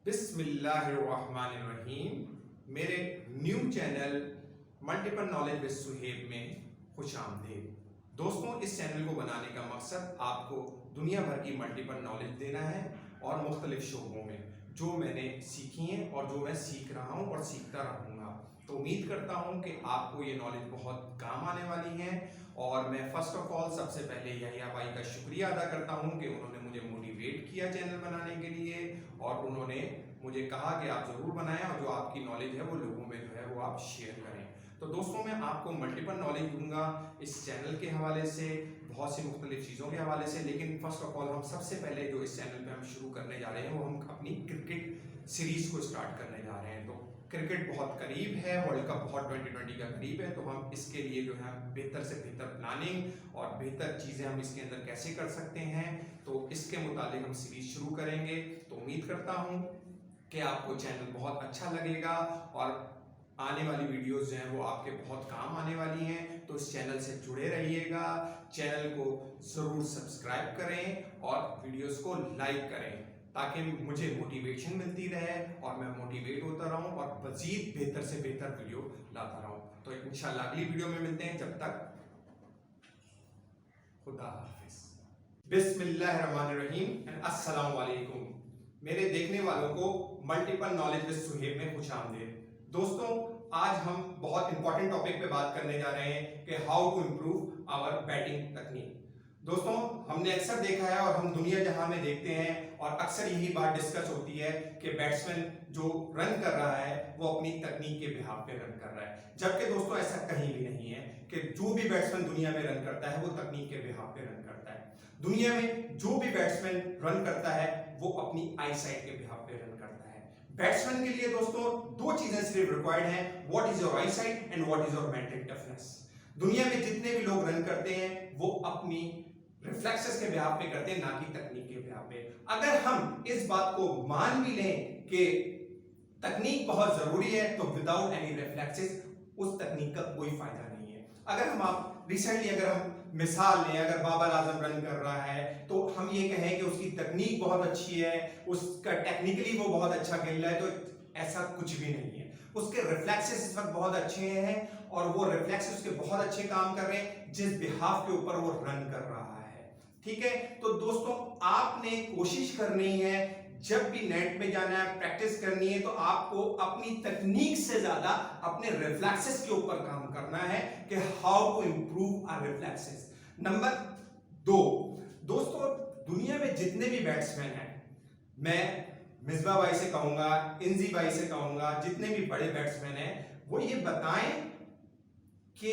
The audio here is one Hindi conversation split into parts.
बिस्मिल्लाहिर्रहमानिर्रहीम। मेरे new channel multiple knowledge with Suhaib में खुश आमदीद। दोस्तों, इस चैनल को बनाने का मकसद आपको दुनिया भर की मल्टीपल नॉलेज देना है और मुख्तलिफ शोबों में जो मैंने सीखी हैं और जो मैं सीख रहा हूं और सीखता रहूँगा। तो उम्मीद करता हूं कि आपको ये नॉलेज बहुत काम आने वाली है। और मैं फर्स्ट ऑफ ऑल सबसे पहले यहिया भाई का शुक्रिया अदा करता हूं कि उन्होंने मुझे मोटिवेट किया चैनल बनाने के लिए और उन्होंने मुझे कहा कि आप ज़रूर बनाएं और जो आपकी नॉलेज है वो लोगों में जो है वो आप शेयर करें। तो दोस्तों, मैं आपको मल्टीपल नॉलेज दूंगा इस चैनल के हवाले से, बहुत सी मुख्तलिफ चीज़ों के हवाले से। लेकिन फर्स्ट ऑफ ऑल हम सबसे पहले जो इस चैनल पे हम शुरू करने जा रहे हैं वो हम अपनी क्रिकेट सीरीज़ को स्टार्ट करने जा रहे हैं। तो क्रिकेट बहुत करीब है, वर्ल्ड कप बहुत 2020 का करीब है, तो हम इसके लिए जो है बेहतर से बेहतर प्लानिंग और बेहतर चीज़ें हम इसके अंदर कैसे कर सकते हैं, तो इसके मुताबिक हम सीरीज शुरू करेंगे। तो उम्मीद करता हूँ कि आपको चैनल बहुत अच्छा लगेगा और आने वाली वीडियोस जो हैं वो आपके बहुत काम आने वाली हैं। तो इस चैनल से जुड़े रहिएगा, चैनल को ज़रूर सब्सक्राइब करें और वीडियोस को लाइक करें ताकि मुझे मोटिवेशन मिलती रहे और मैं मोटिवेट होता रहूं और मज़ीद बेहतर से बेहतर वीडियो लाता रहूं। तो इंशाल्लाह अगली वीडियो में मिलते हैं, जब तक खुदा हाफिज। बिस्मिल्लाहिर्रहमानिर्रहीम एंड अस्सलाम वालेकुम। मेरे देखने वालों को मल्टीपल नॉलेज विद सुहेब में खुश आमदीद। दोस्तों, आज हम बहुत इंपॉर्टेंट टॉपिक पे बात करने जा रहे हैं कि how to improve our batting तकनीक। दोस्तों, हमने अक्सर देखा है और हम दुनिया जहां में देखते हैं और अक्सर यही बात डिस्कस होती है कि बैट्समैन जो रन कर रहा है वो अपनी तकनीक के बिहाफ पे रन कर रहा है, जबकि दोस्तों ऐसा कहीं भी नहीं है कि जो भी बैट्समैन दुनिया में रन करता है वो तकनीक के बिहाफ पे रन करता है। दुनिया में जो भी बैट्समैन रन करता है वो अपनी आई साइट के बिहाफ पे रन करता है। बैट्समैन के लिए दोस्तों दो चीजें सिर्फ रिक्वायर्ड हैं, what is your I site and what is your mental toughness. दुनिया में जितने भी लोग रन करते हैं वो अपनी रिफ्लेक्सेस के बिहाफ पे करते हैं, ना कि तकनीक के बिहाफ पे। अगर हम इस बात को मान भी लें कि तकनीक बहुत जरूरी है तो विदाउट एनी रिफ्लेक्सेस उस तकनीक का कोई फायदा नहीं है। अगर हम आप रिसेंटली अगर हम मिसाल लें, अगर बाबर आजम रन कर रहा है तो हम ये कहें कि उसकी तकनीक बहुत अच्छी है, उसका टेक्निकली वो बहुत अच्छा खेल रहा है, तो ऐसा कुछ भी नहीं है। उसके रिफ्लेक्सेस इस वक्त बहुत अच्छे हैं और वो रिफ्लेक्सेस उसके बहुत अच्छे काम कर रहे हैं जिस बिहाफ के ऊपर वो रन कर रहा है। ठीक है, तो दोस्तों आपने कोशिश करनी है, जब भी नेट में जाना है, प्रैक्टिस करनी है, तो आपको अपनी तकनीक से ज्यादा अपने रिफ्लेक्सेस के ऊपर काम करना है कि how to improve our reflexes. Number 2, दोस्तों दुनिया में जितने भी बैट्समैन हैं, मैं मिसबा भाई से कहूंगा, इंजी भाई से कहूंगा, जितने भी बड़े बैट्समैन हैं वो ये बताएं कि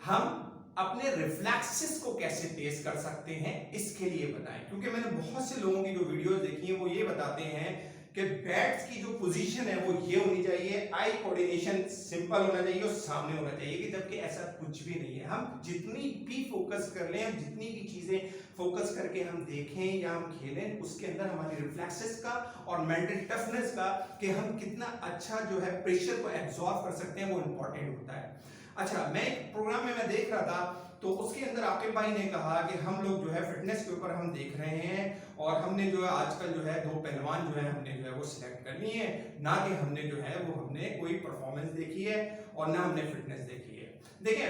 हम अपने रिफ्लेक्सेस को कैसे तेज कर सकते हैं, इसके लिए बताएं। क्योंकि मैंने बहुत से लोगों की जो वीडियोस देखी हैं वो ये बताते हैं कि बैट्स की जो पोजीशन है वो ये होनी चाहिए, आई कोऑर्डिनेशन सिंपल होना चाहिए और सामने होना चाहिए, कि जबकि ऐसा कुछ भी नहीं है। हम जितनी भी फोकस कर लें, हम जितनी भी चीजें फोकस करके हम देखें या हम खेलें, उसके अंदर हमारी रिफ्लेक्सेस का और मेंटल टफनेस का कि हम कितना अच्छा जो है प्रेशर को एब्जॉर्ब कर सकते हैं वो इंपॉर्टेंट होता है। अच्छा, मैं एक प्रोग्राम में मैं देख रहा था तो उसके अंदर आकिब भाई ने कहा कि हम लोग जो है फिटनेस के ऊपर हम देख रहे हैं और हमने जो है आजकल जो है 2 पहलवान जो है हमने जो है वो सिलेक्ट करनी है, ना कि हमने जो है वो हमने कोई परफॉर्मेंस देखी है और ना हमने फिटनेस देखी है। देखिए,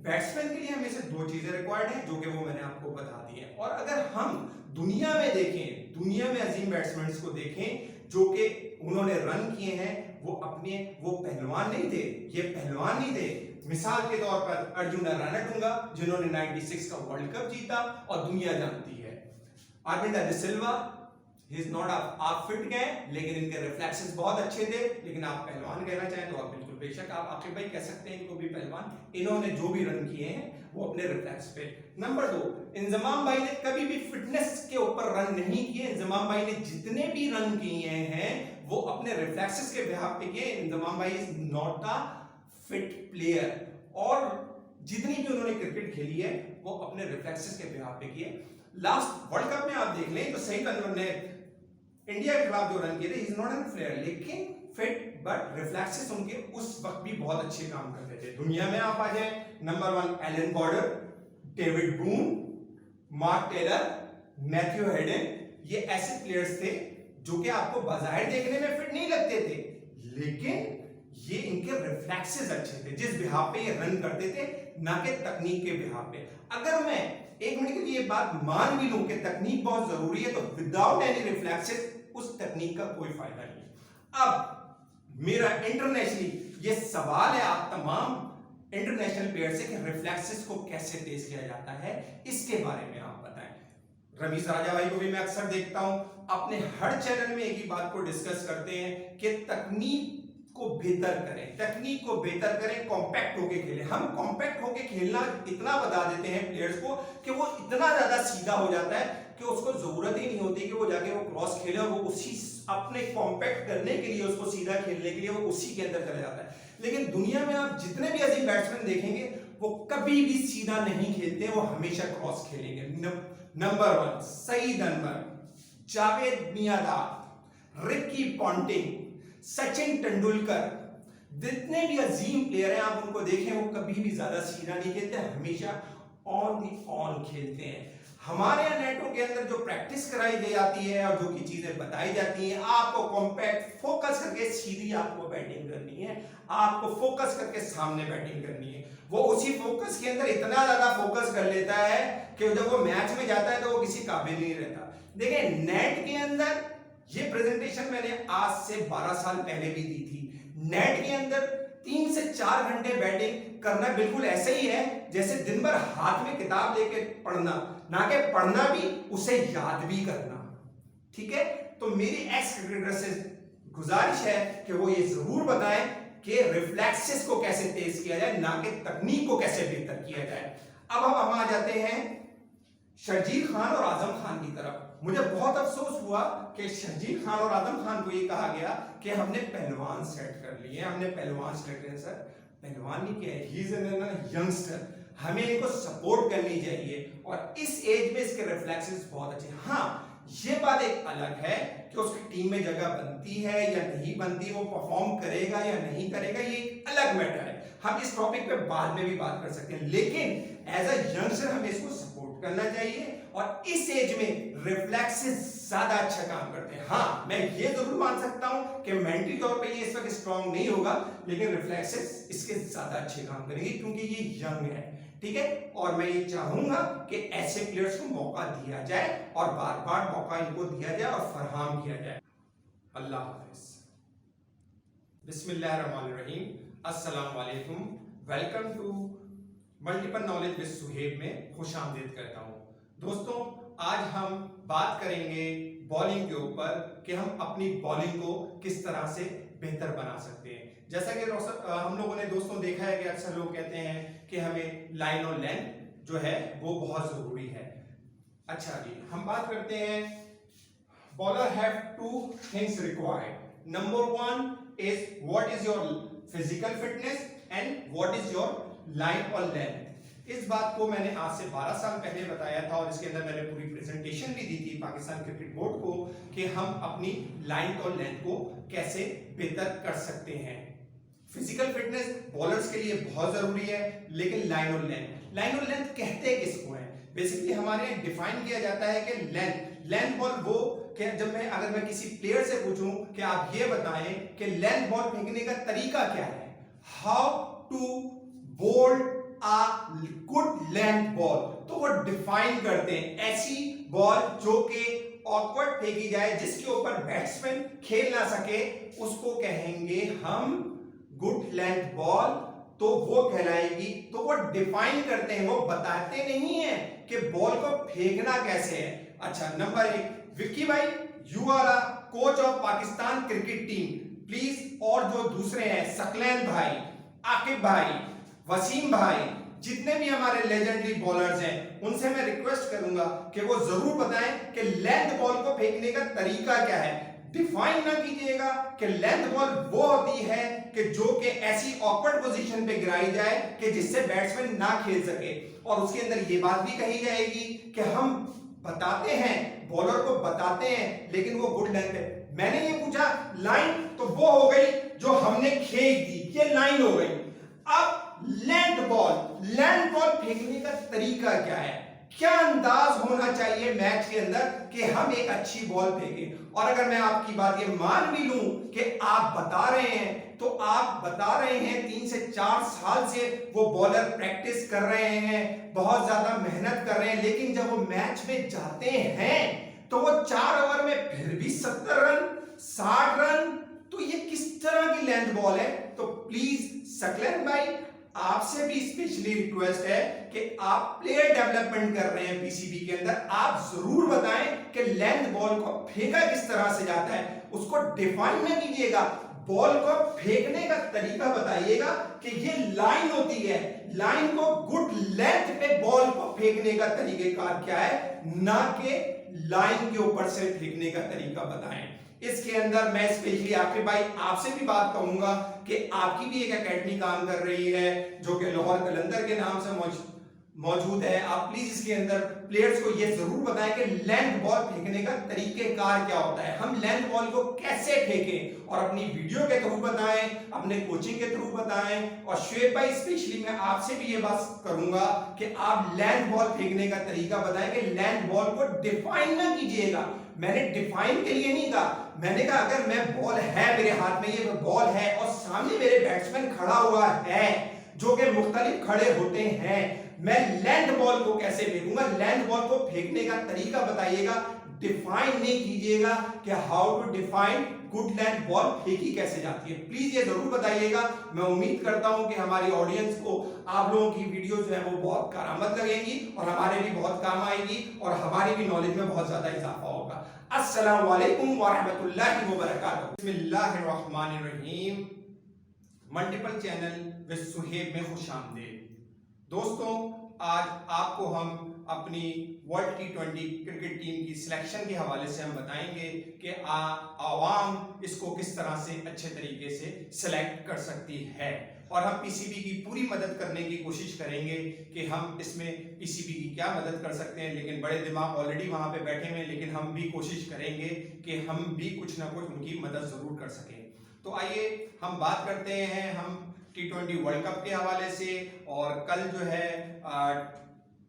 बैट्समैन के लिए हमें से 2 चीजें रिक्वायर्ड हैं जो कि वो मैंने आपको बता दी है। और अगर हम दुनिया में देखें, दुनिया में अजीम बैट्समैन को देखें जो कि उन्होंने रन किए हैं, वो पहलवान नहीं थे, ये पहलवान नहीं थे। मिसाल के तौर पर अर्जुन रणदुंगा जिन्होंने 96 का वर्ल्ड कप जीता और दुनिया जानती है। Aravinda de Silva, he is not आप फिट गए लेकिन इनके रिफ्लेक्सेस बहुत अच्छे थे, लेकिन आप पहलवान कहना चाहें तो आप बिल्कुल बेशक आप आकिब भाई कह सकते हैं इनको भी पहलवान। इन्होंने जो भी रन किए हैं वो अपने रिफ्लेक्स पे। नंबर 2, इंजमाम भाई ने कभी भी फिटनेस के ऊपर रन नहीं किए। इंजमाम भाई ने जितने भी रन किए हैं वो अपने रिफ्लेक्सेस के बिहाफ पे किए। इंजमाम भाई is not a fit player और जितनी भी उन्होंने क्रिकेट खेली है वो अपने रिफ्लेक्सेस के बिहाफ पे किए। लास्ट वर्ल्ड कप में आप देख लें तो सही अनवर ने इंडिया के खिलाफ जो रन किए थे, इज नॉट एन प्लेयर लेकिन फिट, बट रिफ्लेक्सेस उनके उस वक्त भी बहुत अच्छे काम करते थे। दुनिया में आप आ जाए, number 1 Allan Border, David Boon, mark Taylor, Matthew Hayden, ये ऐसे प्लेयर्स थे जो कि आपको बाजाहिर देखने में फिट नहीं लगते थे, लेकिन ये इनके रिफ्लेक्सेस अच्छे थे जिस बिहाफ पे ये रन करते थे, ना कि तकनीक के बिहाफ पे। अगर मैं एक मिनट के लिए ये बात मान भी लूं कि तकनीक बहुत जरूरी है, तो विदाउट एनी रिफ्लेक्सेस उस तकनीक का कोई फायदा नहीं। अब मेरा इंटरनेशनली ये सवाल है आप तमाम इंटरनेशनल प्लेयर से कि रिफ्लेक्सेस को कैसे तेज किया जाता है, इसके बारे में आप बताएं। रमीज राजा भाई को भी मैं अक्सर देखता हूं, अपने हर चैनल में एक ही बात को डिस्कस करते हैं कि तकनीक को बेहतर करें, तकनीक को बेहतर करें, कॉम्पैक्ट होके खेलें। हम कॉम्पैक्ट होके खेलना इतना बता देते हैं प्लेयर्स को कि वो इतना ज्यादा सीधा हो जाता है कि उसको जरूरत ही नहीं होती कि वो जाके वो क्रॉस खेले, और वो उसी अपने कॉम्पैक्ट करने के लिए, उसको सीधा खेलने के लिए वो उसी के अंदर चला जाता है। लेकिन दुनिया में आप जितने भी अजीम बैट्समैन देखेंगे वो कभी भी सीधा नहीं खेलते, वो हमेशा क्रॉस खेलेंगे। Number 1 Saeed Anwar, Javed Miandad, Ricky Ponting, Sachin Tendulkar, जितने भी अजीम प्लेयर हैं आप उनको देखें, वो कभी भी ज्यादा सीधा नहीं खेलते, हमेशा ऑन दी ऑन खेलते हैं। हमारे यहाँ नेटों के अंदर जो प्रैक्टिस कराई दी जाती है और जो की चीजें बताई जाती हैं, आपको कॉम्पैक्ट फोकस करके सीधी आपको बैटिंग करनी है, आपको फोकस करके सामने बैटिंग करनी है। वो उसी फोकस के अंदर इतना ज्यादा फोकस कर लेता है कि जब वो मैच में जाता है तो वो किसी काबिल नहीं रहता। देखिए नेट के अंदर ये प्रेजेंटेशन मैंने आज से 12 साल पहले भी दी थी। नेट के अंदर 3 से 4 घंटे बैटिंग करना बिल्कुल ऐसे ही है जैसे दिन भर हाथ में किताब लेके पढ़ना, ना कि पढ़ना भी उसे याद भी करना। ठीक है, तो मेरी एक्स क्रिकेटर से गुजारिश है कि वो ये जरूर बताएं कि रिफ्लेक्सेस को कैसे तेज किया जाए, ना कि तकनीक को कैसे बेहतर किया जाए। अब हम आ जाते हैं शर्जील खान और आजम खान की तरफ। मुझे बहुत अफसोस हुआ कि शर्जील खान और आजम खान को ये कहा गया कि हमने पहलवान सेट कर लिए, हमने पहलवान सेट कर। सर पहलवान नहीं किया है, ही इज एन यंगस्टर, हमें इनको सपोर्ट करनी चाहिए और इस एज में इसके रिफ्लेक्सेस बहुत अच्छे। हाँ ये बात एक अलग है कि उसकी टीम में जगह बनती है या नहीं बनती, वो परफॉर्म करेगा या नहीं करेगा, ये एक अलग मैटर है, हम इस टॉपिक पे बाद में भी बात कर सकते हैं। लेकिन एज अ यंगस्टर हमें इसको सपोर्ट करना चाहिए और इस एज में रिफ्लेक्सेस ज्यादा अच्छा काम करते हैं। हाँ मैं ये जरूर मान सकता हूं कि मेंटली तौर पे ये इस वक्त स्ट्रांग नहीं होगा, लेकिन रिफ्लेक्सेस इसके ज्यादा अच्छे काम करेंगे क्योंकि ये यंग है। ठीक है, और मैं ये चाहूंगा कि ऐसे प्लेयर्स को मौका दिया जाए और बार बार मौका इनको दिया जाए और फरहम किया जाए। अल्लाह हाफिज। बिस्मिल्लाहिर्रहमानिर्रहीम, अस्सलाम वालेकुम, welcome to multiple knowledge with Suhaib में खुशामदीद करता हूं। दोस्तों आज हम बात करेंगे बॉलिंग के ऊपर कि हम अपनी बॉलिंग को किस तरह से बेहतर बना सकते हैं। जैसा कि हम लोगों ने दोस्तों देखा है कि अक्सर लोग कहते हैं कि हमें लाइन और लेंथ जो है वो बहुत जरूरी है। अच्छा जी, हम बात करते हैं bowler have 2 things required. Number 1 is what is your physical fitness and what is your line और लेंथ। इस बात को मैंने आज से 12 साल पहले बताया था और इसके अंदर मैंने पूरी प्रेजेंटेशन भी दी थी पाकिस्तान क्रिकेट बोर्ड को कि हम अपनी लाइन और लेंथ को कैसे बेहतर कर सकते हैं। फिजिकल फिटनेस बॉलर्स के लिए बहुत जरूरी है, लेकिन लाइन और लेंथ कहते किसको है? बेसिकली हमारे डिफाइन किया जाता है कि लेंथ बॉल वो कि अगर मैं किसी प्लेयर से पूछूं कि आप ये बताएं कि लेंथ बॉल फेंकने का तरीका क्या है, how to bowled a good length ball, तो वो डिफाइन करते हैं ऐसी बॉल जो कि ऑकवर्ड फेंकी जाए जिसके ऊपर बैट्समैन खेल ना सके, उसको कहेंगे हम गुड लेंथ बॉल, तो वो कहलाएगी। तो वो डिफाइन करते हैं, वो बताते नहीं है कि बॉल को फेंकना कैसे है। अच्छा नंबर 1, विक्की भाई you are a coach of Pakistan cricket team please, और जो दूसरे हैं सकलैन भाई, आकिब भाई, वसीम भाई, जितने भी हमारे लेजेंडरी बॉलर्स हैं उनसे मैं रिक्वेस्ट करूंगा कि वो जरूर बताएं कि लेंथ बॉल को फेंकने का तरीका क्या है। डिफाइन ना कीजिएगा कि लेंथ बॉल वो होती है कि जो कि ऐसी ऑकवर्ड पोजीशन पे गिराई जाए कि जिससे बैट्समैन ना खेल सके, और उसके अंदर ये बात भी कही जाएगी कि हम बताते हैं, बॉलर को बताते हैं, लेकिन वो गुड लेंथ है। मैंने ये पूछा लाइन, तो वो हो गई जो हमने खींच दी, ये लाइन हो गई। अब लेंथ बॉल फेंकने का तरीका क्या है, क्या अंदाज होना चाहिए मैच के अंदर कि हम एक अच्छी बॉल फेंकें। और अगर मैं आपकी बात ये मान भी लूं कि आप बता रहे हैं, तो आप बता रहे हैं 3 से 4 साल से वो बॉलर प्रैक्टिस कर रहे हैं, बहुत ज्यादा मेहनत कर रहे हैं, लेकिन जब वो मैच में जाते हैं तो वो 4 ओवर में फिर भी 70 रन 60 रन, तो ये किस तरह की लेंथ बॉल है। तो प्लीज सकलेन भाई, आपसे भी स्पेशली रिक्वेस्ट है कि आप प्लेयर डेवलपमेंट कर रहे हैं पीसीबी के अंदर, आप जरूर बताएं कि लेंथ बॉल को फेंका किस तरह से जाता है, उसको डिफाइन न कीजिएगा, बॉल को फेंकने का तरीका बताइएगा कि ये लाइन होती है, लाइन को गुड लेंथ पे बॉल को फेंकने का तरीकेकार क्या है, ना कि लाइन के ऊपर से फेंकने का तरीका बताएं। इसके अंदर मैं स्पेशली आखिर भाई आपसे भी बात कहूंगा कि आपकी भी एक एकेडमी काम कर रही है जो कि लाहौर कलंदर के नाम से मौजूद है। आप प्लीज इसके अंदर प्लेयर्स को यह जरूर बताएं कि लेंथ बॉल फेंकने का तरीकेकार क्या होता है, हम लेंथ बॉल को कैसे फेंकें, और अपनी वीडियो के थ्रू बताएं, अपने कोचिंग के थ्रू बताएं। और शुएब भाई स्पेशली मैं आपसे भी ये बात करूंगा कि आप लेंथ बॉल फेंकने का तरीका बताएं कि लेंथ बॉल को डिफाइन ना कीजिएगा। मैंने डिफाइन के लिए नहीं कहा, मैंने कहा अगर मैं बॉल है मेरे हाथ में, ये बॉल है और सामने मेरे बैट्समैन खड़ा हुआ है जो कि मुख्तलिफ खड़े होते हैं, मैं लेंथ बॉल को कैसे फेंकूंगा, लेंथ बॉल को फेंकने का तरीका बताइएगा, डिफाइन नहीं कीजिएगा कि how to define good length ball फेंकी कैसे जाती है। प्लीज ये जरूर बताइएगा। मैं उम्मीद करता हूं कि हमारी ऑडियंस को आप लोगों की वीडियो जो है वो बहुत कारामद लगेगी और हमारे भी बहुत काम आएगी और हमारी भी नॉलेज में बहुत ज्यादा इजाफा होगा। अस्सलाम वालेकुम व रहमतुल्लाहि व बरकातहू। बिस्मिल्लाहिर्रहमानिर्रहीम। मल्टीपल चैनल विद सुहेब में खुशामदीद। दोस्तों, आज आपको हम अपनी वर्ल्ड T20 क्रिकेट टीम की सिलेक्शन के हवाले से हम बताएंगे कि आवाम इसको किस तरह से अच्छे तरीके से सिलेक्ट कर सकती है, और हम पीसीबी की पूरी मदद करने की कोशिश करेंगे कि हम इसमें पीसीबी की क्या मदद कर सकते हैं। लेकिन बड़े दिमाग ऑलरेडी वहां पे बैठे हुए हैं, लेकिन हम भी कोशिश करेंगे कि हम भी कुछ ना कुछ उनकी मदद जरूर कर सकें। तो आइए हम बात करते हैं हम T20 वर्ल्ड कप के हवाले से। और कल जो है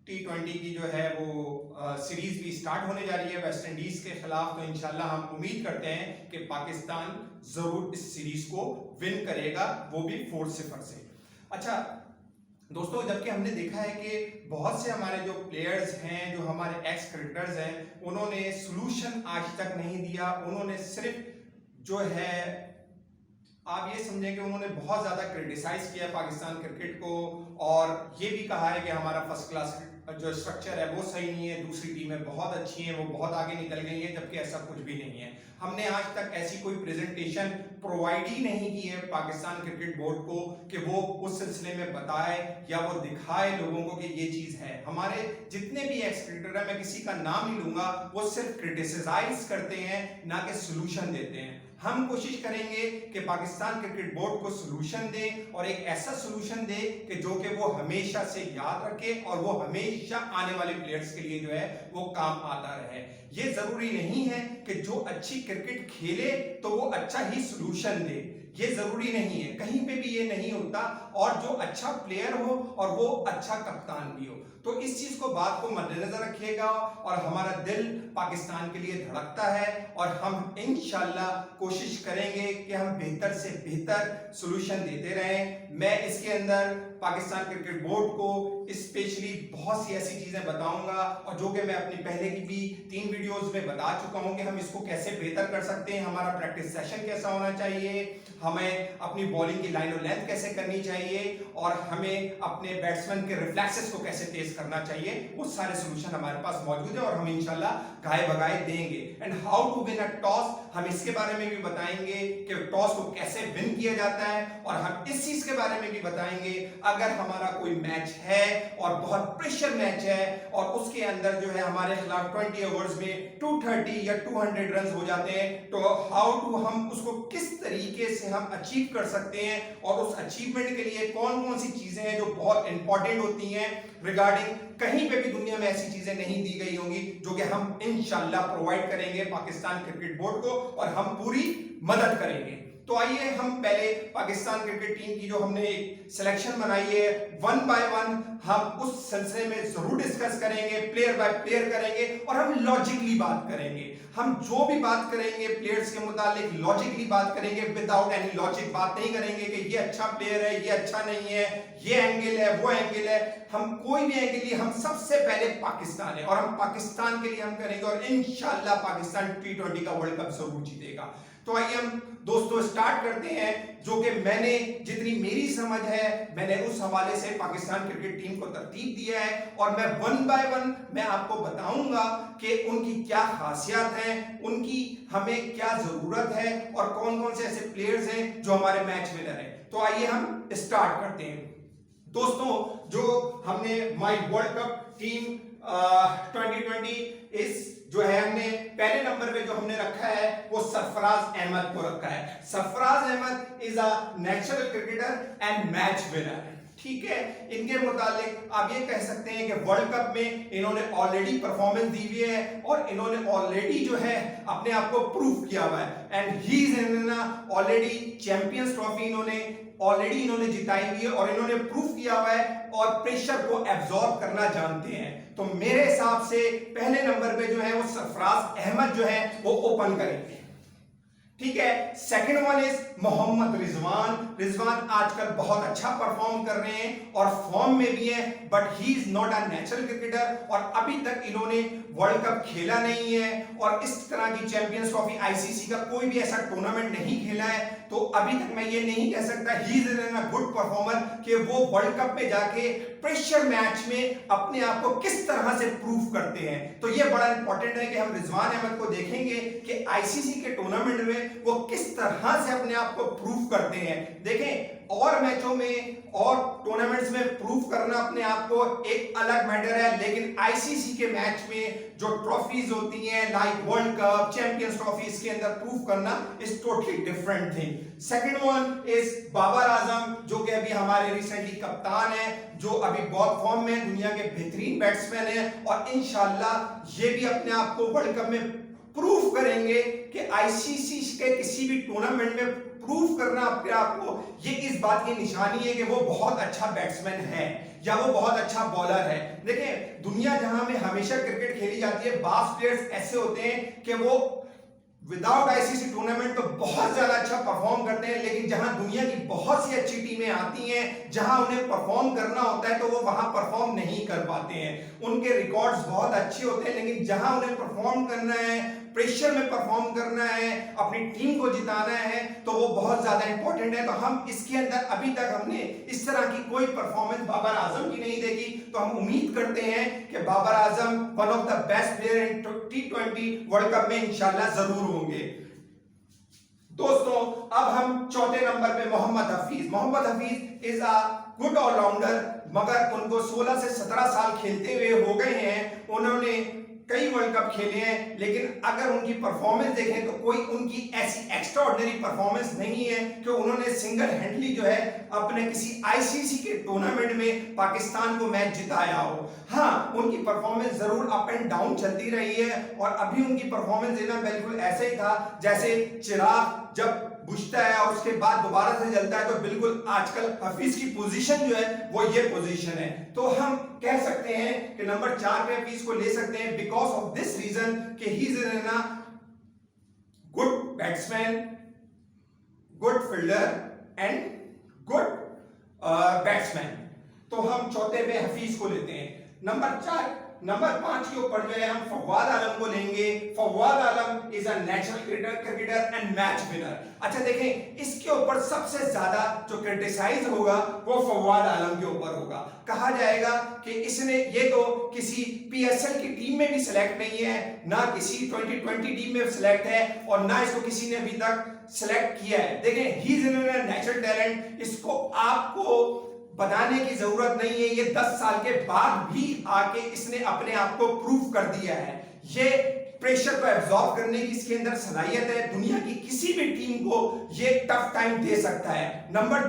T20 की जो है वो सीरीज भी स्टार्ट होने जा रही है वेस्ट इंडीज के खिलाफ। तो इंशाल्लाह हम उम्मीद करते हैं कि पाकिस्तान जरूर इस सीरीज को विन करेगा, वो भी 4-0 से। अच्छा दोस्तों, जबकि हमने देखा है कि बहुत से हमारे जो प्लेयर्स हैं, जो हमारे एक्स क्रिकेटर्स हैं, उन्होंने सोल्यूशन आज तक नहीं दिया। उन्होंने सिर्फ जो है आप ये समझें कि उन्होंने बहुत ज्यादा क्रिटिसाइज किया पाकिस्तान क्रिकेट को, और ये भी कहा है कि हमारा फर्स्ट क्लास जो स्ट्रक्चर है वो सही नहीं है, दूसरी टीमें बहुत अच्छी हैं, वो बहुत आगे निकल गई हैं, जबकि ऐसा कुछ भी नहीं है। हमने आज तक ऐसी कोई प्रेजेंटेशन प्रोवाइड ही नहीं की है पाकिस्तान क्रिकेट बोर्ड को कि वो उस सिलसिले में बताए या वो दिखाए लोगों को कि ये चीज है। हमारे जितने भी एक्स क्रिकेटर हैं, मैं किसी का नाम नहीं लूंगा, वो सिर्फ क्रिटिसाइज करते हैं, ना कि सोल्यूशन देते हैं। हम कोशिश करेंगे कि पाकिस्तान क्रिकेट बोर्ड को सोल्यूशन दे, और एक ऐसा सोल्यूशन दे कि जो कि वो हमेशा से याद रखे और वो हमेशा आने वाले प्लेयर्स के लिए जो है वो काम आता रहे। ये जरूरी नहीं है कि जो अच्छी क्रिकेट खेले तो वो अच्छा ही सोल्यूशन दे, ये जरूरी नहीं है, कहीं पे भी ये नहीं होता। और जो अच्छा प्लेयर हो और वो अच्छा कप्तान भी हो। तो इस चीज को बात को मद्देनजर रखिएगा, और हमारा दिल पाकिस्तान के लिए धड़कता है, और हम इंशाल्लाह कोशिश करेंगे कि हम बेहतर से बेहतर सोल्यूशन देते रहें। मैं इसके अंदर पाकिस्तान क्रिकेट बोर्ड को स्पेशली बहुत सी ऐसी चीजें बताऊंगा, और जो कि मैं अपनी पहले की भी 3 वीडियोस में बता चुका हूं कि हम इसको कैसे बेहतर कर सकते हैं, हमारा प्रैक्टिस सेशन कैसा होना चाहिए, हमें अपनी बॉलिंग की लाइन और लेंथ कैसे करनी चाहिए, और हमें अपने बैट्समैन के रिफ्लेक्सेस को कैसे तेज करना चाहिए। वो सारे सोल्यूशन हमारे पास मौजूद है और हम इंशाल्लाह गाए बगाए देंगे। And how to win a toss, हम इसके बारे में भी बताएंगे कि टॉस को कैसे विन किया जाता है, और हम इस चीज के बारे में भी बताएंगे अगर हमारा कोई मैच है और बहुत प्रेशर मैच है और उसके अंदर जो है हमारे खिलाफ 20 ओवर्स में 230 या 200 रन हो जाते हैं, तो हाउ टू हम उसको किस तरीके से हम अचीव कर सकते हैं, और उस अचीवमेंट के लिए कौन कौन सी चीजें हैं जो बहुत इंपॉर्टेंट होती हैं रिगार्डिंग, कहीं पे भी दुनिया में ऐसी चीजें नहीं दी गई होंगी, जो कि हम इंशाल्लाह प्रोवाइड करेंगे पाकिस्तान क्रिकेट बोर्ड को, और हम पूरी मदद करेंगे। तो आइए हम पहले पाकिस्तान क्रिकेट टीम की जो हमने एक सिलेक्शन बनाई है वन बाय वन हम उस सिलसिले में जरूर डिस्कस करेंगे, प्लेयर बाय प्लेयर करेंगे और हम लॉजिकली बात करेंगे। हम जो भी बात करेंगे प्लेयर्स के मुतालिक लॉजिकली बात करेंगे, विदाउट एनी लॉजिक बात नहीं करेंगे कि ये अच्छा प्लेयर है, ये अच्छा नहीं है, ये एंगल है, वो एंगल है। हम कोई भी एंगल लिए हम सबसे पहले पाकिस्तान है और हम पाकिस्तान के लिए हम करेंगे और इंशाल्लाह पाकिस्तान T20 का वर्ल्ड कप जरूर जीतेगा। तो आइए हम दोस्तों स्टार्ट करते हैं, जो कि मैंने जितनी मेरी समझ है मैंने उस हवाले से पाकिस्तान क्रिकेट टीम को तरतीब दिया है और मैं वन बाय वन मैं आपको बताऊंगा कि उनकी क्या खासियत है, उनकी हमें क्या जरूरत है और कौन कौन से ऐसे प्लेयर्स हैं जो हमारे मैच विनर हैं। तो आइए हम स्टार्ट करते हैं। दोस्तों जो हमने माई वर्ल्ड कप टीम 2020 इस जो है हमने पहले नंबर पे जो हमने रखा है वो सरफराज अहमद को रखा है। Sarfaraz Ahmed is a natural cricketer and match winner. ठीक है, इनके मुतालिक आप ये कह सकते हैं कि वर्ल्ड कप में इन्होंने ऑलरेडी परफॉर्मेंस दी हुई है और इन्होंने ऑलरेडी जो है अपने आप को प्रूव किया हुआ है and he is already champions trophy इन्होंने जिताई हुई है और इन्होंने प्रूव किया हुआ है और प्रेशर को एब्जॉर्ब करना जानते हैं। तो मेरे हिसाब से पहले नंबर पे जो है वो सरफराज अहमद जो है वो ओपन करेंगे। ठीक है, second one is Mohammad Rizwan आजकल बहुत अच्छा परफॉर्म कर रहे हैं और फॉर्म में भी है, but he is not a natural cricketer और अभी तक इन्होंने वर्ल्ड कप खेला नहीं है और इस तरह की चैंपियंस ट्रॉफी आईसीसी का कोई भी ऐसा टूर्नामेंट नहीं खेला है। तो अभी तक मैं ये नहीं कह सकता ही इज अ गुड परफॉर्मर कि वो वर्ल्ड कप में जाके प्रेशर मैच में अपने आप को किस तरह से प्रूव करते हैं। तो ये बड़ा इंपॉर्टेंट है कि हम रिजवान अहमद को देखेंगे कि आईसीसी के टूर्नामेंट में वो किस तरह से अपने आप को प्रूव करते हैं। देखें, और मैचों में और टूर्नामेंट्स में प्रूव करना अपने आप को एक अलग मैटर है, लेकिन आईसीसी के मैच में जो ट्रॉफीज होती हैं like world cup, champions trophy, इसके अंदर प्रूव करना is totally different thing. Second one is Babar Azam, जो कि अभी हमारे रिसेंटली कप्तान है, जो अभी बहुत फॉर्म में दुनिया के बेहतरीन बैट्समैन है और इंशाल्लाह ये भी अपने आप को वर्ल्ड कप में प्रूव करेंगे कि आईसीसी के किसी भी टूर्नामेंट में प्रूव करना अपने आप को ये इस बात की निशानी है कि वो बहुत अच्छा बैट्समैन है या वो बहुत अच्छा बॉलर है। देखिए, दुनिया जहां में हमेशा क्रिकेट खेली जाती है, बास प्लेयर्स ऐसे होते हैं कि वो विदाउट आईसीसी टूर्नामेंट तो बहुत ज्यादा अच्छा परफॉर्म करते हैं, लेकिन जहां दुनिया की बहुत सी अच्छी टीमें आती हैं, जहां उन्हें परफॉर्म करना होता है तो वो वहां परफॉर्म नहीं कर पाते हैं। उनके रिकॉर्ड्स बहुत अच्छे होते हैं, लेकिन जहां उन्हें परफॉर्म करना है, प्रेशर में परफॉर्म करना है, अपनी टीम को जिताना है, तो वो बहुत ज्यादा इंपॉर्टेंट है। तो हम इसके अंदर अभी तक हमने इस तरह की कोई परफॉर्मेंस बाबर आजम की नहीं देखी, तो हम उम्मीद करते हैं कि Babar Azam one of the best player in T20 world cup में इंशाल्लाह जरूर होंगे। दोस्तों अब हम चौथे नंबर पे Mohammad Hafeez is a good allrounder, मगर उनको 16 से 17 साल खेलते हुए हो गए हैं, उन्होंने कई वर्ल्ड कप खेले हैं, लेकिन अगर उनकी परफॉर्मेंस देखें तो कोई उनकी ऐसी एक्स्ट्रा ऑर्डिनरी परफॉर्मेंस नहीं है कि उन्होंने सिंगल हैंडली जो है अपने किसी आईसीसी के टूर्नामेंट में पाकिस्तान को मैच जिताया हो। हाँ, उनकी परफॉर्मेंस जरूर अप एंड डाउन चलती रही है और अभी उनकी परफॉर्मेंस बिल्कुल ऐसे ही था जैसे चिराग जब बुझता है और उसके बाद दोबारा से जलता है, तो बिल्कुल आजकल हफीज की पोजीशन जो है वो ये पोजीशन है। तो हम कह सकते हैं कि नंबर 4 पे हफीज को ले सकते हैं बिकॉज ऑफ दिस रीजन कि ही is a good batsman, good fielder and good batsman. तो हम चौथे पे हफीज को लेते हैं। नंबर 5 के ऊपर जो है हम फवाद आलम को लेंगे। Fawad Alam is a natural cricketer and match winner. अच्छा देखें, इसके ऊपर सबसे ज्यादा जो क्रिटिसाइज होगा वो फवाद आलम के ऊपर होगा। कहा जाएगा कि इसने ये तो किसी पीएसएल की टीम में भी सिलेक्ट नहीं है, ना किसी 2020 टीम में सिलेक्ट है और ना इसको किसी ने अभी तक सिलेक्ट किया है। देखें, ही इज अ नेचुरल टैलेंट, इसको आपको बताने की जरूरत नहीं है। ये 10 साल के बाद भी आके इसने अपने आप को प्रूव कर दिया है। ये प्रेशर को एब्जॉर्ब करने की इसके अंदर सलाहियत है। दुनिया की किसी भी टीम को ये टफ टाइम दे सकता है। नंबर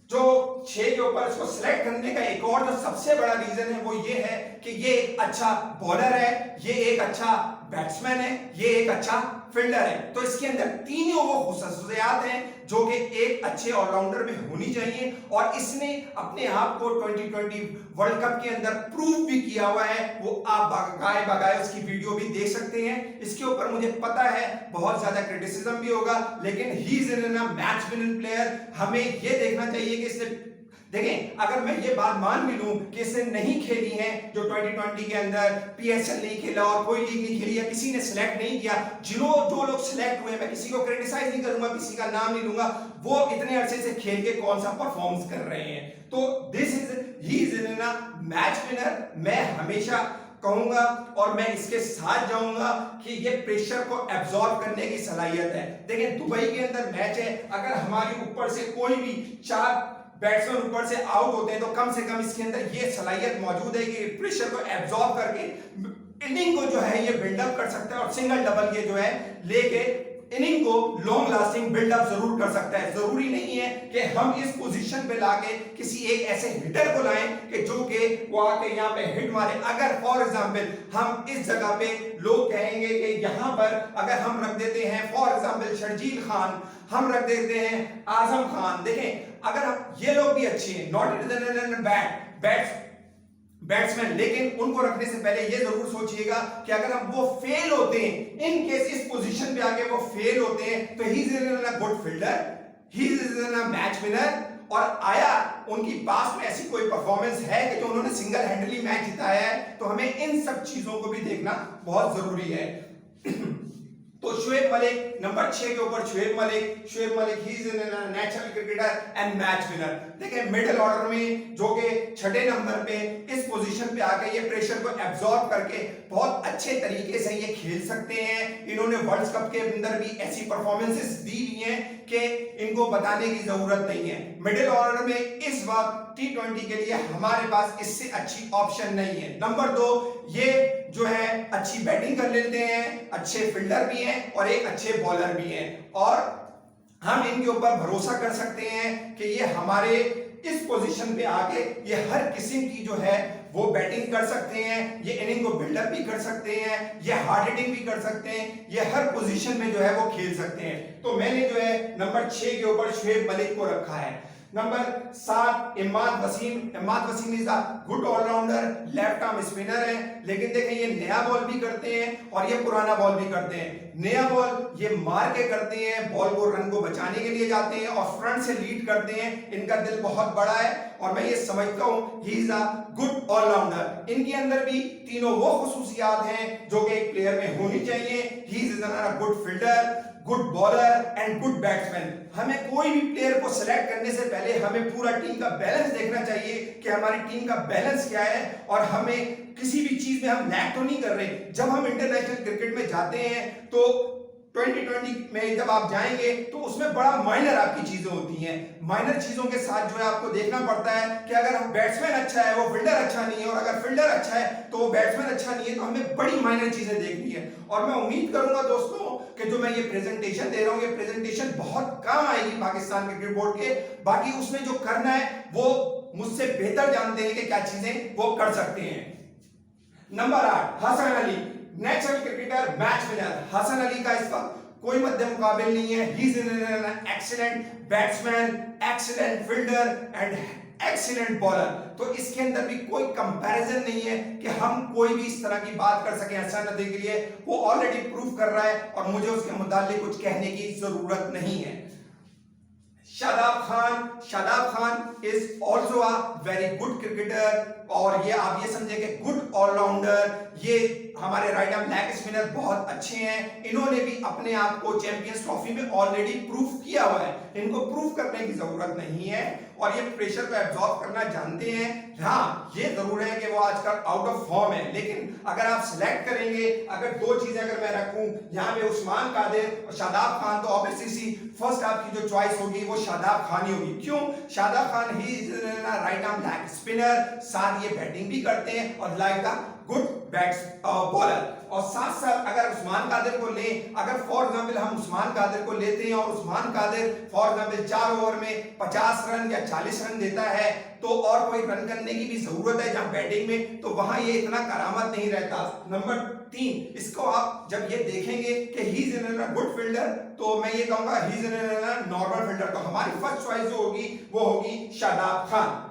जो 6 के ऊपर इसको सिलेक्ट करने का एक और जो सबसे बड़ा रीजन है वो ये है कि ये एक अच्छा बॉलर है, ये एक अच्छा बैट्समैन है, ये एक अच्छा फील्डर है। तो इसके अंदर तीनों वो खसूसियात हैं जो कि एक अच्छे ऑलराउंडर में होनी चाहिए, और इसने अपने आप को 2020 वर्ल्ड कप के अंदर प्रूव भी किया हुआ है। वो आप बगाए बगाए उसकी वीडियो भी देख सकते हैं। इसके ऊपर मुझे पता है बहुत ज्यादा क्रिटिसिज्म भी होगा, लेकिन he is in a match winning player. हमें ये देखना चाहिए कि इसने, देखें, अगर मैं ये बात मान भी लूं कि इसने नहीं खेली है, जो 2020 के अंदर पीएसएल नहीं खेला और कोई लीग नहीं खेली या किसी ने सिलेक्ट नहीं किया, जो लोग सिलेक्ट हुए, मैं किसी को क्रिटिसाइज नहीं करूंगा, किसी का नाम नहीं लूंगा, वो इतने अरसे से खेल के कौन सा परफॉर्मेंस कर रहे हैं। तो this is he is in a match winner. मैं हमेशा कहूंगा और मैं इसके साथ जाऊंगा कि ये प्रेशर को एब्जॉर्ब करने की सलाहियत है। देखिए, दुबई के अंदर मैच है, अगर हमारी ऊपर से कोई भी 4 बैट्समैन ऊपर से आउट होते हैं तो कम से कम इसके अंदर ये सलाहियत मौजूद है कि प्रेशर को एब्जॉर्ब करके इनिंग को जो है ये बिल्डअप कर सकता है, और सिंगल डबल ये जो है लेके इनिंग को लॉन्ग लास्टिंग बिल्डअप जरूर कर सकता है। जरूरी नहीं है कि हम इस पोजीशन पे लाके किसी एक ऐसे हिटर को लाएं कि जो कि वो आके यहाँ पे हिट मारे। अगर फॉर एग्जांपल हम इस जगह पे लोग कहेंगे कि यहाँ पर अगर हम रख देते हैं फॉर एग्जांपल शर्जील खान, हम रख देते हैं आजम खान, देखें अगर ये लोग भी अच्छे हैं, नॉट बैट्समैन, लेकिन उनको रखने से पहले ये जरूर सोचिएगा कि अगर हम वो फेल होते हैं, इन केस इस पोजीशन पे आके वो फेल होते हैं, तो ही is a good fielder, he is a match winner, और आया उनकी पास में ऐसी कोई परफॉर्मेंस है कि जो उन्होंने सिंगल हैंडली मैच जिताया है, तो हमें इन सब चीजों को भी देखना बहुत जरूरी है। तो शोएब मलिक नंबर 6 के ऊपर शोएब मलिक ही is a national cricketer and match winner. देखिए, मिडिल ऑर्डर में जो कि 6 नंबर पे इस पोजीशन पे आके ये प्रेशर को एब्जॉर्ब करके बहुत अच्छे तरीके से ये खेल सकते हैं। इन्होंने वर्ल्ड कप के अंदर भी ऐसी परफॉर्मेंसेस दी हुई हैं कि इनको बताने की जरूरत नहीं है। मिडिल ऑर्डर में इस वक्त T20 के लिए हमारे पास इससे अच्छी ऑप्शन नहीं है। नंबर 2, ये जो है अच्छी बैटिंग कर लेते हैं, अच्छे फील्डर भी हैं और एक अच्छे बॉलर भी हैं, और हम इनके ऊपर भरोसा कर सकते हैं कि ये हमारे इस पोजीशन पे आके ये हर किस्म की जो है वो बैटिंग कर सकते हैं, ये इनिंग को बिल्डअप भी कर सकते हैं, ये हार्ड हिटिंग भी कर सकते हैं, ये हर पोजीशन में जो है वो खेल सकते हैं। तो मैंने जो है नंबर 6 के ऊपर शोएब मलिक को रखा है। Number 7 Imad Wasim is a good allrounder, left arm spinner है, लेकिन देखें ये नया बॉल भी करते हैं और ये पुराना बॉल भी करते हैं। नया बॉल ये मार के करते हैं, बॉल को रन को बचाने के लिए जाते हैं और फ्रंट से लीड करते हैं। इनका दिल बहुत बड़ा है और मैं ये समझता हूं he is a good allrounder. इनके अंदर भी तीनों वो खसूसियात हैं जो कि एक प्लेयर में होनी चाहिए। ही is a good fielder, good bowler and good batsman. हमें कोई भी प्लेयर को सिलेक्ट करने से पहले हमें पूरा टीम का बैलेंस देखना चाहिए कि हमारी टीम का बैलेंस क्या है, और हमें किसी भी चीज में हम लैग तो नहीं कर रहे। जब हम इंटरनेशनल क्रिकेट में जाते हैं तो 2020 में जब आप जाएंगे तो उसमें बड़ा माइनर आपकी चीजें होती हैं। माइनर चीजों के साथ जो है आपको देखना पड़ता है कि अगर बैट्समैन अच्छा है वो फील्डर अच्छा नहीं है, और अगर फील्डर अच्छा है तो वो बैट्समैन अच्छा नहीं है, तो हमें बड़ी माइनर चीजें देखनी है। और मैं उम्मीद करूंगा दोस्तों कि जो मैं ये प्रेजेंटेशन दे रहा हूं, ये प्रेजेंटेशन बहुत काम आएगी पाकिस्तान क्रिकेट बोर्ड के। बाकी उसमें जो करना है वो मुझसे बेहतर जानते हैं कि क्या चीजें वो कर सकते हैं। Number 8 Hasan Ali, national cricketer, match winner. Hasan Ali का इस वक्त कोई मध्य मुकाबिल नहीं है। He is an excellent batsman, excellent fielder and excellent bowler. तो इसके अंदर भी कोई कंपैरिजन नहीं है कि हम कोई भी इस तरह की बात कर सके हसन अली के लिए। वो ऑलरेडी प्रूव कर रहा है और मुझे उसके मुताल्लिक कुछ कहने की जरूरत नहीं है। Shadab Khan is also a very good cricketer, और ये आप ये समझे कि गुड ऑलराउंडर। ये हमारे राइट आर्म लेग स्पिनर बहुत अच्छे हैं। इन्होंने भी अपने आप को चैंपियंस ट्रॉफी में ऑलरेडी प्रूफ किया हुआ है, इनको प्रूफ करने की जरूरत नहीं है, और ये प्रेशर को एब्जॉर्ब करना जानते हैं। हाँ, ये जरूर है कि वो आजकल आउट ऑफ फॉर्म है, लेकिन अगर आप सिलेक्ट करेंगे, अगर 2 चीजें अगर मैं रखूं यहाँ पे उस्मान कादिर और शादाब खान, तो ऑब्वियसली फर्स्ट आपकी जो चॉइस होगी वो शादाब खान ही होगी। क्यों? शादाब खान ही राइट आर्म लेग स्पिनर, साथ ये बैटिंग भी करते हैं और like the good bats bowler. और साथ साथ अगर उस्मान कादिर को लें, अगर फॉर एग्जांपल हम उस्मान कादिर को लेते हैं और Usman Qadir for example 4 over में 50 रन या 40 रन देता है, तो और कोई रन करने की भी जरूरत है जहां बैटिंग में, तो वहां ये इतना करामत नहीं रहता। नंबर 3, इसको आप जब ये देखेंगे कि ही इज एन गुड फील्डर, तो मैं ये कहूंगा ही इज एन नॉर्मल फील्डर। तो हमारी फर्स्ट चॉइस जो होगी वो होगी शादाब खान।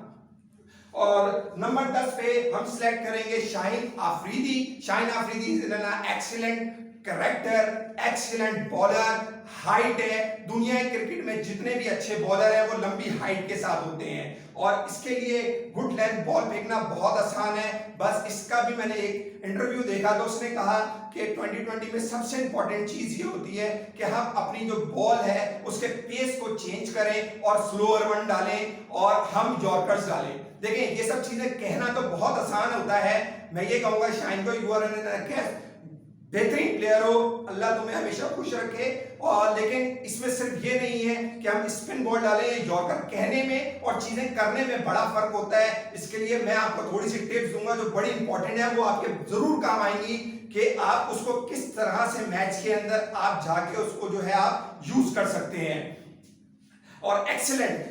और नंबर 10 पे हम सिलेक्ट करेंगे Shaheen Afridi. Shaheen Afridi is an excellent character, excellent bowler, height है। दुनिया के क्रिकेट में जितने भी अच्छे बॉलर हैं वो लंबी हाइट के साथ होते हैं और इसके लिए गुड लेंथ बॉल फेंकना बहुत आसान है। बस इसका भी मैंने एक इंटरव्यू देखा तो उसने कहा कि 2020 में सबसे इंपॉर्टेंट चीज ये होती है कि हम अपनी जो बॉल है उसके पेस को चेंज करें और स्लोअर वन डालें और हम यॉर्कर्स डालें। देखें, ये सब चीजें कहना तो बहुत आसान होता है। मैं ये कहूंगा शाहीन को यू आर एन बेहतरीन प्लेयर हो, अल्लाह तुम्हें हमेशा खुश रखे। और लेकिन इसमें सिर्फ ये नहीं है कि हम स्पिन बॉल डालें, यॉर्कर कहने में और चीजें करने में बड़ा फर्क होता है। इसके लिए मैं आपको थोड़ी सी टिप्स दूंगा जो बड़ी इंपॉर्टेंट है, वो आपके जरूर काम आएंगी कि आप उसको किस तरह से मैच के अंदर आप जाके उसको जो है आप यूज कर सकते हैं। और एक्सीलेंट।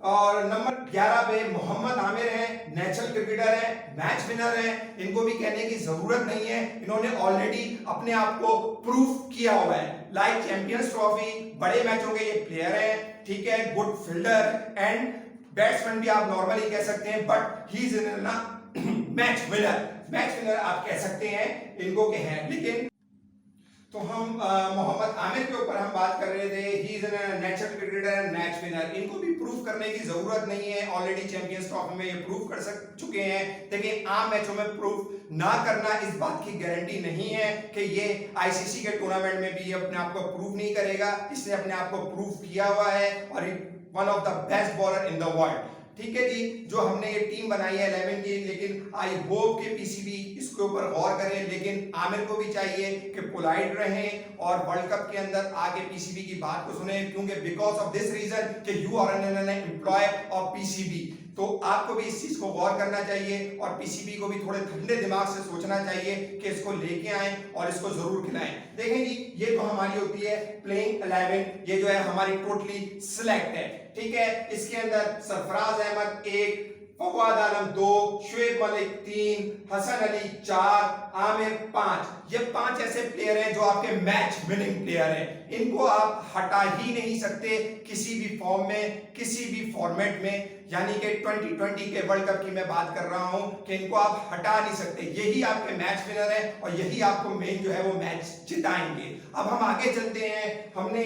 और नंबर 11 पे मोहम्मद आमिर हैं, नेचुरल क्रिकेटर हैं, मैच विनर हैं, इनको भी कहने की जरूरत नहीं है, इन्होंने ऑलरेडी अपने आप को प्रूफ किया हुआ है। लाइक चैंपियंस ट्रॉफी, बड़े मैचों के ये प्लेयर हैं, ठीक है, गुड फील्डर एंड बैट्समैन भी आप नॉर्मली कह सकते हैं, but he is match winner. Match winner आप कह सकते हैं इनको के हैं। लेकिन तो हम मोहम्मद आमिर के ऊपर हम बात कर रहे थे, ही is N natural cricketer and match winner. इनको भी प्रूफ करने की जरूरत नहीं है, ऑलरेडी चैंपियंस ट्रॉफी में ये प्रूफ कर चुके हैं। लेकिन आम मैचों में प्रूफ ना करना इस बात की गारंटी नहीं है कि ये आईसीसी के टूर्नामेंट में भी ये अपने आप को प्रूव नहीं करेगा। इसने अपने आप को प्रूव किया हुआ है और one of the best bowler in the world. ठीक है जी, जो हमने ये टीम बनाई है 11 की, लेकिन आई होप कि पीसीबी इसके ऊपर गौर करें। लेकिन आमिर को भी चाहिए कि पोलाइट रहें और वर्ल्ड कप के अंदर आके पीसीबी की बात को सुने, क्योंकि बिकॉज ऑफ दिस रीजन कि you are an employ of PCB, तो आपको भी इस चीज को गौर करना चाहिए और पीसीबी को भी थोड़े ठंडे दिमाग से सोचना चाहिए कि इसको लेके आएं और इसको जरूर खिलाएं। देखें जी, ये तो हमारी होती है प्लेइंग 11, ये जो है हमारी टोटली सिलेक्ट है। ठीक है, इसके अंदर सरफराज अहमद 1, फवाद आलम 2, शुएब मलिक 3, हसन अली 4, आमिर 5। ये 5 ऐसे प्लेयर हैं जो आपके मैच विनिंग प्लेयर हैं। इनको आप हटा ही नहीं सकते किसी भी फॉर्म में, किसी भी फॉर्मेट में। यानी कि 2020 के वर्ल्ड कप की मैं बात कर रहा हूं कि इनको आप हटा नहीं सकते। यही आपके मैच विनर है और यही आपको मेन जो है वो मैच जिताएंगे। अब हम आगे चलते हैं। हमने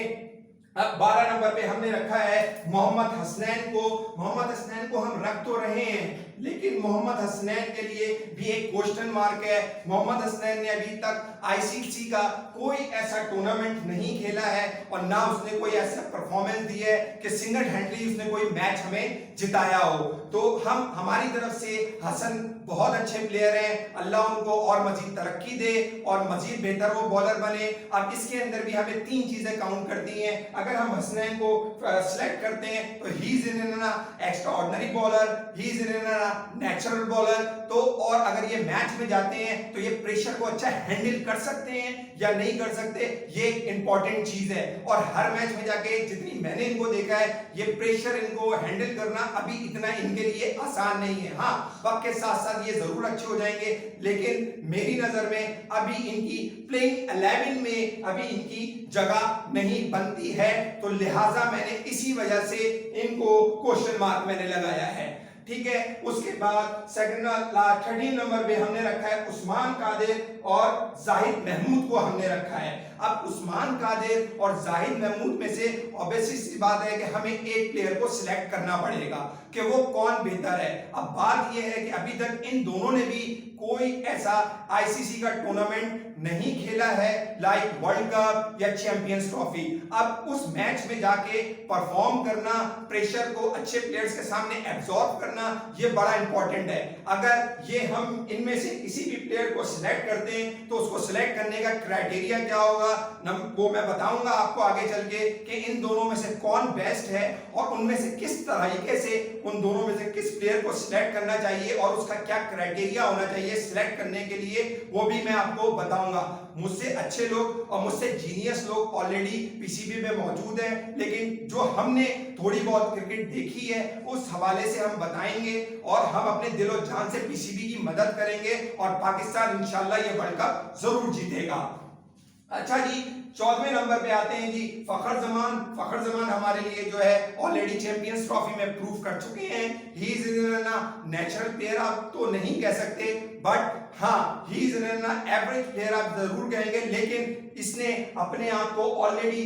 अब 12 नंबर पे हमने रखा है मोहम्मद हसनैन को। मोहम्मद हसनैन को हम रख तो रहे हैं, लेकिन मोहम्मद हसनैन के लिए भी एक क्वेश्चन मार्क है। मोहम्मद हसनैन ने अभी तक आईसीसी का कोई ऐसा टूर्नामेंट नहीं खेला है और ना उसने कोई ऐसा परफॉर्मेंस दी है कि सिंगल हैंडली उसने कोई मैच हमें जिताया हो। तो हम हमारी तरफ से हसन बहुत अच्छे प्लेयर हैं, अल्लाह उनको और मजीद तरक्की दे और मजीद बेहतर वो बॉलर बने। अब इसके अंदर भी हमें 3 चीजें काउंट करती हैं। अगर हम हसनैन को सिलेक्ट करते हैं तो ही is N extraordinary bowler, he is N natural bowler. तो और अगर ये मैच में जाते हैं तो ये प्रेशर को अच्छा हैंडल कर सकते हैं या नहीं कर सकते, ये एक इंपॉर्टेंट चीज है। और हर मैच में जाके जितनी मैंने इनको देखा है, ये प्रेशर इनको हैंडल करना अभी इतना इनके लिए आसान नहीं है। हाँ, वक्त के साथ साथ ये जरूर अच्छे हो जाएंगे, लेकिन मेरी नजर में अभी इनकी प्लेइंग 11 में अभी इनकी जगह नहीं बनती है। तो लिहाजा मैंने इसी वजह से इनको क्वेश्चन मार्क मैंने लगाया है। ठीक है, उसके बाद 13 नंबर पे हमने रखा है उस्मान कादिर और जाहिद महमूद को हमने रखा है। अब उस्मान कादिर और जाहिद महमूद में से ऑब्वियसली सी बात है कि हमें एक प्लेयर को सिलेक्ट करना पड़ेगा कि वो कौन बेहतर है। अब बात यह है कि अभी तक इन दोनों ने भी कोई ऐसा आईसीसी का टूर्नामेंट नहीं खेला है, लाइक वर्ल्ड कप या चैंपियंस ट्रॉफी। अब उस मैच में जाके परफॉर्म करना, प्रेशर को अच्छे प्लेयर्स के सामने एब्जॉर्ब करना, ये बड़ा इंपॉर्टेंट है। अगर ये हम इनमें से किसी भी प्लेयर को सिलेक्ट करते हैं तो उसको सिलेक्ट करने का क्राइटेरिया क्या होगा वो मैं बताऊंगा आपको आगे चल के कि इन दोनों में से कौन बेस्ट है और उनमें से किस तरीके से उन दोनों में से किस प्लेयर को सिलेक्ट करना चाहिए और उसका क्या क्राइटेरिया होना चाहिए सिलेक्ट करने के लिए, वो भी मैं आपको बताऊंगा। मुझसे अच्छे लोग और मुझसे जीनियस लोग ऑलरेडी पीसीबी में मौजूद हैं, लेकिन जो हमने थोड़ी बहुत क्रिकेट देखी है उस हवाले से हम बताएंगे और हम अपने दिलो जान से पीसीबी की मदद करेंगे और पाकिस्तान इंशाल्लाह ये वर्ल्ड कप जरूर जीतेगा। अच्छा जी, 14वें नंबर पे आते हैं जी फखर जमान। फखर जमान हमारे लिए जो है ऑलरेडी चैंपियंस ट्रॉफी में प्रूव कर चुके हैं। ही इज नेचुरल प्लेयर आप तो नहीं कह सकते, बट हाँ ही इज एवरेज प्लेयर आप जरूर कहेंगे, लेकिन इसने अपने आप को ऑलरेडी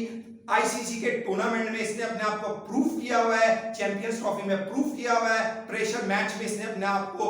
आईसीसी के टूर्नामेंट में इसने अपने आप को प्रूफ किया हुआ है, चैंपियंस ट्रॉफी में प्रूफ किया हुआ है, प्रेशर मैच में इसने अपने आप को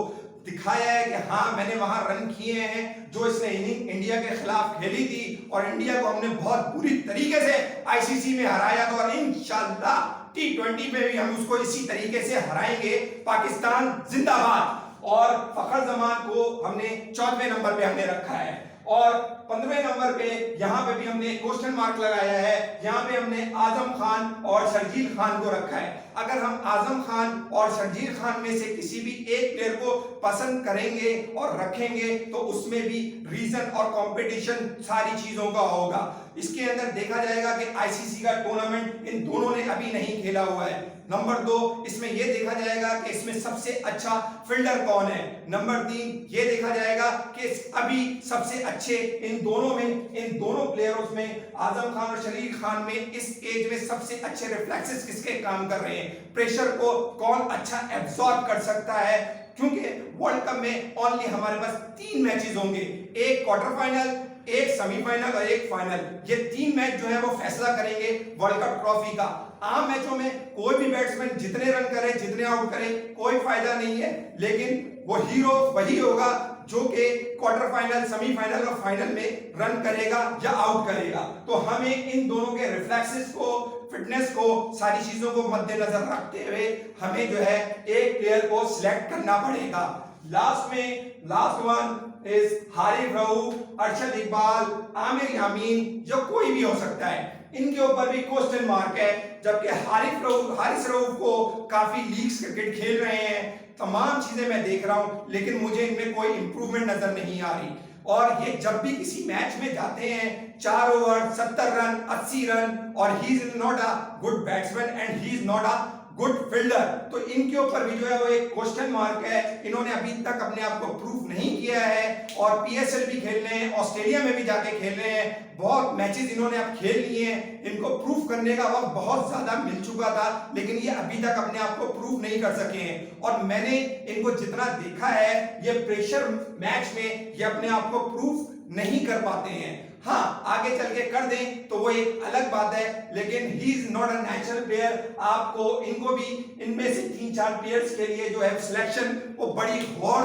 दिखाया है कि हाँ मैंने वहां रन किए हैं। जो इसने इनिंग इंडिया के खिलाफ खेली थी और इंडिया को हमने बहुत बुरी तरीके से आईसीसी में हराया था और इंशाल्लाह T20 में भी हम उसको इसी तरीके से हराएंगे। पाकिस्तान जिंदाबाद। और फखर जमान को हमने 14वें नंबर पे हमने रखा है और 15वें नंबर पे यहाँ पे भी हमने क्वेश्चन मार्क लगाया है। यहाँ पे हमने आजम खान और शर्जील खान को रखा है। अगर हम आजम खान और शर्जील खान में से किसी भी एक प्लेयर को पसंद करेंगे और रखेंगे तो उसमें भी रीजन और कंपटीशन सारी चीजों का होगा। इसके अंदर देखा जाएगा कि आईसीसी का टूर्नामेंट इन दोनों ने अभी नहीं खेला हुआ है। नंबर 2, इसमें यह देखा जाएगा कि इसमें सबसे अच्छा फील्डर कौन है। नंबर 3, यह देखा जाएगा कि अभी सबसे अच्छे इन दोनों प्लेयर्स में आजम खान और शरीर खान में इस एज में सबसे अच्छे रिफ्लेक्सेस किसके काम कर रहे हैं, प्रेशर को कौन अच्छा एब्सॉर्ब कर सकता है। क्योंकि वर्ल्ड कप में ओनली हमारे पास 3 मैचेस होंगे, एक क्वार्टर फाइनल, एक सेमीफाइनल और एक फाइनल। ये 3 मैच जो है वो फैसला करेंगे वर्ल्ड कप ट्रॉफी का। आम मैचों में कोई भी बैट्समैन जितने रन करे, जितने आउट करे, कोई फायदा नहीं है, लेकिन वो हीरो वही होगा जो कि क्वार्टर फाइनल, सेमीफाइनल और फाइनल में रन करेगा या आउट करेगा। तो हमें इन दोनों के रिफ्लेक्सेस को, फिटनेस को, सारी चीजों को मद्देनजर रखते हुए हमें जो है एक प्लेयर को सिलेक्ट करना पड़ेगा। Last one is Haris Rauf, Arshad Iqbal, Aamir Yamin, जो कोई भी हो सकता है। इनके ऊपर भी क्वेश्चन मार्क है, जबकि हारिस रऊफ को काफी लीग्स क्रिकेट खेल रहे हैं, तमाम चीजें मैं देख रहा हूं, लेकिन मुझे इनमें कोई इंप्रूवमेंट नजर नहीं आ रही। और ये जब भी किसी मैच में जाते हैं 4 ओवर 70 रन 80 रन, और ही is not a good batsman and he is not a good fielder. तो इनके ऊपर भी जो है वो एक क्वेश्चन मार्क है। इन्होंने अभी तक अपने आप को प्रूफ नहीं किया है और पीएसएल भी खेल रहे हैं, ऑस्ट्रेलिया में भी जाके खेल रहे हैं, बहुत मैचेस इन्होंने अब खेल लिए हैं। इनको प्रूफ करने का वक्त बहुत ज्यादा मिल चुका था, लेकिन ये अभी तक अपने आप को प्रूफ नहीं कर सके हैं। और मैंने इनको जितना देखा है, ये प्रेशर मैच में ये अपने आप को प्रूफ नहीं कर पाते हैं। हाँ, आगे चल के कर दें तो वो एक अलग बात है, लेकिन ही is not a natural player. आपको इनको भी इनमें से 3-4 प्लेयर्स के लिए जो है सिलेक्शन वो बड़ी गौर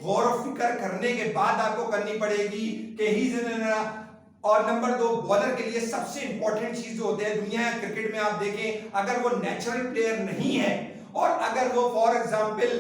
और फिक्र करने के बाद आपको करनी पड़ेगी कि ही इज। और नंबर 2, बॉलर के लिए सबसे इंपॉर्टेंट चीज जो होती है दुनिया क्रिकेट में, आप देखें अगर वो नेचुरल प्लेयर नहीं है और अगर वो फॉर एग्जांपल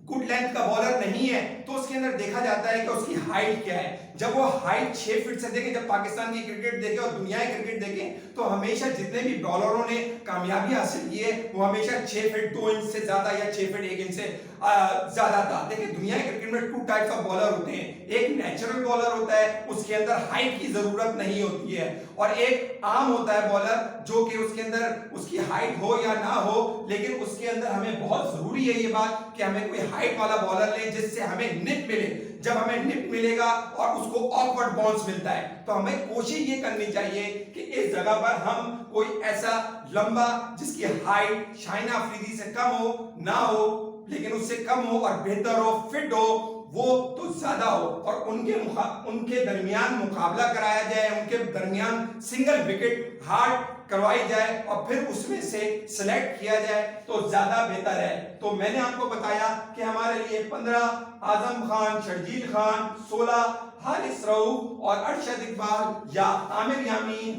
गुड लेंथ का बॉलर नहीं है, तो उसके अंदर देखा जाता है कि उसकी हाइट क्या है। जब वो हाइट 6 फीट से देखें, जब पाकिस्तान की क्रिकेट देखें और दुनिया की क्रिकेट देखें, तो हमेशा जितने भी बॉलरों ने कामयाबी हासिल की है वो हमेशा 6 फीट 2 इंच से ज्यादा या 6 फीट 1 इंच से ज्यादा था। देखिए दुनिया की क्रिकेट में 2 टाइप्स ऑफ बॉलर होते हैं, एक नेचुरल बॉलर होता है, उसके अंदर हाइट की जरूरत नहीं होती है, और एक आम होता है बॉलर जो कि उसके अंदर उसकी हाइट हो या ना हो, लेकिन उसके अंदर हमें बहुत जरूरी है ये बात कि हमें कोई हाइट वाला बॉलर ले जिससे हमें निप मिले। जब हमें निप मिलेगा और उसको ऑकवर्ड बाउंस मिलता है, तो हमें कोशिश ये करनी चाहिए कि इस जगह पर हम कोई ऐसा लंबा जिसकी हाइट शाहीन अफरीदी से कम हो ना हो, लेकिन उससे कम हो और बेहतर हो, फिट हो, वो तो ज्यादा हो, और उनके दरमियान मुकाबला कराया जाए, उनके दरमियान सिंगल विकेट हार्ड करवाई जाए और फिर उसमें से सिलेक्ट किया जाए तो ज्यादा बेहतर है। तो मैंने आपको बताया कि हमारे लिए 15 आजम खान, शर्जील खान, 16 हारिस रऊफ और अरशद इकबाल या आमिर यामीन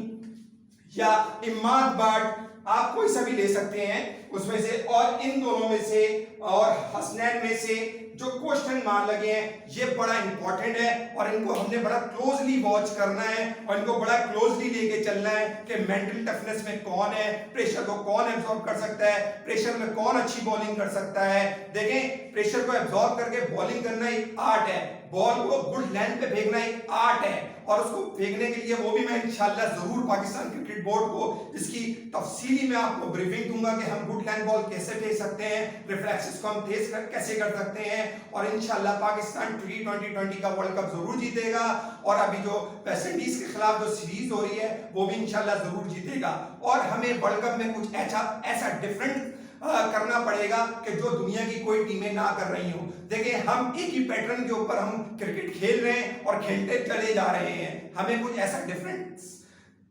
या इमाद बट आप कोई सा भी ले सकते हैं उसमें से, और इन दोनों में से और हसनैन में से जो क्वेश्चन मार्क लगे हैं ये बड़ा इंपॉर्टेंट है और इनको हमने बड़ा क्लोजली वॉच करना है और इनको बड़ा क्लोजली लेके चलना है कि मेंटल टफनेस में कौन है, प्रेशर को कौन एब्जॉर्ब कर सकता है, प्रेशर में कौन अच्छी बॉलिंग कर सकता है। देखें, प्रेशर को एब्जॉर्ब करके बॉलिंग करना एक आर्ट है, बॉल को गुड लेंथ पे फेंकना एक आर्ट है और उसको फेंकने के लिए वो भी मैं इंशाल्लाह जरूर पाकिस्तान क्रिकेट बोर्ड को इसकी तफसीली में आपको ब्रीफिंग दूंगा कि हम गुड लेंथ बॉल कैसे फेंक सकते हैं, रिफ्लेक्सेस को हम तेज कैसे कर सकते हैं और इंशाल्लाह पाकिस्तान T20 का वर्ल्ड कप जरूर जीतेगा और अभी जो वेस्ट इंडीज के खिलाफ जो सीरीज हो रही है वो भी इंशाल्लाह जरूर जीतेगा और हमें वर्ल्ड कप में कुछ ऐसा डिफरेंट करना पड़ेगा कि जो दुनिया की कोई टीमें ना कर रही हो। देखिए, हम एक ही पैटर्न के ऊपर हम क्रिकेट खेल रहे हैं और खेलते चले जा रहे हैं, हमें कुछ ऐसा डिफरेंस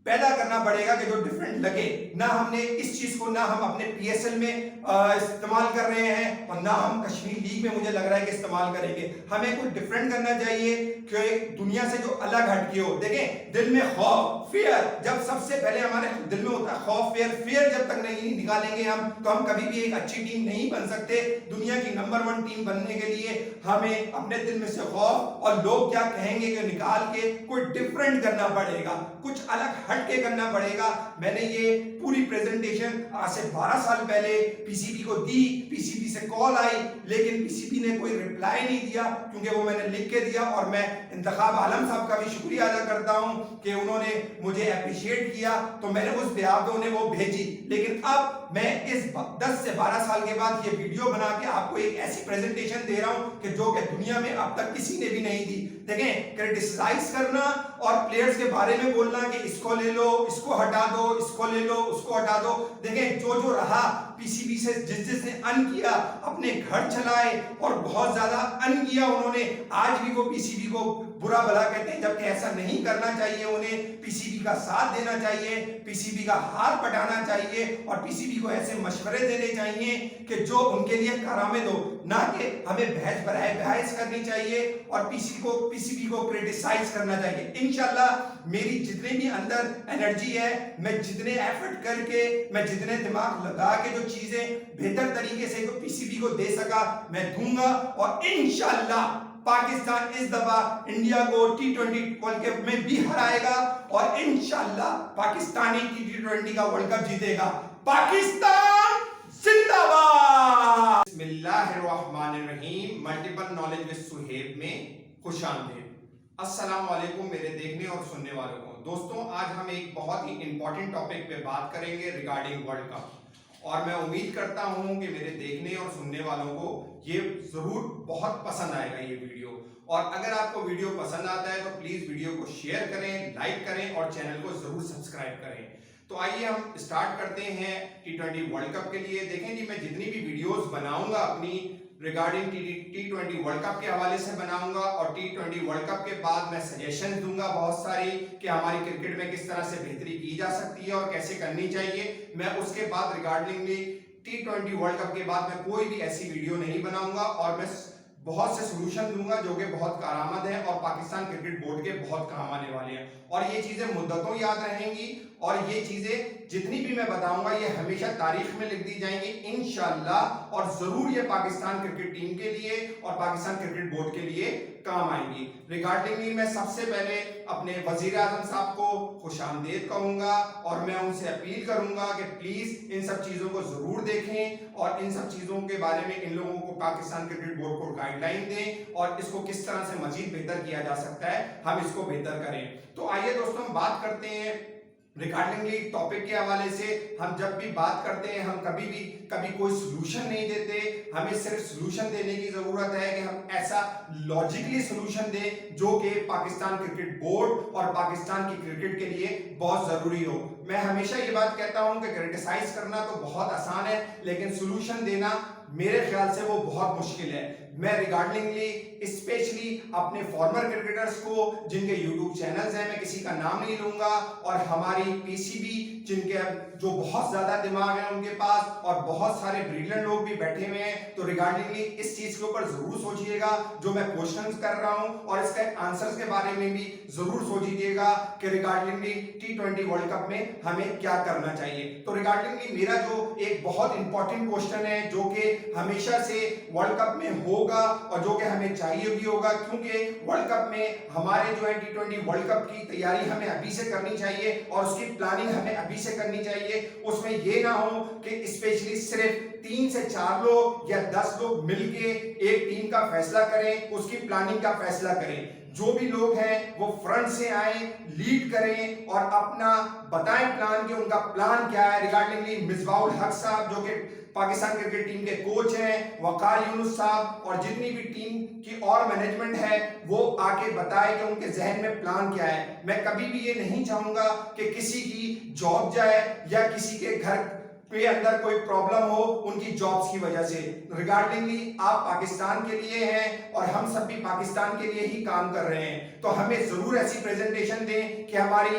पैदा करना पड़ेगा कि जो डिफरेंट लगे। ना हमने इस चीज को ना हम अपने पीएसएल में इस्तेमाल कर रहे हैं और ना हम कश्मीर लीग में मुझे लग रहा है कि इस्तेमाल करेंगे। हमें कुछ डिफरेंट करना चाहिए कि दुनिया से जो अलग हटके हो। देखें, दिल में खौफ, फियर जब सबसे पहले हमारे दिल में होता है, खौफ, फियर जब तक नहीं निकालेंगे हम तो हम कभी भी एक अच्छी टीम नहीं बन सकते। दुनिया की नंबर 1 टीम बनने के लिए हमें अपने दिल में से खौफ और लोग क्या कहेंगे कि निकाल के कोई डिफरेंट करना पड़ेगा, कुछ अलग हट के करना पड़ेगा। मैंने ये पूरी प्रेजेंटेशन आज से 12 साल पहले पीसीबी को दी, पीसीबी से कॉल आई लेकिन पीसीबी ने कोई रिप्लाई नहीं दिया क्योंकि वो मैंने लिख के दिया और मैं इंतखाब आलम साहब का भी शुक्रिया अदा करता हूं कि उन्होंने मुझे अप्रिशिएट किया तो मैंने उस बेआब पे उन्हें वो भेजी। लेकिन अब मैं इस 10 से 12 साल के बाद ये वीडियो बना के आपको एक ऐसी प्रेजेंटेशन दे रहा हूं कि जो कि दुनिया में अब तक किसी ने भी नहीं दी। देखें, क्रिटिसाइज करना और प्लेयर्स के बारे में बोलना कि इसको ले लो, इसको हटा दो, इसको ले लो, उसको हटा दो। देखें, जो रहा पीसीबी से जिसने अन किया अपने घर चलाए और बहुत ज्यादा अन किया उन्होंने, आज भी वो पीसीबी को बुरा भला कहते हैं जबकि ऐसा नहीं करना चाहिए। उन्हें पीसीबी का साथ देना चाहिए, पीसीबी का हाथ पटाना चाहिए और पीसीबी को ऐसे मशवरे देने चाहिए कि जो उनके लिए कारामद हो, ना कि हमें बहस करनी चाहिए और पीसीबी को क्रिटिसाइज करना चाहिए। इंशाल्लाह मेरी जितने भी अंदर एनर्जी है, मैं जितने एफर्ट करके, मैं जितने दिमाग लगा के जो चीजें बेहतर तरीके से पीसीबी को दे सका मैं दूंगा और इंशाल्लाह पाकिस्तान इस दफा इंडिया को T20 वर्ल्ड कप में भी हराएगा और इंशाल्लाह पाकिस्तानी T20 का वर्ल्ड कप जीतेगा। पाकिस्तान जिंदाबाद। बिस्मिल्लाहिर्रहमानिर्रहीम। मल्टीपल नॉलेज विद सुहेब में खुशामदीद। अस्सलाम वालेकुम मेरे देखने और सुनने वालों को। दोस्तों, आज हम एक बहुत ही इंपॉर्टेंट टॉपिक पे बात करेंगे रिगार्डिंग वर्ल्ड कप और मैं उम्मीद करता हूं कि मेरे देखने और सुनने वालों को ये जरूर बहुत पसंद आएगा ये वीडियो। और अगर आपको वीडियो पसंद आता है तो प्लीज वीडियो को शेयर करें, लाइक करें और चैनल को जरूर सब्सक्राइब करें। तो आइए हम स्टार्ट करते हैं T20 वर्ल्ड कप के लिए। देखें जी, मैं जितनी भी वीडियोस बनाऊंगा अपनी रिगार्डिंग T20 वर्ल्ड कप के हवाले से बनाऊंगा और T20 वर्ल्ड कप के बाद मैं सजेशन दूंगा बहुत सारी कि हमारी क्रिकेट में किस तरह से बेहतरी की जा सकती है और कैसे करनी चाहिए। मैं उसके बाद रिगार्डिंग T20 वर्ल्ड कप के बाद मैं कोई भी ऐसी वीडियो नहीं बनाऊंगा और मैं बहुत से सोल्यूशन दूंगा जो कि बहुत कारआमद है और पाकिस्तान क्रिकेट बोर्ड के बहुत काम आने वाले हैं और ये चीजें मुद्दतों याद रहेंगी और ये चीजें जितनी भी मैं बताऊंगा ये हमेशा तारीख में लिख दी जाएंगी इंशाल्लाह और जरूर ये पाकिस्तान क्रिकेट टीम के लिए और पाकिस्तान क्रिकेट बोर्ड के लिए काम आएंगी। रिगार्डिंगली मैं सबसे पहले अपने वजीर आजम साहब को खुशामदीद कहूंगा और मैं उनसे अपील करूंगा कि प्लीज इन सब चीजों को जरूर देखें और इन सब चीजों के बारे में इन लोगों को पाकिस्तान क्रिकेट बोर्ड को गाइडलाइन दें और इसको किस तरह से मजीद बेहतर किया जा सकता है, हम इसको बेहतर करें। तो आइए दोस्तों, हम बात करते हैं रिगार्डिंगली टॉपिक के हवाले से। हम जब भी बात करते हैं हम कभी कोई सॉल्यूशन नहीं देते, हमें सिर्फ सॉल्यूशन देने की जरूरत है कि हम ऐसा लॉजिकली सॉल्यूशन दें जो कि पाकिस्तान क्रिकेट बोर्ड और पाकिस्तान की क्रिकेट के लिए बहुत जरूरी हो। मैं हमेशा ये बात कहता हूं कि क्रिटिसाइज करना तो बहुत आसान है लेकिन सॉल्यूशन देना मेरे ख्याल से वो बहुत मुश्किल है। मैं रिगार्डिंगली स्पेशली अपने फॉर्मर क्रिकेटर्स को जिनके यूट्यूब चैनल्स हैं, मैं किसी का नाम नहीं लूंगा, और हमारी पीसीबी जिनके जो बहुत ज्यादा दिमाग है उनके पास और बहुत सारे ब्रिलियंट लोग भी बैठे हुए हैं, तो रिगार्डिंगली इस चीज के ऊपर जरूर सोचिएगा जो मैं क्वेश्चंस कर रहा हूं, और इसके आंसर्स के बारे में भी जरूर सोचिएगा कि रिगार्डिंगली T20 वर्ल्ड कप में हमें क्या करना चाहिए। तो रिगार्डिंगली मेरा जो एक बहुत इंपॉर्टेंट क्वेश्चन है जो कि हमेशा से वर्ल्ड कप में होगा और जो कि हमें चाहिए भी होगा, क्योंकि वर्ल्ड कप में हमारे जो है T20 वर्ल्ड कप की तैयारी हमें अभी से करनी चाहिए और उसकी प्लानिंग हमें अभी से करनी चाहिए। उसमें ये ना हो कि स्पेशली सिर्फ 3 से 4 लोग या 10 लोग मिलके एक टीम का फैसला करें, उसकी प्लानिंग का फैसला करें। जो भी लोग हैं वो फ्रंट से आए, लीड करें और अपना बताएं प्लान कि उनका प्लान क्या है। रिगार्डिंगली मिसबाहुल हक साहब जो कि पाकिस्तान क्रिकेट टीम के कोच हैं, वकार यूनुस साहब और जितनी भी टीम की और मैनेजमेंट है वो आके बताए कि उनके जहन में प्लान क्या है। मैं कभी भी ये नहीं चाहूंगा कि किसी की जॉब जाए या किसी के घर पे अंदर कोई प्रॉब्लम हो उनकी जॉब्स की वजह से। रिगार्डिंगली आप पाकिस्तान के लिए हैं और हम सब भी पाकिस्तान के लिए ही काम कर रहे हैं, तो हमें जरूर ऐसी प्रेजेंटेशन दें कि हमारी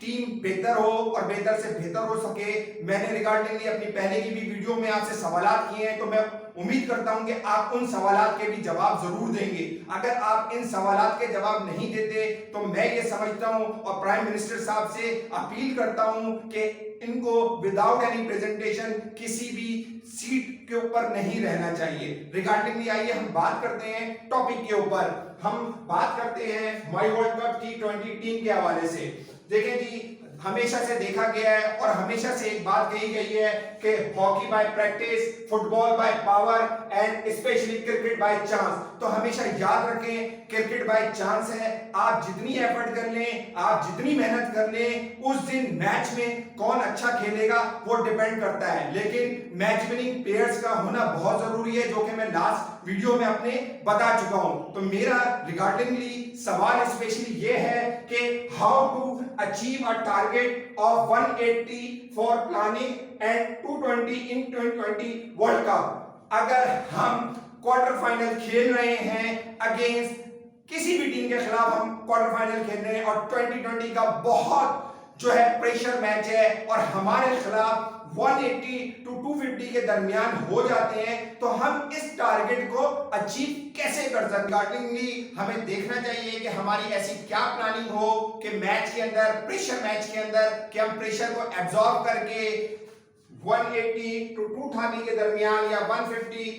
टीम बेहतर हो और बेहतर से बेहतर हो सके। मैंने रिगार्डिंगली अपनी पहले की भी वीडियो में आपसे सवालात किए हैं, तो मैं उम्मीद करता हूं कि आप उन सवालात के भी जवाब जरूर देंगे। अगर आप इन सवालात के जवाब नहीं देते तो मैं ये समझता हूं और प्राइम मिनिस्टर साहब से अपील करता हूं कि इनको विदाउट एनी प्रेजेंटेशन किसी भी सीट के ऊपर नहीं रहना चाहिए। रिगार्डिंगली आइए हम बात करते हैं टॉपिक के ऊपर। हम बात करते हैं my world cup T20 team के हवाले से। देखें जी, हमेशा से देखा गया है और हमेशा से एक बात कही गई है कि hockey bye practice, football by power and specially cricket by chance. तो हमेशा याद रखें क्रिकेट बाय चांस है। आप जितनी एफर्ट कर लें, आप जितनी मेहनत कर लें, उस दिन मैच में कौन अच्छा खेलेगा वो डिपेंड करता है, लेकिन मैच विनिंग प्लेयर्स का होना बहुत जरूरी है, जो कि मैं लास्ट वीडियो में अपने बता चुका हूं। तो मेरा रिगार्डिंगली सवाल स्पेशली ये है कि how to achieve a target of 180 for planning and 220 in T20 world cup. अगर हम क्वार्टर फाइनल खेल रहे हैं अगेंस्ट किसी भी टीम के खिलाफ, हम क्वार्टर फाइनल खेल रहे हैं और 2020 का बहुत जो है प्रेशर मैच है और हमारे खिलाफ 180 to 250 के दरमियान हो जाते हैं, तो हम इस टारगेट को अचीव कैसे कर सकते हैं। रिगार्डिंगली हमें देखना चाहिए कि हमारी ऐसी क्या प्लानिंग हो कि मैच के अंदर, प्रेशर मैच के अंदर, कि हम प्रेशर को एब्जॉर्ब करके 180 to 230 के दरमियान या 150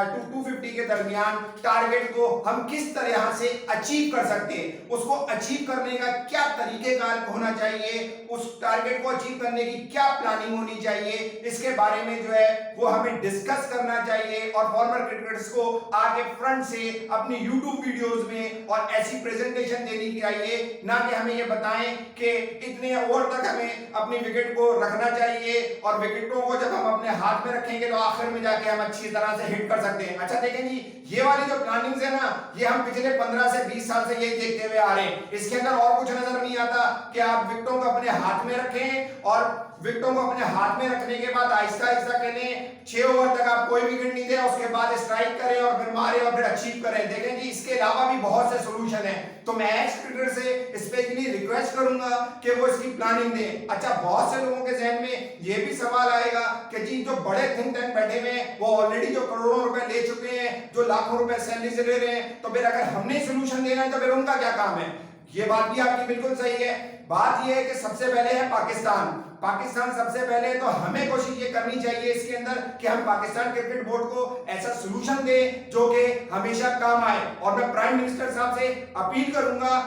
to 250 के दरमियान टारगेट को हम किस तरह से अचीव कर सकते हैं। उसको अचीव करने का क्या तरीकेकार होना चाहिए, उस टारगेट को अचीव करने की क्या प्लानिंग होनी चाहिए, इसके बारे में जो है वो हमें डिस्कस करना चाहिए और फॉर्मर क्रिकेटर्स को आगे फ्रंट से अपनी यूट्यूब वीडियोस में और ऐसी प्रेजेंटेशन देनी चाहिए, ना कि हमें ये बताएं कि इतने ओवर तक हमें अपनी विकेट को रखना चाहिए और विकेटों को जब हम अपने हाथ में रखेंगे तो आखिर में जाके हम अच्छी तरह से हिट कर सकते हैं। अच्छा देखें जी, ये वाली जो प्लानिंग है ना, ये हम पिछले 15 से 20 साल से यही देखते हुए आ रहे हैं। इसके अंदर और कुछ नजर नहीं आता कि आप विकेटों को अपने हाथ में रखें और विकेटों को अपने हाथ में रखने के बाद आहिस्ता आहिस्ता करें, 6 ओवर तक आप कोई विकेट नहीं दे, उसके बाद स्ट्राइक करें और फिर मारे और फिर अचीव करें। देखें जी, इसके अलावा भी बहुत से सॉल्यूशन हैं, तो मैं एक्स क्रिकेटर से स्पेशली रिक्वेस्ट करूंगा कि वो इसकी प्लानिंग दें। अच्छा, बहुत से लोगों के जहन में ये भी सवाल आएगा कि जी जो बड़े थिंक टैंक बैठे हुए हैं वो ऑलरेडी जो करोड़ों रुपए ले चुके हैं, जो लाखों रुपए सैलरी से ले रहे हैं, तो फिर अगर हमने सोल्यूशन देना है तो फिर उनका क्या काम है। ये बात भी आपकी बिल्कुल सही है। बात ये है कि सबसे पहले है पाकिस्तान सबसे पहले, तो हमें कोशिश ये करनी चाहिए इसके अंदर कि हम पाकिस्तान क्रिकेट बोर्ड को ऐसा सॉल्यूशन दें जो कि हमेशा काम आए। और मैं प्राइम मिनिस्टर साहब से अपील करूंगा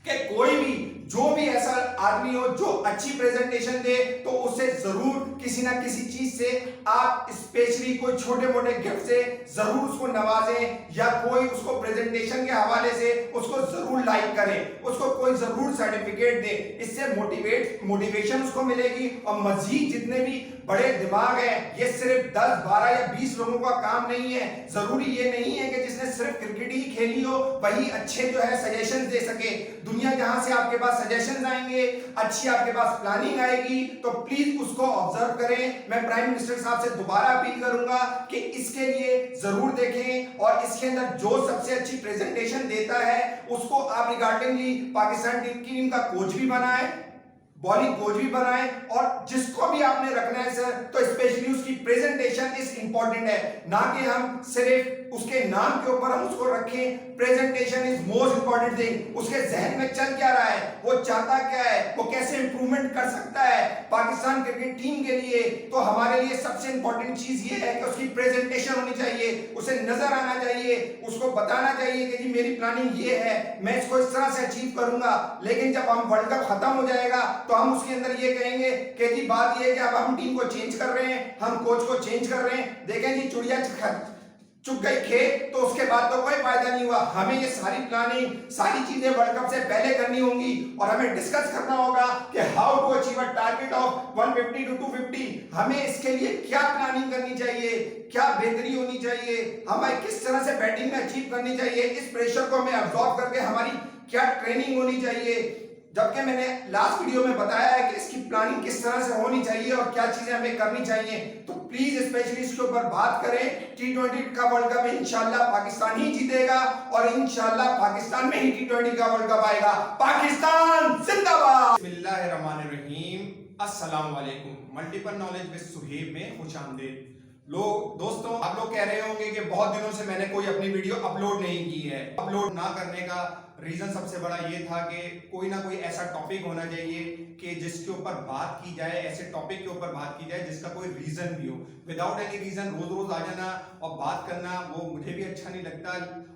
कि कोई भी जो भी ऐसा आदमी हो जो अच्छी प्रेजेंटेशन दे, तो उसे जरूर किसी ना किसी चीज से आप स्पेशली कोई छोटे मोटे गिफ्ट से जरूर उसको नवाजें, या कोई उसको प्रेजेंटेशन के हवाले से उसको जरूर लाइक करें, उसको कोई जरूर सर्टिफिकेट दे। इससे मोटिवेशन उसको मिलेगी और मजीद जितने भी बड़े दिमाग है, ये सिर्फ 10, 12 या 20 लोगों का काम नहीं है। जरूरी ये नहीं है कि जिसने सिर्फ क्रिकेट ही खेली हो वही अच्छे जो है सजेशन दे सके। दुनिया जहां से आपके पास सजेशन आएंगे, अच्छी आपके पास प्लानिंग आएगी, तो प्लीज उसको ऑब्जर्व करें। मैं प्राइम मिनिस्टर साहब से दोबारा अपील करूंगा कि इसके लिए जरूर देखें और इसके अंदर जो सबसे अच्छी प्रेजेंटेशन देता है उसको आप रिगार्डिंगली पाकिस्तान टीम का कोच भी बनाएं, बॉलिंग कोच भी बनाएं, और जिसको भी आपने रखना है सर, तो स्पेशली उसकी प्रेजेंटेशन इज इंपॉर्टेंट है, ना कि हम सिर्फ उसके नाम के ऊपर हम उसको रखें। Presentation is most important thing. उसके जहन में चल क्या रहा है, वो चाहता क्या है, वो कैसे इंप्रूवमेंट कर सकता है पाकिस्तान क्रिकेट टीम के लिए। तो हमारे लिए सबसे इंपॉर्टेंट चीज ये है कि उसकी प्रेजेंटेशन होनी चाहिए, उसे नजर आना चाहिए, उसको बताना चाहिए कि जी मेरी प्लानिंग ये है, मैं इसको इस तरह से अचीव करूंगा। लेकिन जब हम वर्ल्ड कप खत्म हो जाएगा तो हम उसके अंदर ये कहेंगे कि जी बात ये है कि अब हम टीम को चेंज कर रहे हैं, हम कोच को चेंज कर रहे हैं। देखें जी चिड़िया चुग गई खेत, तो उसके बाद तो कोई फायदा नहीं हुआ। हमें ये सारी प्लानिंग, सारी चीजें वर्ल्ड कप से पहले करनी होंगी और हमें डिस्कस करना होगा कि how to achieve a target of 150 to 250। हमें इसके लिए क्या प्लानिंग करनी चाहिए, क्या बेहतरी होनी चाहिए, हमें किस तरह से बैटिंग में अचीव करनी चाहिए, इस प्रेशर को हमें अब्सॉर्ब करके हमारी क्या ट्रेनिंग होनी चाहिए। जबकि मैंने लास्ट वीडियो में बताया है कि इसकी प्लानिंग किस तरह से होनी चाहिए और क्या चीजें हमें करनी चाहिए। तो प्लीज स्पेशली इसके ऊपर बात करें। T20 का वर्ल्ड कप इंशाल्लाह पाकिस्तान ही जीतेगा और इंशाल्लाह पाकिस्तान में ही T20 का वर्ल्ड कप आएगा। पाकिस्तान जिंदाबाद। बिस्मिल्लाहिर्रहमानिर्रहीम, अस्सलाम वालेकुम। मल्टीपल नॉलेज विद सुहेब में खुशामदीद। लोग दोस्तों, आप लोग कह रहे होंगे कि बहुत दिनों से मैंने कोई अपनी वीडियो अपलोड नहीं की है। अपलोड ना करने का रीजन सबसे बड़ा ये था कि कोई ना कोई ऐसा टॉपिक होना चाहिए कि जिसके ऊपर बात की जाए, ऐसे टॉपिक के ऊपर बात की जाए जिसका कोई रीजन भी हो। विदाउट एनी रीजन रोज रोज आ जाना और बात करना वो मुझे भी अच्छा नहीं लगता।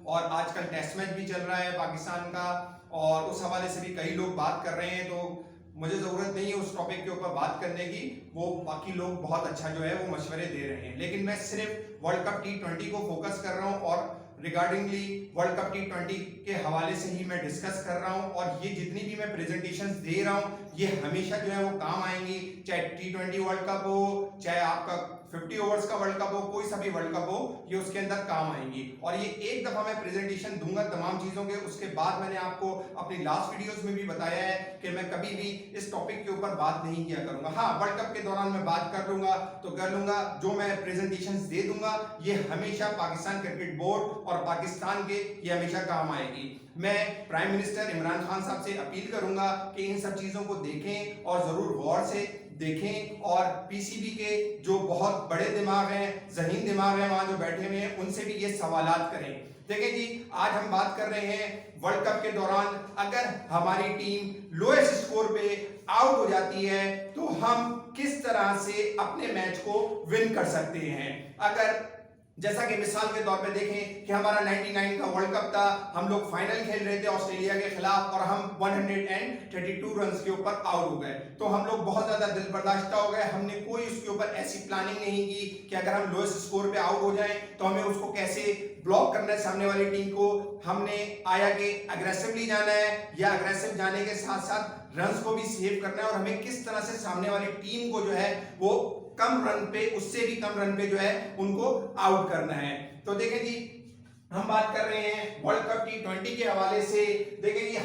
और आजकल टेस्ट मैच भी चल रहा है पाकिस्तान का और उस हवाले से भी कई लोग बात कर रहे हैं, तो मुझे जरूरत नहीं है उस टॉपिक के ऊपर बात करने की। वो बाकी लोग बहुत अच्छा जो है वो मशवरे दे रहे हैं, लेकिन मैं सिर्फ वर्ल्ड कप T20 को फोकस कर रहा हूं और रिगार्डिंगली वर्ल्ड कप T20 के हवाले से ही मैं डिस्कस कर रहा हूं। और ये जितनी भी मैं प्रेजेंटेशंस दे रहा हूं ये हमेशा जो है वो काम आएंगी, चाहे T20 वर्ल्ड कप हो, चाहे आपका 50 ओवर्स का वर्ल्ड कप हो, कोई सा भी वर्ल्ड कप हो, ये उसके अंदर काम आएंगी। और ये एक दफा मैं प्रेजेंटेशन दूंगा तमाम चीजों के, उसके बाद मैंने आपको अपनी लास्ट वीडियोस में भी बताया है कि मैं कभी भी इस टॉपिक के ऊपर बात नहीं किया करूंगा। हाँ, वर्ल्ड कप के दौरान मैं बात कर लूंगा तो कर लूंगा, जो मैं प्रेजेंटेशंस दे दूंगा ये हमेशा पाकिस्तान क्रिकेट बोर्ड और पाकिस्तान के ये हमेशा काम आएगी। मैं प्राइम मिनिस्टर इमरान खान साहब से अपील करूंगा कि इन सब चीजों को देखें और जरूर गौर से देखें और पीसीबी के जो बहुत बड़े दिमाग हैं, जहीन दिमाग हैं वहां जो बैठे हुए हैं, उनसे भी ये सवालात करें। देखिए जी, आज हम बात कर रहे हैं वर्ल्ड कप के दौरान अगर हमारी टीम लोएस्ट स्कोर पे आउट हो जाती है तो हम किस तरह से अपने मैच को विन कर सकते हैं। अगर जैसा कि मिसाल के तौर पे देखें कि हमारा 99 का वर्ल्ड कप था, हम लोग फाइनल खेल रहे थे ऑस्ट्रेलिया के खिलाफ और हम 132 रन्स के ऊपर आउट हो गए, तो हम लोग बहुत ज्यादा दिल बर्दाश्त हो गए। हमने कोई उसके ऊपर ऐसी प्लानिंग नहीं की कि अगर हम लोएस्ट स्कोर पे आउट हो जाएं तो हमें उसको कैसे ब्लॉक करना है सामने वाली टीम को। हमने आया कि अग्रेसिवली जाना है या अग्रेसिव जाने के साथ साथ रन्स को भी सेव करना है और हमें किस तरह से सामने वाली टीम को जो है वो कम रन पे, उससे भी कम रन पे जो है उनको आउट करना है। तो देखें जी, हम बात कर रहे हैं वर्ल्ड कप T20 के हवाले से। देखें जी,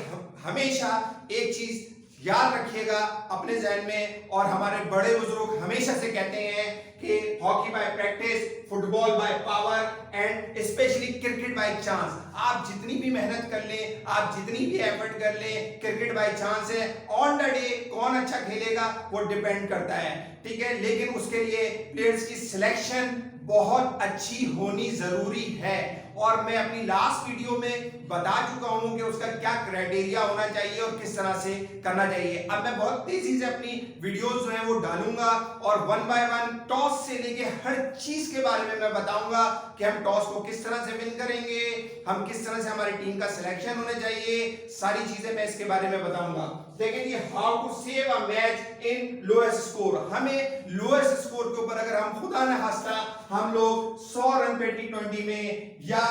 हमेशा एक चीज याद रखिएगा अपने जहन में, और हमारे बड़े बुजुर्ग हमेशा से कहते हैं कि hockey bye practice, football by power and specially cricket by chance. आप जितनी भी मेहनत कर लें, आप जितनी भी एफर्ट कर लें, क्रिकेट बाय चांस है। ऑन द डे कौन अच्छा खेलेगा वो डिपेंड करता है, ठीक है, लेकिन उसके लिए प्लेयर्स की सिलेक्शन बहुत अच्छी होनी जरूरी है। और मैं अपनी लास्ट वीडियो में बता चुका हूं कि उसका क्या क्राइटेरिया होना चाहिए और किस तरह से करना चाहिए। अब मैं बहुत तेजी से अपनी वीडियोस जो है वो डालूंगा और 1 बाय 1 टॉस से लेके हर चीज के बारे में मैं बताऊंगा कि हम टॉस को किस तरह से विन करेंगे, हम किस तरह से हमारी टीम का सिलेक्शन होना चाहिए, सारी चीजें मैं इसके बारे में बताऊंगा। देखें ये how to save a match in lowest score. हमें लोएस्ट स्कोर के ऊपर अगर हम खुदा न खास्ता हम लोग 100 रन पे T20 में या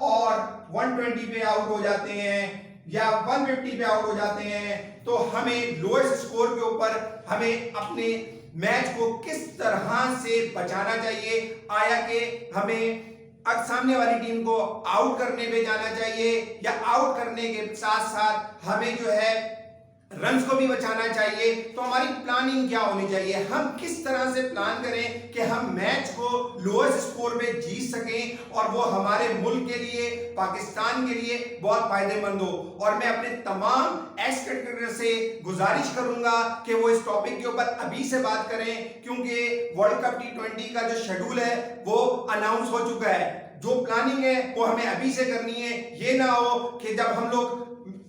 और 120 पे आउट हो जाते हैं या 150 पे आउट हो जाते हैं, तो हमें लोएस्ट स्कोर के ऊपर हमें अपने मैच को किस तरह से बचाना चाहिए, आया कि हमें सामने वाली टीम को आउट करने पे जाना चाहिए या आउट करने के साथ साथ हमें जो है रन्स को भी बचाना चाहिए। तो हमारी प्लानिंग क्या होनी चाहिए, हम किस तरह से प्लान करें कि हम मैच को लोएस्ट स्कोर पे जीत सकें और वो हमारे मुल्क के लिए, पाकिस्तान के लिए बहुत फायदेमंद हो। और मैं अपने तमाम एक्स क्रिकेटर से गुजारिश करूंगा कि वो इस टॉपिक के ऊपर अभी से बात करें, क्योंकि वर्ल्ड कप T20 का जो शेड्यूल है वो अनाउंस हो चुका है। जो प्लानिंग है वो हमें अभी से करनी है। ये ना हो कि जब हम लोग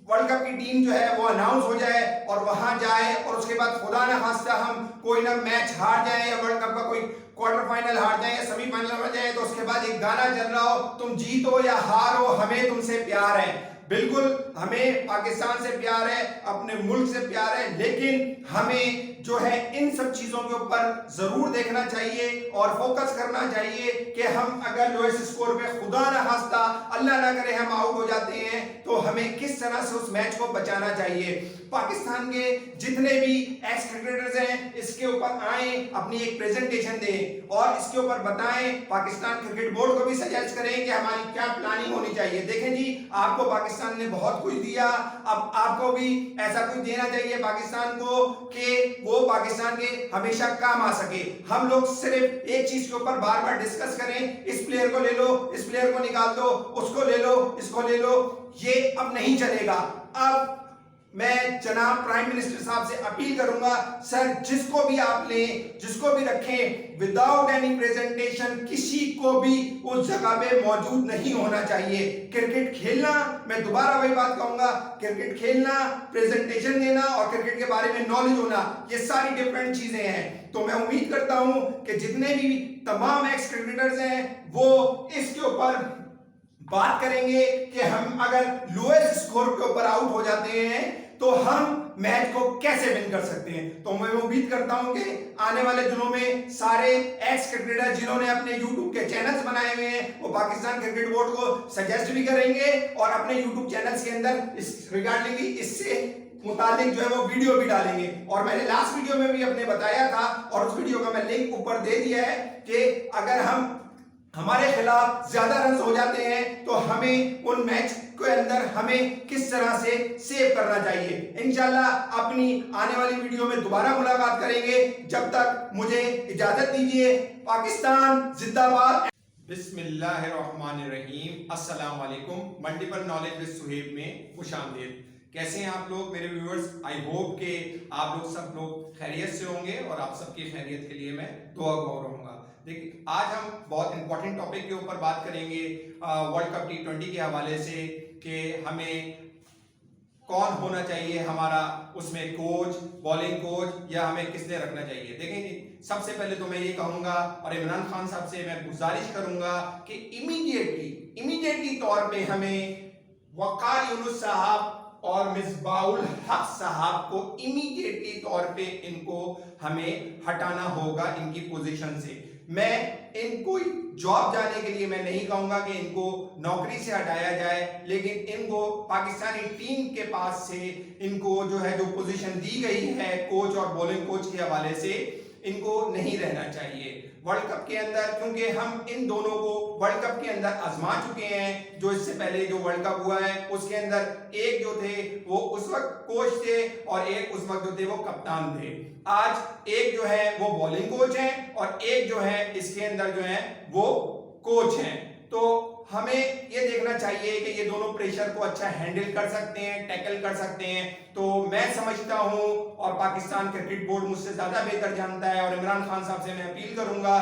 वर्ल्ड कप की टीम जो है वो अनाउंस हो जाए और वहां जाए और उसके बाद खुदा ना खास्ता हम कोई ना मैच हार जाए या वर्ल्ड कप का कोई क्वार्टर फाइनल हार जाए या सेमीफाइनल में जाए तो उसके बाद एक गाना चल रहा हो, तुम जीतो या हारो हमें तुमसे प्यार है। बिल्कुल हमें पाकिस्तान से प्यार है, अपने मुल्क से प्यार है, लेकिन हमें जो है इन सब चीजों के ऊपर जरूर देखना चाहिए और फोकस करना चाहिए कि हम अगर लोएस्ट स्कोर पे खुदा ना खास्ता अल्लाह ना करे हम आउट हो जाते हैं तो हमें किस तरह से उस मैच को बचाना चाहिए। पाकिस्तान के जितने भी एक्स क्रिकेटर्स हैं इसके ऊपर आए, अपनी एक प्रेजेंटेशन दें और इसके ऊपर बताएं, पाकिस्तान क्रिकेट बोर्ड को भी सजेस्ट करें कि हमारी क्या प्लानिंग होनी चाहिए। देखें जी, आपको पाकिस्तान ने बहुत कुछ दिया, अब आपको भी ऐसा कुछ देना चाहिए पाकिस्तान को कि वो पाकिस्तान के हमेशा काम आ सके। हम लोग सिर्फ एक चीज के ऊपर बार बार डिस्कस करें, इस प्लेयर को ले लो, इस प्लेयर को निकाल दो, उसको ले लो, इसको ले लो, ये अब नहीं चलेगा। अब मैं जनाब प्राइम मिनिस्टर साहब से अपील करूंगा, सर जिसको भी आप लें, जिसको भी रखें, विदाउट एनी प्रेजेंटेशन किसी को भी उस जगह पे मौजूद नहीं होना चाहिए। क्रिकेट खेलना, मैं दोबारा वही बात कहूंगा, क्रिकेट खेलना, प्रेजेंटेशन देना और क्रिकेट के बारे में नॉलेज होना, ये सारी डिफरेंट चीजें हैं। तो मैं उम्मीद करता हूं कि जितने भी तमाम एक्स क्रिकेटर्स हैं वो इसके ऊपर बात करेंगे कि हम अगर लोएस्ट स्कोर के ऊपर आउट हो जाते हैं तो हम मैच को कैसे विन कर सकते हैं। तो मैं उम्मीद करता हूं कि आने वाले दिनों में सारे एक्स क्रिकेटर जिन्होंने अपने YouTube के चैनल्स बनाए हुए हैं वो पाकिस्तान क्रिकेट बोर्ड को सजेस्ट भी करेंगे और अपने YouTube चैनल्स के अंदर इस रिगार्डिंगली इससे मुतालिक जो है वो वीडियो भी डालेंगे। और मैंने लास्ट वीडियो में भी अपने बताया था और उस वीडियो का मैं लिंक ऊपर दे दिया है कि अगर हमारे खिलाफ ज्यादा रन हो जाते हैं तो हमें उन मैच के अंदर हमें किस तरह से सेव करना चाहिए। इंशाल्लाह अपनी आने वाली वीडियो में दोबारा मुलाकात करेंगे। जब तक मुझे इजाजत दीजिए। पाकिस्तान जिंदाबाद। बिस्मिल्लाहिर्रहमानिर्रहीम। अस्सलाम वालेकुम। मल्टीपल नॉलेज विद सुहेब में खुशामदीद। कैसे हैं आप लोग मेरे व्यूअर्स? आई होप कि आप लोग सब लोग खैरियत से होंगे और आप सबकी खैरियत के लिए मैं दुआ गो रहूंगा। देखिए, आज हम बहुत इंपॉर्टेंट टॉपिक के ऊपर बात करेंगे वर्ल्ड कप T20 के हवाले से कि हमें कौन होना चाहिए हमारा उसमें कोच, बॉलिंग कोच, या हमें किसने रखना चाहिए। देखें जी, सबसे पहले तो मैं ये कहूंगा और इमरान खान साहब से मैं गुजारिश करूंगा कि इमीडिएटली तौर पे हमें वकार यूनुस साहब और मिसबाउल हक साहब को इमीडिएटली तौर पे इनको हमें हटाना होगा इनकी पोजीशन से। मैं इनको जॉब जाने के लिए मैं नहीं कहूंगा कि इनको नौकरी से हटाया जाए, लेकिन इनको पाकिस्तानी टीम के पास से इनको जो है जो पोजीशन दी गई है कोच और बॉलिंग कोच के हवाले से इनको नहीं रहना चाहिए वर्ल्ड कप के अंदर, क्योंकि हम इन दोनों को वर्ल्ड कप के अंदर आजमा चुके हैं। जो इससे पहले जो वर्ल्ड कप हुआ है उसके अंदर एक जो थे वो उस वक्त कोच थे और एक उस वक्त जो थे वो कप्तान थे। आज एक जो है वो बॉलिंग कोच है और एक जो है इसके अंदर जो है वो कोच है। तो हमें ये देखना चाहिए कि ये दोनों प्रेशर को अच्छा हैंडल कर सकते हैं, टैकल कर सकते हैं। तो मैं समझता हूं और पाकिस्तान क्रिकेट बोर्ड मुझसे ज्यादा बेहतर जानता है और इमरान खान साहब से मैं अपील करूंगा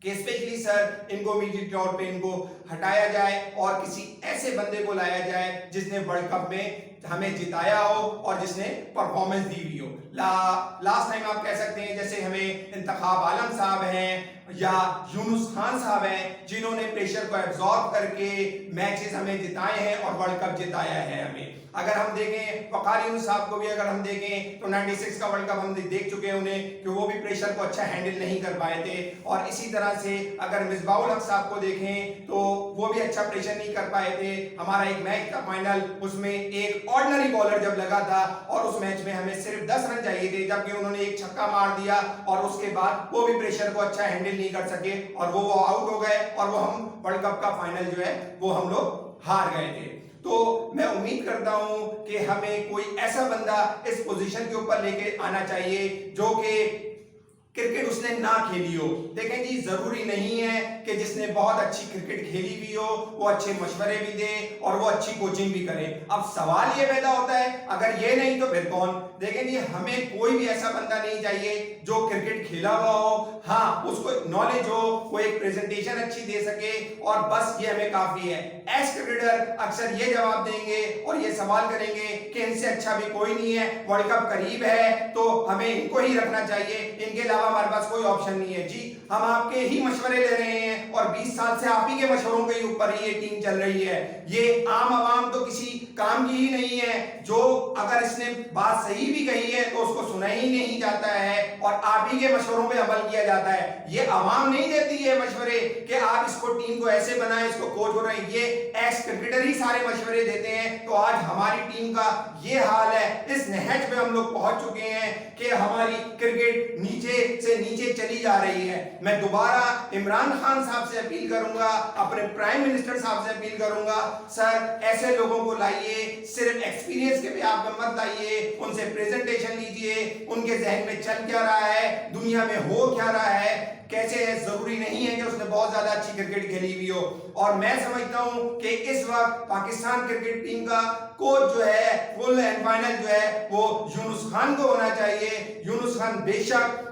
कि स्पेशली सर इनको इमीडिएट तौर पे इनको हटाया जाए और किसी ऐसे बंदे को लाया जाए जिसने वर्ल्ड कप में हमें जिताया हो और जिसने परफॉर्मेंस दी हुई हो। लास्ट टाइम आप कह सकते हैं जैसे हमें इंतखाब आलम साहब हैं या यूनुस खान साहब हैं जिन्होंने प्रेशर को एब्जॉर्ब करके मैचेस हमें जिताए हैं और वर्ल्ड कप जिताया है हमें। अगर हम देखें वकार यूनुस साहब को भी अगर हम देखें तो 96 का वर्ल्ड कप हम देख चुके हैं उन्हें कि वो भी प्रेशर को अच्छा हैंडल नहीं कर पाए थे। और इसी तरह से अगर मिसबाउल हक साहब को देखें तो वो भी अच्छा प्रेशर नहीं कर पाए थे। हमारा एक मैच था फाइनल, उसमें एक ऑर्डिनरी बॉलर जब लगा था और उस मैच में हमें सिर्फ 10 रन चाहिए थे, जबकि उन्होंने एक छक्का मार दिया और उसके बाद वो भी प्रेशर को अच्छा हैंडल नहीं कर सके और वो आउट हो गए और वो हम वर्ल्ड कप का फाइनल जो है वो हम लोग हार गए थे। तो मैं उम्मीद करता हूं कि हमें कोई ऐसा बंदा इस पोजीशन के ऊपर लेके आना चाहिए जो कि क्रिकेट उसने ना खेली हो। देखें जी, जरूरी नहीं है कि जिसने बहुत अच्छी क्रिकेट खेली भी हो वो अच्छे मशवरे भी दे और वो अच्छी कोचिंग भी करे। अब सवाल ये पैदा होता है, अगर ये नहीं तो फिर कौन? देखें जी, हमें कोई भी ऐसा बंदा नहीं चाहिए जो क्रिकेट खेला हुआ हो, हाँ उसको नॉलेज हो, वो एक प्रेजेंटेशन अच्छी दे सके और बस ये हमें काफी है। एज क्रिकेटर अक्सर ये जवाब देंगे और ये सवाल करेंगे कि इनसे अच्छा भी कोई नहीं है, वर्ल्ड कप करीब है तो हमें इनको ही रखना चाहिए, इनके अलावा हमारे पास कोई ऑप्शन नहीं है। जी, हम आपके ही मशवरे ले रहे हैं और 20 साल से आप ही के मशवरों के ऊपर ही ये टीम चल रही है। ये आम आवाम तो किसी काम की ही नहीं है, जो अगर इसने बात सही भी कही है तो उसको सुना ही नहीं जाता है और आप ही के मशवरों पे अमल किया जाता है। ये आवाम नहीं देती है मशवरे कि आप इसको टीम को ऐसे बनाएं, इसको कोच हो रहे हैं, ये एक्स क्रिकेटर ही सारे मशवरे देते हैं। तो आज हमारी टीम का ये हाल है, इस नहज पे हम लोग पहुंच चुके हैं कि हमारी क्रिकेट नीचे से नीचे चली जा रही है। मैं दोबारा इमरान खान साहब से अपील करूंगा, अपने प्राइम मिनिस्टर साहब से अपील करूंगा, सर ऐसे लोगों को लाइए, सिर्फ एक्सपीरियंस के ब्याह में मत लाइए, उनसे प्रेजेंटेशन लीजिए, उनके जहन में चल क्या रहा है, दुनिया में हो क्या रहा है, कैसे है। जरूरी नहीं है कि उसने बहुत ज्यादा अच्छी क्रिकेट खेली हुई हो। और मैं समझता हूं कि इस वक्त पाकिस्तान क्रिकेट टीम का कोच जो है फुल एंड फाइनल जो है वो यूनुस खान को होना चाहिए। यूनुस खान बेशक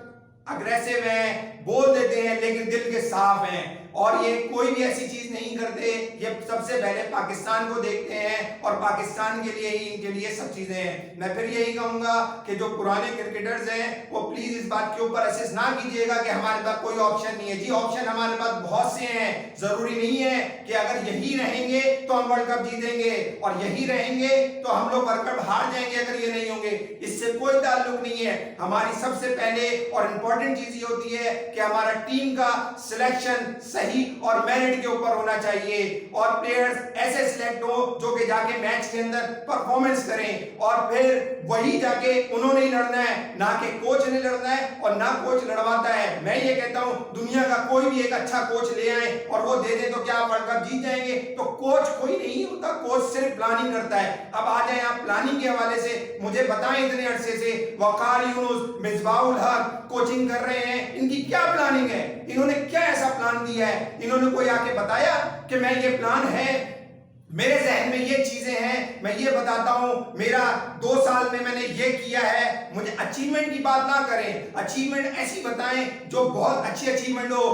अग्रेसिव हैं, बोल देते हैं, लेकिन दिल के साफ हैं और ये कोई भी ऐसी चीज नहीं करते। ये सबसे पहले पाकिस्तान को देखते हैं और पाकिस्तान के लिए ही इनके लिए सब चीजें हैं। मैं फिर यही कहूंगा कि जो पुराने क्रिकेटर्स हैं वो प्लीज इस बात के ऊपर असेस ना कीजिएगा कि हमारे पास कोई ऑप्शन नहीं है। जी, ऑप्शन हमारे पास बहुत से हैं। जरूरी नहीं है कि अगर यही रहेंगे तो हम वर्ल्ड कप जीतेंगे और यही रहेंगे तो हम लोग वर्ल्ड कप हार जाएंगे अगर ये नहीं होंगे। इससे कोई ताल्लुक नहीं है। हमारी सबसे पहले और इंपॉर्टेंट चीज ये होती है कि हमारा टीम का सिलेक्शन सही और मेरिट के ऊपर होना चाहिए और प्लेयर्स ऐसे सिलेक्ट हो जो कि जाके मैच के अंदर परफॉर्मेंस करें और फिर वही जाके उन्होंने ही लड़ना है, ना कि कोच ने लड़ना है और ना कोच लड़वाता है। मैं ये कहता हूं दुनिया का कोई भी एक अच्छा कोच ले आए और वो दे दे तो क्या आप वर्ल्ड कप जीत जाएंगे? तो कोच कोई नहीं होता, कोच सिर्फ प्लानिंग करता है। अब आ जाए आप प्लानिंग के हवाले से, मुझे बताएं इतने अरसे से वकार यूनुस, मिसबाहुल हक कोचिंग कर रहे हैं, इनकी क्या प्लानिंग है? इन्होंने क्या ऐसा प्लान दिया है? इन्होंने कोई आके बताया कि मैं ये प्लान है, मेरे जहन में ये चीजें हैं, मैं ये बताता हूं, मेरा 2 साल में मैंने ये किया है। मुझे अचीवमेंट की बात ना करें, अचीवमेंट ऐसी बताएं जो बहुत अच्छी अचीवमेंट हो।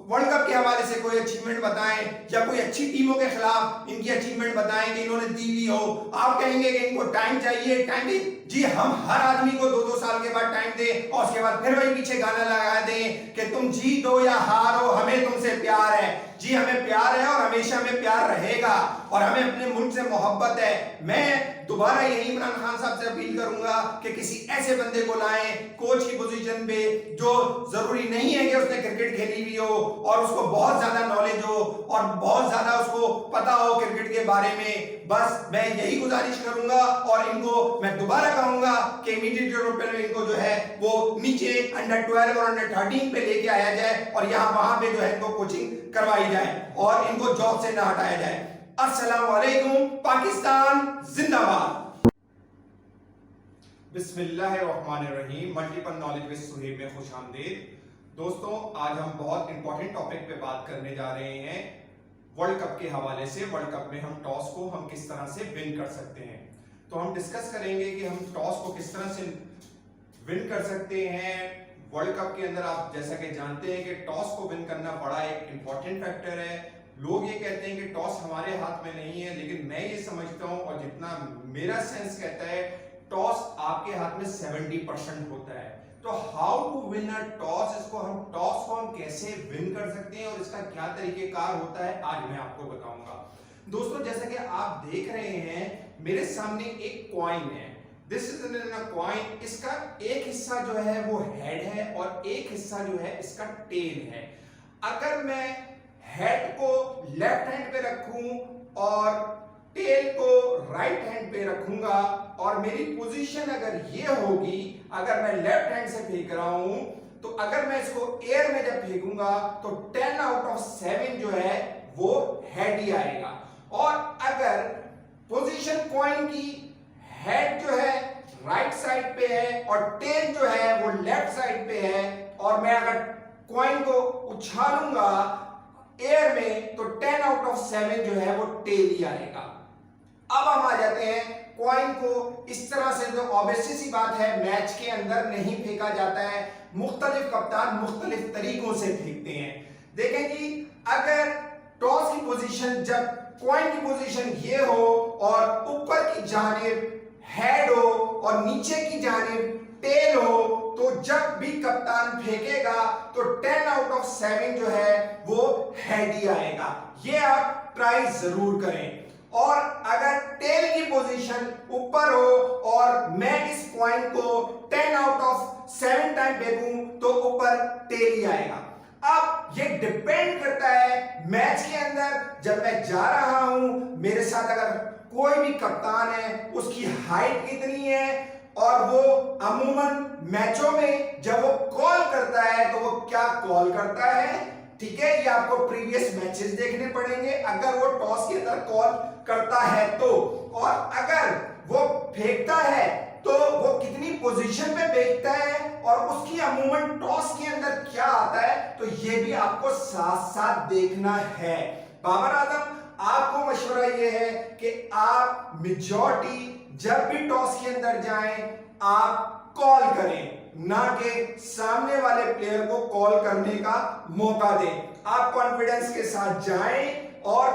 वर्ल्ड कप के हवाले से कोई अचीवमेंट बताएं या कोई अच्छी टीमों के खिलाफ इनकी अचीवमेंट बताएं कि इन्होंने दी हुई हो। आप कहेंगे कि इनको टाइम चाहिए, टाइम जी हम हर आदमी को 2-2 साल के बाद टाइम दें और उसके बाद फिर वही पीछे गाना लगा दें कि तुम जीतो या हारो हमें तुमसे प्यार है। जी हमें प्यार है और हमेशा हमें प्यार रहेगा और हमें अपने मुल्क से मोहब्बत है। मैं दोबारा यही इमरान खान साहब से अपील करूंगा कि किसी ऐसे बंदे को लाएं कोच की पोजीशन पे जो जरूरी नहीं है कि उसने क्रिकेट खेली हुई हो और उसको बहुत ज्यादा नॉलेज हो और बहुत ज्यादा उसको पता हो क्रिकेट के बारे में। बस मैं यही गुजारिश करूंगा और इनको मैं दोबारा कहूंगा कि इमीडिएट तौर पे इनको जो है वो नीचे अंडर 12 और अंडर 13 पे लेके आया जाए और यहाँ वहां पे जो है इनको कोचिंग करवाई जाए और इनको जॉब से ना हटाया जाए। अस्सलाम वालेकुम, पाकिस्तान जिंदाबाद। बिस्मिल्लाहिर्रहमानिर्रहीम। मल्टीपल नॉलेज विद सुहेब में खुशामदीद। दोस्तों, आज हम बहुत इंपॉर्टेंट टॉपिक पे बात करने जा रहे हैं वर्ल्ड कप के हवाले से। वर्ल्ड कप में हम टॉस को हम किस तरह से विन कर सकते हैं, तो हम डिस्कस करेंगे कि हम टॉस को किस तरह से विन कर सकते हैं। वर्ल्ड कप के अंदर आप जैसा कि जानते हैं कि टॉस को विन करना बड़ा एक इंपॉर्टेंट फैक्टर है। लोग ये कहते हैं कि टॉस हमारे हाथ में नहीं है, लेकिन मैं ये समझता हूं और जितना मेरा सेंस कहता है टॉस आपके हाथ में 70% होता है। तो how to win a toss, toss को हम कैसे विन कर सकते हैं और इसका क्या तरीकेकार होता है आज मैं आपको बताऊंगा। दोस्तों, जैसा कि आप देख रहे हैं मेरे सामने एक कॉइन है, दिस इज अ कॉइन। इसका एक हिस्सा जो है वो हेड है और एक हिस्सा जो है इसका टेल है। अगर मैं हेड को लेफ्ट हैंड पे रखूं और टेल को राइट हैंड पे रखूंगा और मेरी पोजीशन अगर ये होगी, अगर मैं लेफ्ट हैंड से फेंक रहा हूं तो अगर मैं इसको एयर में जब फेंकूंगा तो 10 आउट ऑफ 7 जो है वो हेड ही आएगा। और अगर पोजीशन कॉइन की हेड जो है राइट साइड पे है और टेल जो है वो लेफ्ट साइड पे है और मैं अगर कॉइन को उछालूंगा एयर में तो 10 आउट ऑफ 7 जो है वो टेल ही आएगा। अब हम आ जाते हैं कॉइन को इस तरह से, जो ऑब्वियस सी बात है मैच के अंदर नहीं फेंका जाता है, मुख्तलिफ कप्तान मुख्तलिफ तरीकों से फेंकते हैं। देखें कि अगर टॉस की पोजीशन, जब कॉइन की पोजीशन ये हो और ऊपर की जानिब हेड हो और नीचे की जानिब टेल हो, तो जब भी कप्तान फेंकेगा तो 10 आउट ऑफ 7 जो है वो हेड ही आएगा। ये आप ट्राई जरूर करें। और अगर टेल की पोजीशन ऊपर हो और मैं इस कॉइन को 10 आउट ऑफ 7 टाइम फेंकूं तो ऊपर टेल ही आएगा। अब ये डिपेंड करता है मैच के अंदर, जब मैं जा रहा हूं मेरे साथ अगर कोई भी कप्तान है, उसकी हाइट कितनी है और वो अमूमन मैचों में जब वो कॉल करता है तो वो क्या कॉल करता है, ठीक है, ये आपको प्रीवियस मैचेस देखने पड़ेंगे अगर वो टॉस के अंदर कॉल करता है तो। और अगर वो फेंकता है तो वो कितनी पोजीशन पे फेंकता है और उसकी अमूमन टॉस के अंदर क्या आता है, तो ये भी आपको साथ साथ देखना है। बाबर आजम आपको मशवरा ये है कि आप मेजॉरिटी जब भी टॉस के अंदर जाएं आप कॉल करें, ना कि सामने वाले प्लेयर को कॉल करने का मौका दें। आप कॉन्फिडेंस के साथ जाएं और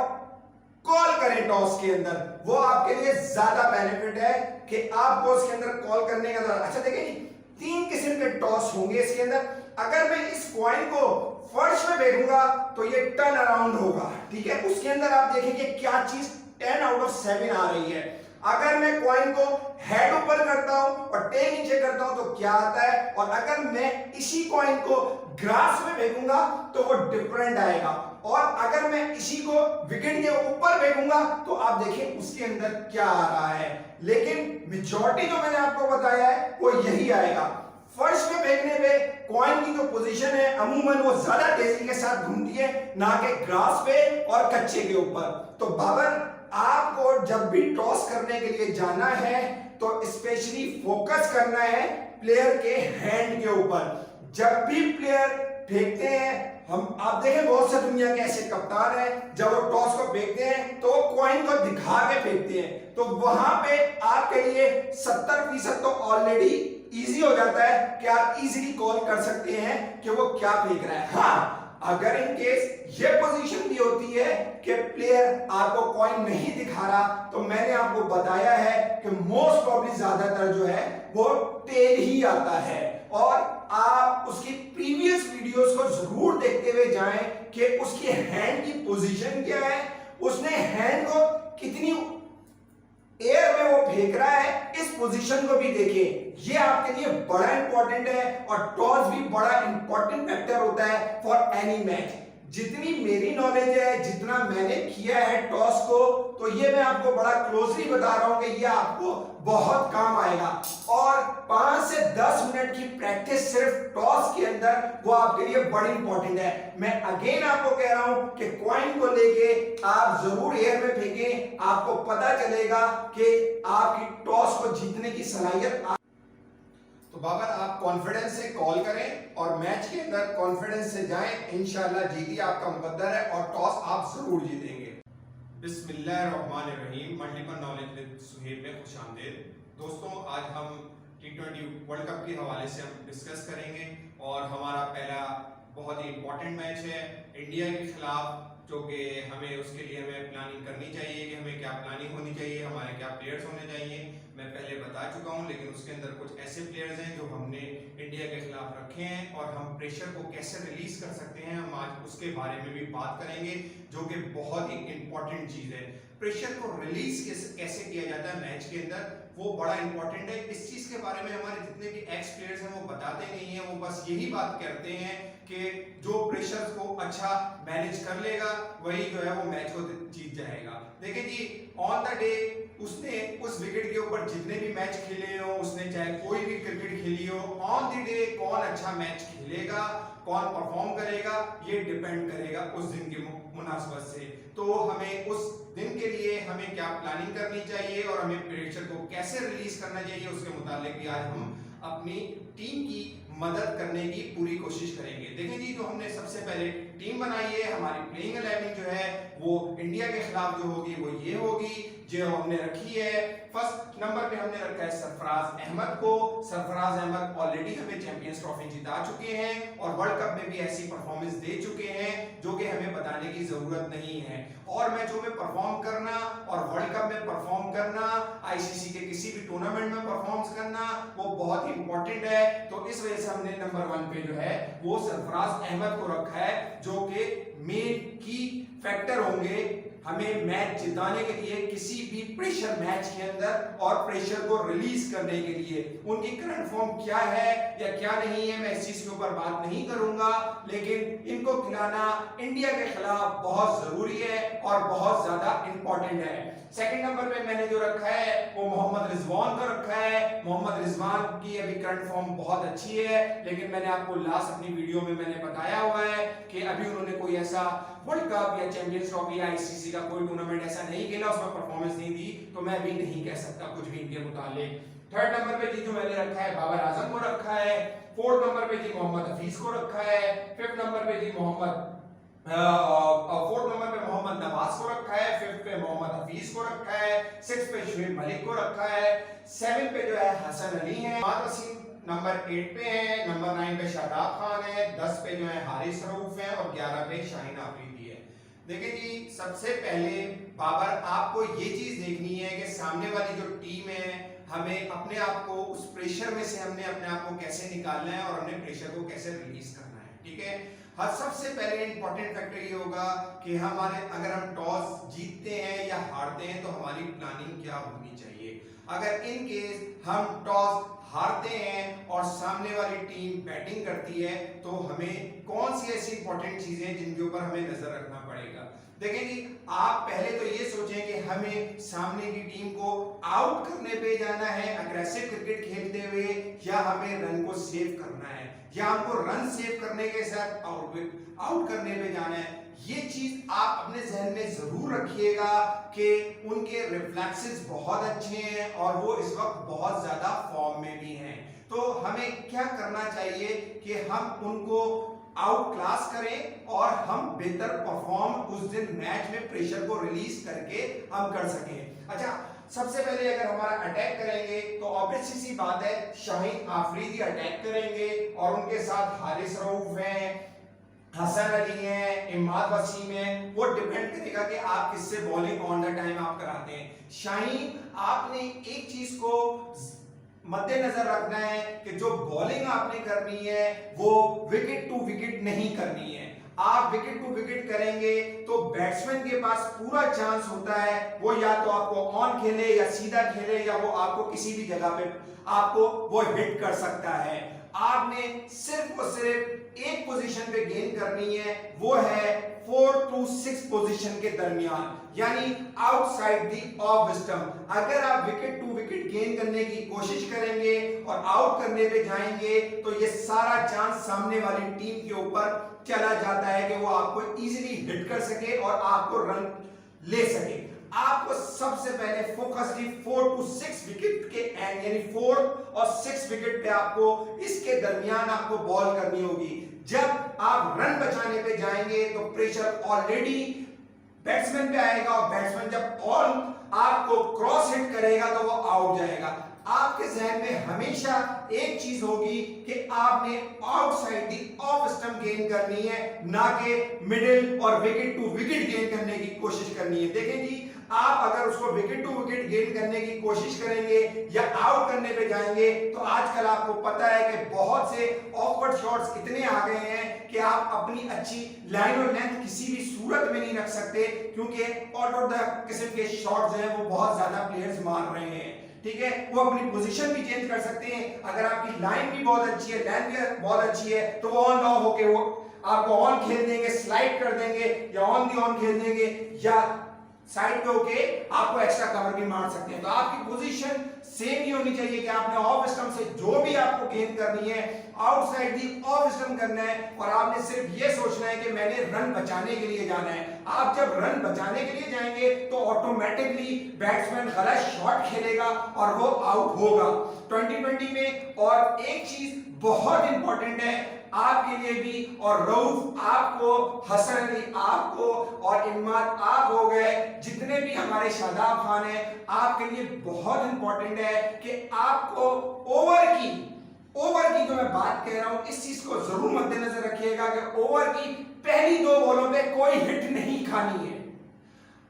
कॉल करें टॉस के अंदर, वो आपके लिए ज्यादा बेनिफिट है कि आपको उसके अंदर कॉल करने का। अच्छा देखिए, 3 किस्म के टॉस होंगे इसके अंदर। अगर मैं इस कॉइन को फर्श में फेंकूंगा तो ये टर्न अराउंड होगा, ठीक है, उसके अंदर आप देखेंगे क्या चीज 10 आउट ऑफ 7 आ रही है। अगर मैं कॉइन को हेड ऊपर करता हूं और टेल नीचे करता हूं तो क्या आता है, और अगर मैं इसी कॉइन को ग्रास में फेंकूंगा तो वो डिफरेंट आएगा, और अगर मैं इसी को विकेट के ऊपर फेंकूंगा तो आप देखिए उसके अंदर क्या आ रहा है। लेकिन मेजॉरिटी जो मैंने आपको बताया है वो यही आएगा। फर्श में फेंकने पे कॉइन की जो पोजीशन है अमूमन वो ज्यादा तेजी के साथ घूमती है, ना कि ग्रास पे और कच्चे के ऊपर। तो बाबर आपको जब भी टॉस करने के लिए जाना है तो स्पेशली फोकस करना है प्लेयर के हैंड के ऊपर। जब भी प्लेयर फेंकते हैं, हम आप देखें बहुत से दुनिया के ऐसे कप्तान हैं जब वो टॉस को फेंकते हैं तो कॉइन को दिखा के फेंकते हैं, तो वहां पे आपके लिए 70% तो ऑलरेडी इजी हो जाता है कि आप इजीली कॉल कर सकते हैं कि वो क्या फेंक रहा है। हाँ, अगर इन केस ये पोजीशन भी होती है कि प्लेयर आपको कॉइन नहीं दिखा रहा, तो मैंने आपको बताया है कि मोस्ट प्रॉब्ली ज्यादातर जो है वो टेल ही आता है। और आप उसकी प्रीवियस वीडियोस को जरूर देखते हुए जाएं कि उसकी हैंड की पोजीशन क्या है, उसने हैंड को कितनी एयर में वो फेंक रहा है, इस पोजीशन को भी देखें। ये आपके लिए बड़ा इंपॉर्टेंट है और टॉस भी बड़ा इंपॉर्टेंट फैक्टर होता है फॉर एनी मैच। जितनी मेरी नॉलेज है, जितना मैंने किया है टॉस को, तो ये मैं आपको बड़ा क्लोजली बता रहा हूं कि ये आपको बहुत काम आएगा। और 5 से 10 मिनट की प्रैक्टिस सिर्फ टॉस के अंदर वो आपके लिए बड़ी इंपॉर्टेंट है। मैं अगेन आपको कह रहा हूं कि कॉइन को लेके आप जरूर एयर में फेंकें, आपको पता चलेगा कि आपकी टॉस को जीतने की सलाहियत। तो बाबर आप कॉन्फिडेंस से कॉल करें और मैच के अंदर कॉन्फिडेंस से जाएं, इंशाल्लाह जीती आपका मुकद्दर है और टॉस आप जरूर जीतेंगे। बिस्मिल्लाहिर्रहमानिर्रहीम, मल्टीपल नॉलेज विद सुहेब में खुशामदीद। दोस्तों, आज हम T20 वर्ल्ड कप के हवाले से हम डिस्कस करेंगे और हमारा पहला बहुत ही इंपॉर्टेंट मैच है इंडिया के खिलाफ, जो कि हमें उसके लिए हमें प्लानिंग करनी चाहिए कि हमें क्या प्लानिंग होनी चाहिए, हमारे क्या प्लेयर्स होने चाहिए। मैं पहले बता चुका हूं, लेकिन उसके अंदर कुछ ऐसे प्लेयर्स हैं जो हमने इंडिया के खिलाफ रखे हैं और हम प्रेशर को कैसे रिलीज कर सकते हैं, हम आज उसके बारे में भी बात करेंगे, जो कि बहुत ही इंपॉर्टेंट चीज है। प्रेशर को रिलीज कैसे किया जाता है मैच के अंदर, वो बड़ा इंपॉर्टेंट है। इस चीज के बारे में हमारे जितने भी एक्स प्लेयर्स हैं वो बताते नहीं है, वो बस यही बात करते हैं कि जो प्रेशर को अच्छा मैनेज कर लेगा वही जो है वो मैच को जीत जाएगा। देखिए जी, ऑन द डे उसने उस विकेट के ऊपर जितने भी मैच खेले हो, उसने चाहे कोई भी क्रिकेट खेली हो, ऑन द डे कौन अच्छा मैच खेलेगा, कौन परफॉर्म करेगा, ये डिपेंड करेगा उस दिन की मुनासबत से। तो हमें उस दिन के लिए हमें क्या प्लानिंग करनी चाहिए और हमें प्रेशर को कैसे रिलीज करना चाहिए, उसके मुताबिक भी आज हम अपनी टीम की मदद करने की पूरी कोशिश करेंगे। देखिए जी, जो हमने सबसे पहले टीम बनाई है, हमारी प्लेइंग 11 जो है वो इंडिया के खिलाफ जो होगी वो ये होगी जो हमने रखी है। फर्स्ट नंबर पे हमने रखा है सरफराज अहमद को। सरफराज अहमद ऑलरेडी हमें चैंपियंस ट्रॉफी जिता चुके हैं और वर्ल्ड कप में भी ऐसी परफॉर्मेंस दे चुके हैं जो कि हमें बताने की जरूरत नहीं है। और मैचों में परफॉर्म करना और वर्ल्ड कप में परफॉर्म करना, आईसीसी के किसी भी टूर्नामेंट में परफॉर्म करना, वो बहुत इंपॉर्टेंट है। तो इस वजह से हमने नंबर 1 पे जो है वो सरफराज अहमद को रखा है, जो कि मेन की फैक्टर होंगे हमें मैच जिताने के लिए, किसी भी प्रेशर मैच के अंदर और प्रेशर को रिलीज करने के लिए। उनकी करंट फॉर्म क्या है या क्या नहीं है मैं इस चीज के ऊपर बात नहीं करूंगा, लेकिन इनको खिलाना इंडिया के खिलाफ बहुत जरूरी है और बहुत ज्यादा इंपॉर्टेंट है। सेकंड नंबर पे मैंने जो रखा है वो मोहम्मद रिजवान को रखा है। मोहम्मद रिजवान की अभी करंट फॉर्म बहुत अच्छी है, लेकिन मैंने आपको लास्ट अपनी वीडियो में मैंने बताया हुआ है कि अभी उन्होंने कोई ऐसा वर्ल्ड कप या चैंपियंस ट्रॉफी या आईसीसी का कोई टूर्नामेंट ऐसा नहीं खेला, उसमें परफॉर्मेंस नहीं दी, तो मैं भी नहीं कह सकता कुछ भी इनके मुतालिक। थर्ड नंबर पे जी जो मैंने रखा है बाबर आजम को रखा है। फोर्थ नंबर पे जी मोहम्मद हफीज को रखा है। फिफ्थ नंबर पे जी फोर्थ नंबर पे मोहम्मद नवाज को रखा है। फिफ्थ पे मोहम्मद हफीज को रखा है। सिक्स पे शुएब मलिक को रखा है। सेवन पे जो है हसन अली है। नंबर 8 पे है। नंबर 9 पे शादाब खान है। 10 पे जो है हारिस रऊफ है और 11 पे शाहीन आफरीदी है। देखिए जी, सबसे पहले बाबर आपको ये चीज देखनी है कि सामने वाली जो टीम है हमें अपने आप को उस प्रेशर में से हमने अपने आप को कैसे निकालना है और हमने प्रेशर को कैसे रिलीज करना है। ठीक है, हर सबसे पहले इंपॉर्टेंट फैक्टर ये होगा कि हमारे अगर हम टॉस जीतते हैं या हारते हैं तो हमारी प्लानिंग क्या होनी चाहिए। अगर इन केस हम टॉस हारते हैं और सामने वाली टीम बैटिंग करती है तो हमें कौन सी ऐसी इंपॉर्टेंट चीजें जिनके ऊपर हमें नजर रखना पड़ेगा। देखें जी, आप पहले तो ये सोचें कि हमें सामने की टीम को आउट करने पे जाना है अग्रेसिव क्रिकेट खेलते हुए, या हमें रन को सेव करना है, या हमको रन सेव करने के साथ आउट करने पे जाना है। ये चीज आप अपने जहन में जरूर रखिएगा कि उनके रिफ्लेक्सेस बहुत अच्छे हैं और वो इस वक्त बहुत ज्यादा फॉर्म में भी हैं। तो हमें क्या करना चाहिए कि हम उनको आउट क्लास करें और हम बेहतर परफॉर्म उस दिन मैच में प्रेशर को रिलीज करके हम कर सकें। अच्छा, सबसे पहले अगर हमारा अटैक करेंगे तो ऑब्वियस सी बात है शाहीन आफरीदी अटैक करेंगे और उनके साथ हारिस रऊफ हैं, हसन अली हैं, इमाद वसीम हैं। वो डिपेंड करेगा कि आप किससे बॉलिंग ऑन द टाइम आप कराते हैं। शाहीन, आपने एक चीज को मद्देनजर रखना है कि जो बॉलिंग आपने करनी है वो विकेट टू विकेट नहीं करनी है। आप विकेट टू विकेट करेंगे तो बैट्समैन के पास पूरा चांस होता है वो या तो आपको ऑन खेले या सीधा खेले या वो आपको किसी भी जगह पे आपको वो हिट कर सकता है। आपने सिर्फ और सिर्फ एक पोजीशन पे गेंद करनी है, वो है 4 to 6 पोजीशन के दरमियान, यानी आउटसाइड दी ऑफ स्टंप। अगर आप विकेट टू विकेट गेंद करने की कोशिश करेंगे और आउट करने पे जाएंगे तो ये सारा चांस सामने वाली टीम के ऊपर चला जाता है कि वो आपको इजीली हिट कर सके और आपको रन ले सके। आपको सबसे पहले फोकस 4 to 6 विकेट के एंड, यानी 4 और 6 विकेट पे आपको इसके दरमियान आपको बॉल करनी होगी। जब आप रन बचाने पे जाएंगे तो प्रेशर ऑलरेडी बैट्समैन पे आएगा और बैट्समैन जब बॉल आपको क्रॉस हिट करेगा तो वो आउट जाएगा। आपके जहन में हमेशा एक चीज होगी कि आपने आउटसाइड दी ऑफ स्टंप गेंद करनी है, ना कि मिडिल और विकेट टू विकेट गेंद करने की कोशिश करनी है। देखें जी, आप अगर उसको विकेट टू विकेट गेंद करने की कोशिश करेंगे या आउट करने पे जाएंगे तो आजकल आपको पता है कि बहुत से ऑकवर्ड शॉट्स इतने आ गए हैं कि आप अपनी अच्छी लाइन और लेंथ किसी भी सूरत में नहीं रख सकते, क्योंकि आउट ऑफ द किस्म के शॉट्स हैं वो बहुत ज्यादा प्लेयर्स मार रहे हैं। ठीक है, वो अपनी पोजीशन भी चेंज कर सकते हैं। अगर आपकी लाइन भी बहुत अच्छी है, लाइन भी बहुत अच्छी है, तो वो ऑन ऑफ होके वो आपको ऑन खेल देंगे, स्लाइड कर देंगे, या ऑन दी ऑन खेल देंगे, या साइड पे होके आपको एक्स्ट्रा कवर भी मार सकते हैं। तो आपकी पोजीशन सेम ही होनी चाहिए कि आपने ऑफ स्टंप से जो भी आपको गेन करनी है, आउटसाइड दी ऑफ स्टंप करना है, और आपने सिर्फ ये सोचना है कि मैंने रन बचाने के लिए जाना है। आप जब रन बचाने के लिए जाएंगे तो ऑटोमेटिकली बैट्समैन गलत शॉट खेलेगा और वो आउट होगा 2020 में। और एक चीज बहुत इंपॉर्टेंट है आपके लिए भी, और रऊफ आपको, हसन अली आपको, और इमाद आप हो गए, जितने भी हमारे शादाब खान हैं, आपके लिए बहुत इंपॉर्टेंट है कि आपको ओवर की जो मैं बात कह रहा हूं, इस चीज को जरूर मद्देनजर रखिएगा कि ओवर की पहली 2 बॉलों पे कोई हिट नहीं खानी है।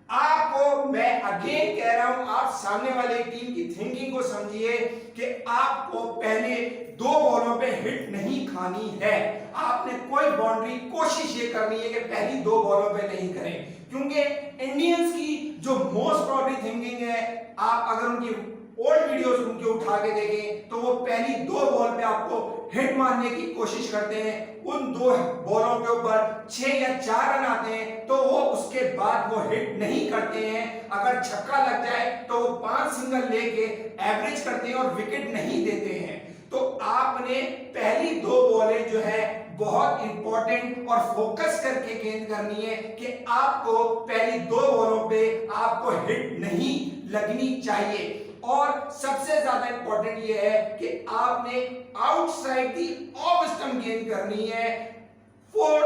आपको मैं अगेन कह रहा हूं, आप सामने वाले टीम की थिंकिंग को समझिए कि आपको पहले 2 बॉलों पे हिट नहीं खानी है। आपने कोई बाउंड्री कोशिश ये करनी है कि पहली 2 बॉलों पे नहीं करें, क्योंकि इंडियंस की जो मोस्ट प्रॉब्ली थिंकिंग है, आप अगर उनकी ओल्ड वीडियोस उनके उठा के देखें तो वो पहली 2 बॉल पे आपको हिट मारने की कोशिश करते हैं। उन 2 बॉलों के ऊपर 6 या 4 रन आते हैं तो वो उसके बाद वो हिट नहीं करते हैं। अगर छक्का लग जाए तो वो 5 सिंगल लेके एवरेज करते हैं और विकेट नहीं देते हैं। तो आपने पहली 2 बॉलें जो है बहुत इंपॉर्टेंट और फोकस करके गेंद करनी है कि आपको पहली 2 बॉलों पे आपको हिट नहीं लगनी चाहिए। और सबसे ज्यादा इंपॉर्टेंट ये है कि आपने आउटसाइड दी ऑफ स्टंप गेंद करनी है 4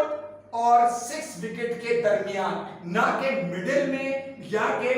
और 6 विकेट के दरमियान, ना कि मिडिल में या के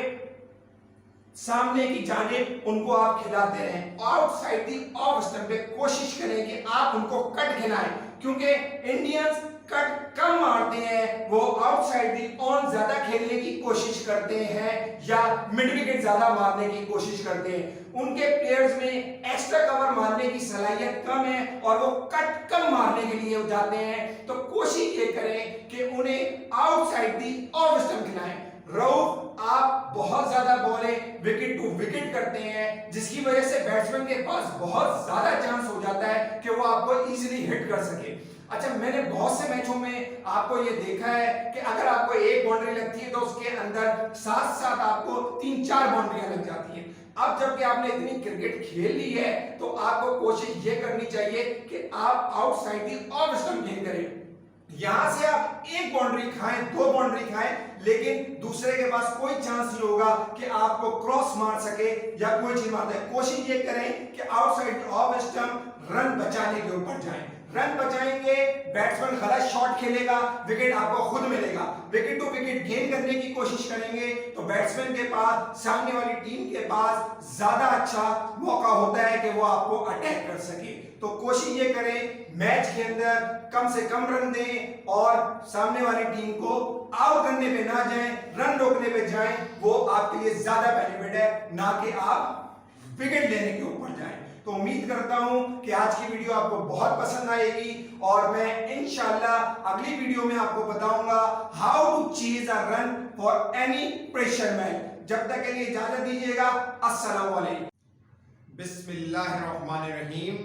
सामने की जानिब उनको आप खिलाते रहें। आउटसाइड दी ऑफ स्टंप पे कोशिश करें कि आप उनको कट खिलाएं, क्योंकि इंडियंस कट कम मारते हैं, वो आउटसाइड दी ऑन ज्यादा खेलने की कोशिश करते हैं या मिड विकेट ज्यादा मारने की कोशिश करते हैं। उनके प्लेयर्स में एक्स्ट्रा कवर मारने की सलाहियत कम है और वो कट कम मारने के लिए जाते हैं। तो कोशिश ये करें कि उन्हें आउटसाइड दी ऑफ स्टंप खिलाएं। रऊफ आप बहुत ज्यादा बॉलें विकेट टू विकेट करते हैं, जिसकी वजह से बैट्समैन के पास बहुत ज्यादा चांस हो जाता है कि वो आपको इजीली हिट कर सके। अच्छा, मैंने बहुत से मैचों में आपको ये देखा है कि अगर आपको एक बाउंड्री लगती है तो उसके अंदर साथ साथ आपको 3-4 बाउंड्रियां लग जाती हैं। अब जबकि आपने इतनी क्रिकेट खेल ली है तो आपको कोशिश ये करनी चाहिए कि आप आउटसाइड दी ऑफ स्टंप गेंद करें। यहां से आप 1 बाउंड्री खाएं, 2 बाउंड्री खाएं, लेकिन दूसरे के पास कोई चांस नहीं होगा कि आपको क्रॉस मार सके या कोई चीज मार दे। कोशिश ये करें कि आउटसाइड ऑफ स्टंप रन बचाने के ऊपर जाएं। रन बचाएंगे, बैट्समैन गलत शॉट खेलेगा, विकेट आपको खुद मिलेगा। विकेट टू विकेट गेन करने की कोशिश करेंगे तो बैट्समैन के पास, सामने वाली टीम के पास ज्यादा अच्छा मौका होता है कि वो आपको अटैक कर सके। तो कोशिश ये करें मैच के अंदर कम से कम रन दें और सामने वाली टीम को आउट करने पे ना जाएं, रन रोकने पे जाएं। वो आपके लिए ज्यादा बेनिफिट है, ना कि आप विकेट लेने के ऊपर जाएं। तो उम्मीद करता हूं कि आज की वीडियो आपको बहुत पसंद आएगी और मैं इंशाल्लाह अगली वीडियो में आपको बताऊंगा how to chase a run for any pressure match. जब तक के लिए इजाजत दीजिएगा। अस्सलाम वालेकुम। बिस्मिल्लाहिर्रहमानिर्रहीम।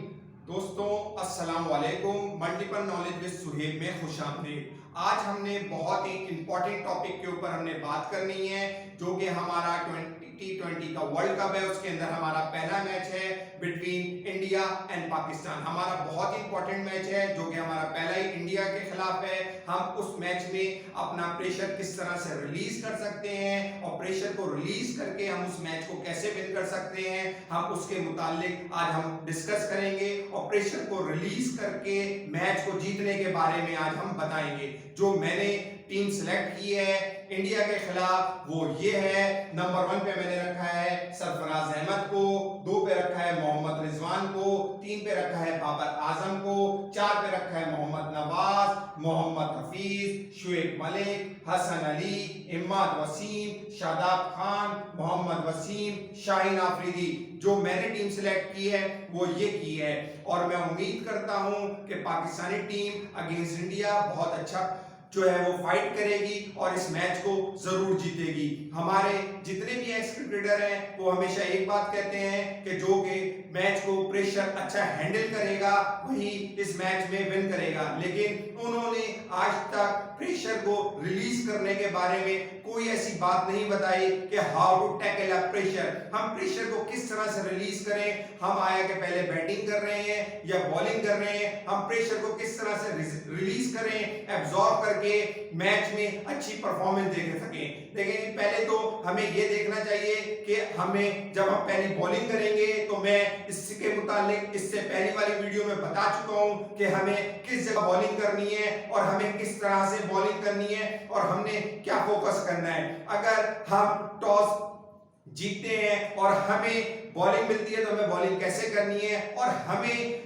दोस्तों अस्सलाम वालेकुम। मल्टीपल नॉलेज विद सुहेब में खुशामदीद। आज हमने बहुत ही इंपॉर्टेंट टॉपिक के ऊपर हमने बात करनी है, जो कि हमारा 2020 का वर्ल्ड कप है। उसके अंदर हमारा पहला मैच है बिटवीन इंडिया एंड पाकिस्तान। हमारा बहुत ही इंपॉर्टेंट मैच है, जो कि हमारा पहला ही इंडिया के खिलाफ है। हम उस मैच में अपना प्रेशर किस तरह से रिलीज कर सकते हैं और प्रेशर को रिलीज करके हम उस मैच को कैसे विन कर सकते हैं, हम उसके मुतालिक आज हम डिस्कस करेंगे और प्रेशर को रिलीज करके मैच को जीतने के बारे में आज हम बताएंगे। जो मैंने टीम सिलेक्ट की है इंडिया के खिलाफ वो ये है। नंबर 1 पे मैंने रखा है सरफराज अहमद को, 2 पे रखा है मोहम्मद रिजवान को, 3 पे रखा है बाबर आजम को, 4 पे रखा है मोहम्मद नवाज, मोहम्मद हफीज, शुएब मलिक, हसन अली, इमाद वसीम, शादाब खान, मोहम्मद वसीम, शाहीन आफरीदी। जो मैंने टीम सिलेक्ट की है वो ये की है, और मैं उम्मीद करता हूं कि पाकिस्तानी टीम अगेंस्ट इंडिया बहुत अच्छा जो है वो फाइट करेगी और इस मैच को जरूर जीतेगी। हमारे जितने भी एक्स क्रिकेटर हैं वो हमेशा एक बात कहते हैं कि जो कि मैच को प्रेशर अच्छा हैंडल करेगा वही इस मैच में विन करेगा, लेकिन उन्होंने आज तक प्रेशर को रिलीज करने के बारे में कोई ऐसी बात नहीं बताई कि how to tackle a pressure, हम प्रेशर को किस तरह से रिलीज करें। हम आया कि पहले बैटिंग कर रहे हैं या बॉलिंग कर रहे हैं, हम प्रेशर को किस तरह से रिलीज करें, एब्जॉर्ब करके मैच में अच्छी परफॉर्मेंस दे सकें। लेकिन पहले तो हमें यह देखना चाहिए कि हमें जब हम पहली बॉलिंग करेंगे तो मैं इसके मुतालिक इससे पहली वाली वीडियो में बता चुका हूं कि हमें किस जगह बॉलिंग करनी है और हमें किस तरह से बॉलिंग करनी है और हमने क्या फोकस करना है। अगर हम टॉस जीतते हैं और हमें बॉलिंग मिलती है तो हमें बॉलिंग कैसे करनी है, और हमें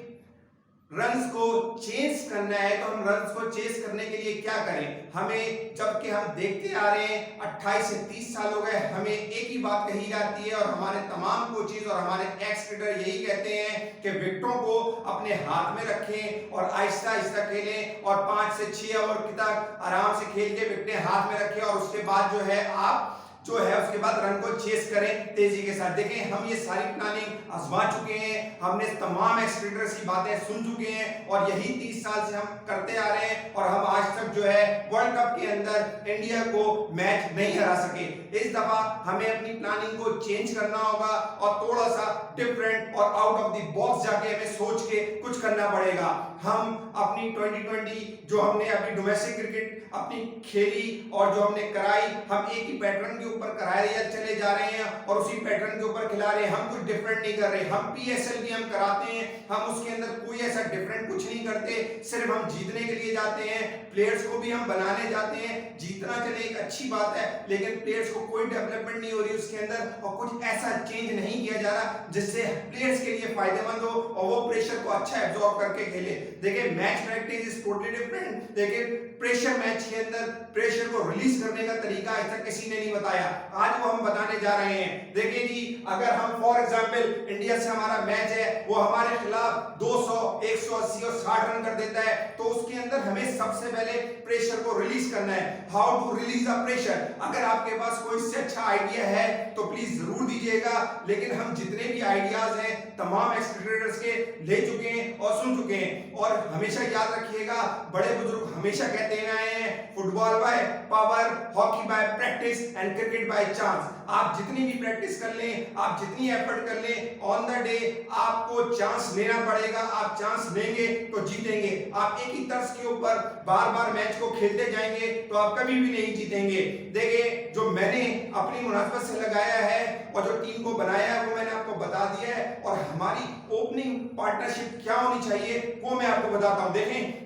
रन्स को चेस करना है तो हम रन्स को चेस करने के लिए क्या करें। हमें जबकि हम देखते आ रहे हैं 28 से 30 साल हो गए, हमें एक ही बात कही जाती है और हमारे तमाम कोचेज और हमारे एक्स क्रिकेटर यही कहते हैं कि विकेटों को अपने हाथ में रखें और आहिस्ता आहिस्ता खेलें और 5 से 6 ओवर तक आराम से खेल के विकेटें हाथ में रखें और उसके बाद जो है आप जो है उसके बाद रन को चेस करें तेजी के साथ। देखें हम ये सारी प्लानिंग आजमा चुके हैं, हमने तमाम एक्सपीरियंस की बातें सुन चुके हैं और यही 30 साल से हम करते आ रहे हैं और हम आज तक जो है वर्ल्ड कप के अंदर इंडिया को मैच नहीं हरा सके। इस दफा हमें अपनी प्लानिंग को चेंज करना होगा और थोड़ा सा डिफरेंट और आउट ऑफ द बॉक्स जाके हमें सोच के कुछ करना पड़ेगा। हम अपनी 2020 जो हमने अपनी डोमेस्टिक क्रिकेट अपनी खेली और जो हमने कराई, हम एक ही पैटर्न के ऊपर कराए चले जा रहे हैं और उसी पैटर्न के ऊपर खिला रहे हैं, हम कुछ डिफरेंट नहीं कर रहे। हम पीएसएल भी हम कराते हैं, हम उसके अंदर कोई ऐसा डिफरेंट कुछ नहीं करते, सिर्फ हम जीतने के लिए जाते हैं। प्लेयर्स को भी हम बनाने जाते हैं, जीतना चले एक अच्छी बात है, लेकिन प्लेयर्स को कोई डेवलपमेंट नहीं हो रही उसके अंदर और कुछ ऐसा चेंज नहीं किया जा रहा जिससे प्लेयर्स के लिए फायदेमंद हो और वो प्रेशर को अच्छा एब्जॉर्ब करके खेले। देखिए match practice is totally different, लेकिन प्रेशर मैच के अंदर प्रेशर को रिलीज करने का तरीका आज तक किसी ने नहीं बताया, आज वो हम बताने जा रहे हैं। देखिए जी, अगर हम फॉर एग्जांपल इंडिया से हमारा मैच है, वो हमारे खिलाफ 200 180 और 60 रन कर देता है, तो उसके अंदर हमें सबसे पहले प्रेशर को रिलीज करना है। How to release the pressure, अगर आपके पास कोई इससे अच्छा आइडिया है तो प्लीज जरूर दीजिएगा, लेकिन हम जितने भी आइडियाज हैं तमाम एक्सपीरियंस के ले चुके हैं और सुन चुके हैं। और हमेशा याद रखिएगा, बड़े बुजुर्ग हमेशा कहते आए हैं, football by power, hockey bye practice and cricket by chance. आप जितनी भी प्रैक्टिस कर लें, आप जितनी एफर्ट कर लें, ऑन द डे आपको चांस लेना पड़ेगा। आप चांस लेंगे तो जीतेंगे। आप एक ही तर्ज के ऊपर बार बार मैच को खेलते जाएंगे तो आप कभी भी नहीं जीतेंगे। देखिए जो मैंने अपनी मुनासबत से लगाया है और जो टीम को बनाया है वो मैंने आपको बता दिया है, और हमारी ओपनिंग पार्टनरशिप क्या होनी चाहिए वो मैं आपको बताता हूं। देखें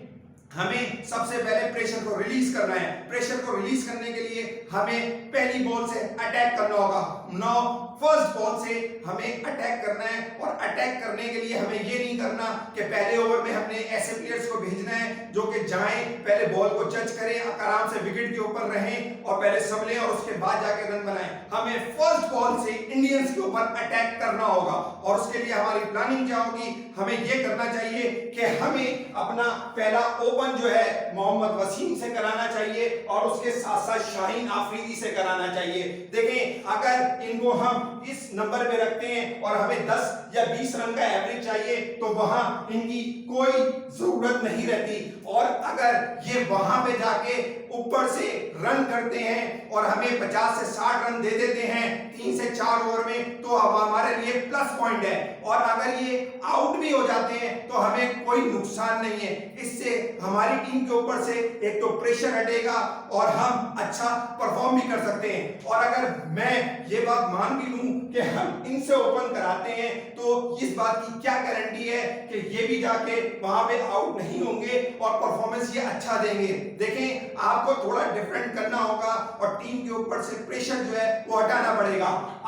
हमें सबसे पहले प्रेशर को रिलीज करना है। प्रेशर को रिलीज करने के लिए हमें पहली बॉल से अटैक करना होगा। नो, फर्स्ट बॉल से हमें अटैक करना है और अटैक करने के लिए हमें ये नहीं करना कि पहले ओवर में हमने ऐसे प्लेयर्स को भेजना है जो कि जाएं, पहले बॉल को जज करें, आराम से विकेट के ऊपर रहें और पहले संभलें और उसके बाद जाके रन बनाएं। हमें फर्स्ट बॉल से इंडियंस के ऊपर अटैक करना होगा और उसके लिए हमारी प्लानिंग क्या होगी, हमें ये करना चाहिए कि हमें अपना पहला ओपन जो है मोहम्मद वसीम से कराना चाहिए और उसके साथ साथ शाहीन आफरीदी से कराना चाहिए। देखें अगर इनको हम इस नंबर पे रखते हैं और हमें 10 या 20 रन का एवरेज चाहिए तो वहां इनकी कोई जरूरत नहीं रहती, और अगर ये वहां पे जाके ऊपर से रन करते हैं और हमें 50 से 60 रन दे देते हैं 3 से 4 ओवर में तो अब हमारे लिए प्लस पॉइंट है, और अगर ये आउट भी हो जाते हैं तो हमें कोई नुकसान नहीं है। इससे हमारी टीम के ऊपर से एक तो प्रेशर हटेगा और हम अच्छा परफॉर्म भी कर सकते हैं। और अगर मैं ये बात मान भी लूं कि हम इनसे ओपन कराते हैं तो इस बात की क्या गारंटी है कि ये भी जाके वहां पे आउट नहीं होंगे और परफॉर्मेंस ये अच्छा देंगे। देखें आपको थोड़ा डिफरेंट करना होगा और टीम के ऊपर से प्रेशर जो है वो हटाना पड़ेगा।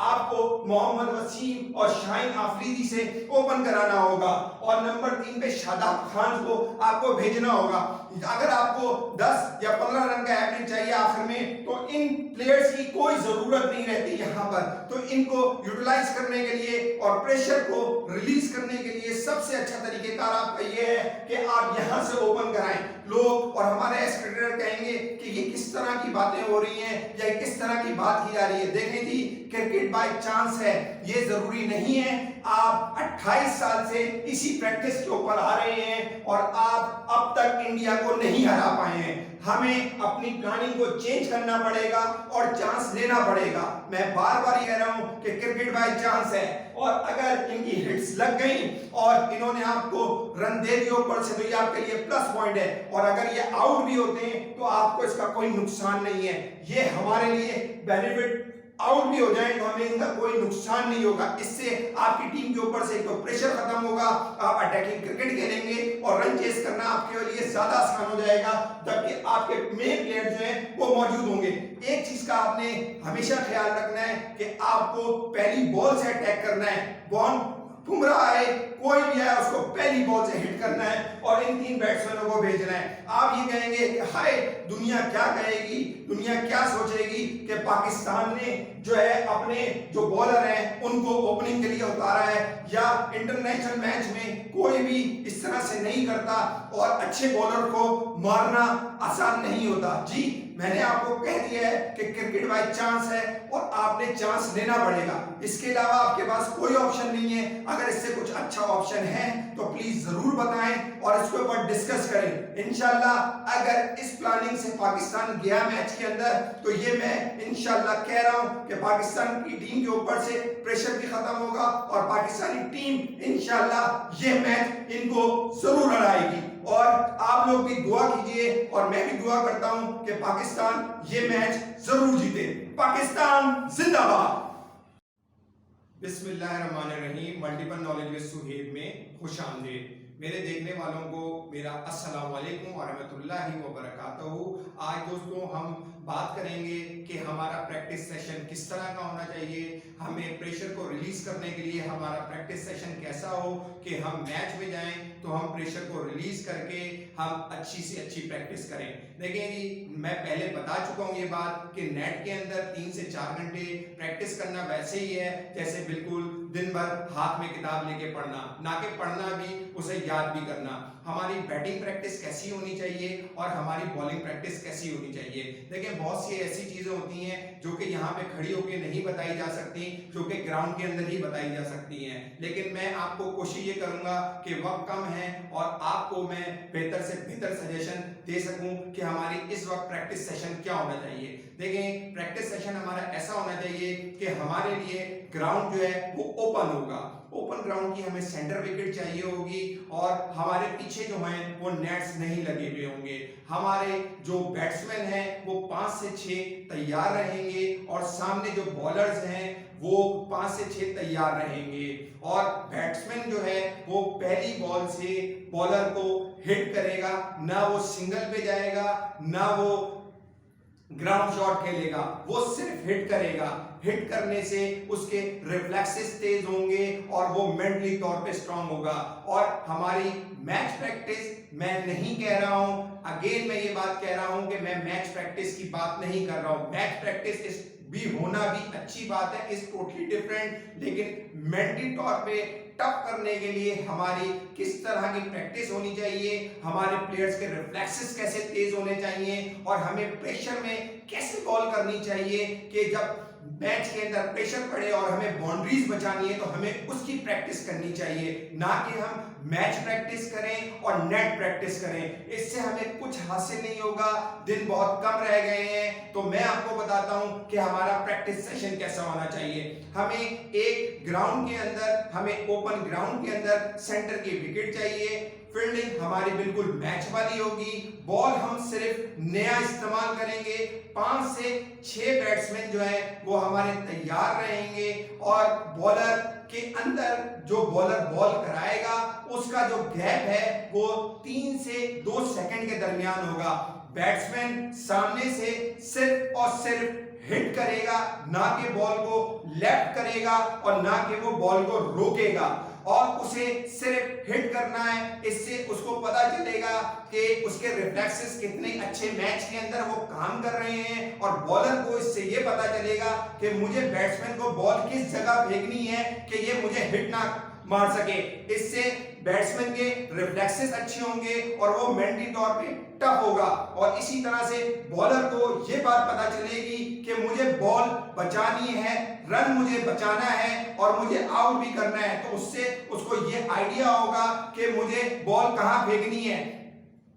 आपको मोहम्मद वसीम और शाहीन आफरीदी से ओपन कराना होगा और नंबर 3 पे शादाब खान को आपको भेजना होगा। अगर आपको 10 या 15 रन का एवरेज चाहिए आखिर में में तो इन प्लेयर्स की कोई जरूरत नहीं रहती यहाँ पर। तो इनको यूटिलाइज करने के लिए और प्रेशर को रिलीज करने के लिए सबसे अच्छा तरीकेकार आपका ये है कि आप यहाँ से ओपन कराएं। लोग और हमारे एस्क्रिप्टर कहेंगे कि ये किस तरह की बातें हो रही हैं या किस तरह की बात की जा रही है। देखें जी, क्रिकेट बाय चांस है, ये जरूरी नहीं है। आप 28 साल से इसी प्रैक्टिस के ऊपर आ रहे हैं और आप अब तक इंडिया को नहीं हरा पाए हैं। हमें अपनी प्लानिंग को चेंज करना पड़ेगा और चांस लेना पड़ेगा। मैं बार बार कह रहा हूं कि क्रिकेट बाय चांस है और अगर इनकी हिट्स लग गई और इन्होंने आपको रन दे दिए ऊपर से तो ये आपके लिए प्लस पॉइंट है, और अगर ये आउट भी होते हैं तो आपको इसका कोई नुकसान नहीं है। ये हमारे लिए बेनिफिट, आउट भी हो जाए तो हमें इनका कोई नुकसान नहीं होगा। इससे आपकी टीम के ऊपर से एक तो प्रेशर खत्म होगा, आप अटैकिंग क्रिकेट खेलेंगे और रन चेस करना आपके लिए ज्यादा आसान हो जाएगा, जबकि आपके मेन प्लेयर जो हैं वो मौजूद होंगे। एक चीज का आपने हमेशा ख्याल रखना है कि आपको पहली बॉल से अटैक करना है। बॉल बुमराह आए, कोई भी आए, उसको पहली बॉल से हिट करना है और इन 3 बैट्समैनों को भेजना है। आप ये कहेंगे कि हाय दुनिया क्या कहेगी, दुनिया क्या सोचेगी कि पाकिस्तान ने जो है अपने जो बॉलर हैं उनको ओपनिंग के लिए उतारा है, या इंटरनेशनल मैच में कोई भी इस तरह से नहीं करता और अच्छे बॉलर को मारना आसान नहीं होता। जी, मैंने आपको कह दिया है कि क्रिकेट बाय चांस है और आपने चांस लेना पड़ेगा। इसके अलावा आपके पास कोई ऑप्शन नहीं है। अगर इससे कुछ अच्छा ऑप्शन है तो प्लीज जरूर बताएं और इसके ऊपर डिस्कस करें। इंशाल्लाह अगर इस प्लानिंग से पाकिस्तान गया मैच के अंदर तो ये मैं इंशाल्लाह कह रहा हूं कि पाकिस्तान की टीम के ऊपर से प्रेशर भी खत्म होगा और पाकिस्तानी टीम इंशाल्लाह ये मैच इनको जरूर हराएगी। और आप लोग भी दुआ कीजिए और मैं भी दुआ करता हूं कि पाकिस्तान ये मैच जरूर जीते। पाकिस्तान जिंदाबाद। बिस्मिल्लाहिर्रहमानिर्रहीम। मल्टीपल नॉलेज विद सुहेब में खुशामदीद। मेरे देखने वालों को मेरा अस्सलाम वालेकुम व रहमतुल्लाहि व बरकातहू। आज दोस्तों हम बात करेंगे कि हमारा प्रैक्टिस सेशन किस तरह का होना चाहिए। हमें प्रेशर को रिलीज करने के लिए हमारा प्रैक्टिस सेशन कैसा हो कि हम मैच में जाएं तो हम प्रेशर को रिलीज करके हम अच्छी से अच्छी प्रैक्टिस करें। देखिए जी, मैं पहले बता चुका हूँ ये बात कि नेट के अंदर 3 से 4 घंटे प्रैक्टिस करना वैसे ही है जैसे बिल्कुल दिन भर हाथ में किताब लेके पढ़ना, ना कि पढ़ना भी उसे याद भी करना। हमारी बैटिंग प्रैक्टिस कैसी होनी चाहिए और हमारी बॉलिंग प्रैक्टिस कैसी होनी चाहिए। देखिए, बहुत सी ऐसी चीजें होती हैं जो कि यहाँ पे खड़ी होकर नहीं बताई जा सकती, जो कि ग्राउंड के अंदर ही बताई जा सकती हैं। लेकिन मैं आपको कोशिश ये करूंगा कि वक्त कम है और आपको मैं बेहतर से बेहतर सजेशन दे सकूं कि हमारी इस वक्त प्रैक्टिस सेशन क्या होना चाहिए। देखें, प्रैक्टिस सेशन हमारा ऐसा होना चाहिए कि हमारे लिए ग्राउंड जो है वो ओपन होगा। ओपन ग्राउंड की हमें सेंटर विकेट चाहिए होगी और हमारे पीछे जो हैं वो नेट्स नहीं लगे हुए होंगे। हमारे जो बैट्समैन हैं वो 5 से 6 तैयार रहेंगे और सामने जो बॉलर्स हैं वो 5 से 6 तैयार रहेंगे। और बैट्समैन जो है वो पहली बॉल से बॉलर को हिट करेगा, ना वो सिंगल पे जाएगा ना वो ग्राउंड शॉट खेलेगा, वो सिर्फ हिट करेगा। हिट करने से उसके रिफ्लेक्सेस तेज होंगे और वो मेंटली तौर पे स्ट्रांग होगा। और हमारी मैच प्रैक्टिस, मैं नहीं कह रहा हूं, अगेन मैं ये बात कह रहा हूं कि मैं मैच प्रैक्टिस की बात नहीं कर रहा हूं। मैच प्रैक्टिस भी होना भी अच्छी बात है, इज टोटली डिफरेंट। लेकिन मेंटली तौर पे टफ करने के लिए हमारी किस तरह की प्रैक्टिस होनी चाहिए, हमारे प्लेयर्स के रिफ्लेक्सेस कैसे तेज होने चाहिए और हमें प्रेशर में कैसे बॉल करनी चाहिए कि जब मैच के अंदर प्रेशर पड़े और हमें बाउंड्रीज बचानी है तो हमें उसकी प्रैक्टिस करनी चाहिए, ना कि हम मैच प्रैक्टिस करें और नेट प्रैक्टिस करें। इससे हमें कुछ हासिल नहीं होगा, दिन बहुत कम रह गए हैं। तो मैं आपको बताता हूं कि हमारा प्रैक्टिस सेशन कैसा होना चाहिए। हमें एक ग्राउंड के अंदर, हमें ओपन ग्राउंड के अंदर सेंटर की विकेट चाहिए। फील्डिंग हमारी बिल्कुल मैच वाली होगी। बॉल हम सिर्फ नया इस्तेमाल करेंगे। 5 से 6 बैट्समैन जो है वो हमारे तैयार रहेंगे और बॉलर के अंदर जो बॉलर बॉल कराएगा उसका जो गैप है वो 3 से 2 सेकंड के दरमियान होगा। बैट्समैन सामने से सिर्फ और सिर्फ हिट करेगा, ना कि बॉल को लेफ्ट करेगा और ना कि वो बॉल को रोकेगा, और उसे सिर्फ हिट करना है। इससे उसको पता चलेगा कि उसके रिफ्लेक्सेस कितने अच्छे मैच के अंदर वो काम कर रहे हैं और बॉलर को इससे ये पता चलेगा कि मुझे बैट्समैन को बॉल किस जगह फेंकनी है कि ये मुझे हिट ना मार सके। इससे बैट्समैन के रिफ्लेक्सेस अच्छे होंगे और वो मेंटली तौर पे टफ होगा, और इसी तरह से बॉलर को ये बात पता चलेगी कि मुझे बॉल बचानी है, रन मुझे बचाना है और मुझे आउट भी करना है। तो उससे उसको ये आइडिया होगा कि मुझे बॉल कहां फेंकनी है।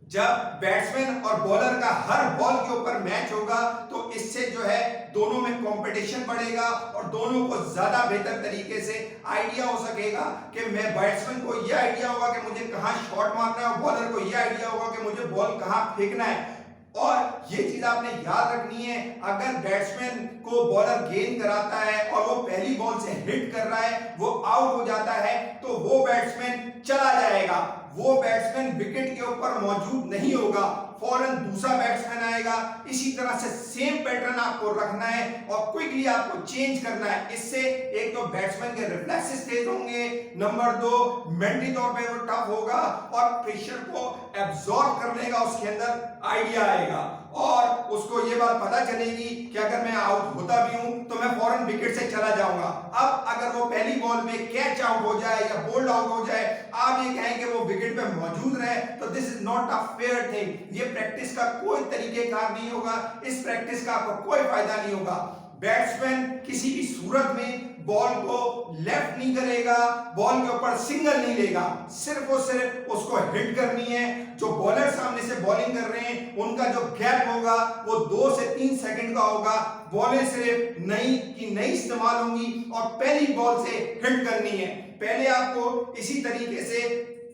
जब बैट्समैन और बॉलर का हर बॉल के ऊपर मैच होगा तो इससे जो है दोनों में कंपटीशन बढ़ेगा और दोनों को ज्यादा बेहतर तरीके से आइडिया हो सकेगा कि मैं बैट्समैन को यह आइडिया होगा कि मुझे कहां शॉट मारना है और बॉलर को यह आइडिया होगा कि मुझे बॉल कहां फेंकना है। और ये चीज आपने याद रखनी है, अगर बैट्समैन को बॉलर गेंद कराता है और वो पहली बॉल से हिट कर रहा है, वो आउट हो जाता है, तो वो बैट्समैन चला जाएगा, वो बैट्समैन विकेट के ऊपर मौजूद नहीं होगा, फौरन दूसरा बैट्समैन आएगा। इसी तरह से सेम पैटर्न आपको रखना है और क्विकली आपको चेंज करना है। इससे एक तो बैट्समैन के रिफ्लेक्सेस तेज होंगे, नंबर 2 मेंटली तौर पे वो टफ होगा और प्रेशर को एब्जॉर्ब करने का उसके अंदर आइडिया आएगा और उसको ये बात पता चलेगी कि अगर मैं आउट होता भी हूं तो मैं फौरन विकेट से चला जाऊंगा। अब अगर वो पहली बॉल पे कैच आउट हो जाए या बोल्ड आउट हो जाए, आप ये कहें कि वो विकेट पे मौजूद रहे, तो this is not a fair thing. ये प्रैक्टिस का कोई तरीकेकार नहीं होगा, इस प्रैक्टिस का आपको कोई फायदा नहीं होगा। बैट्समैन किसी भी सूरत में बॉल को लेफ्ट नहीं करेगा, बॉल के ऊपर सिंगल नहीं लेगा, सिर्फ और सिर्फ उसको हिट करनी है। जो बॉलर सामने से बॉलिंग कर रहे हैं उनका जो गैप होगा वो 2 से 3 सेकंड का होगा। बॉलें सिर्फ नई की नई इस्तेमाल होंगी और पहली बॉल से हिट करनी है। पहले आपको इसी तरीके से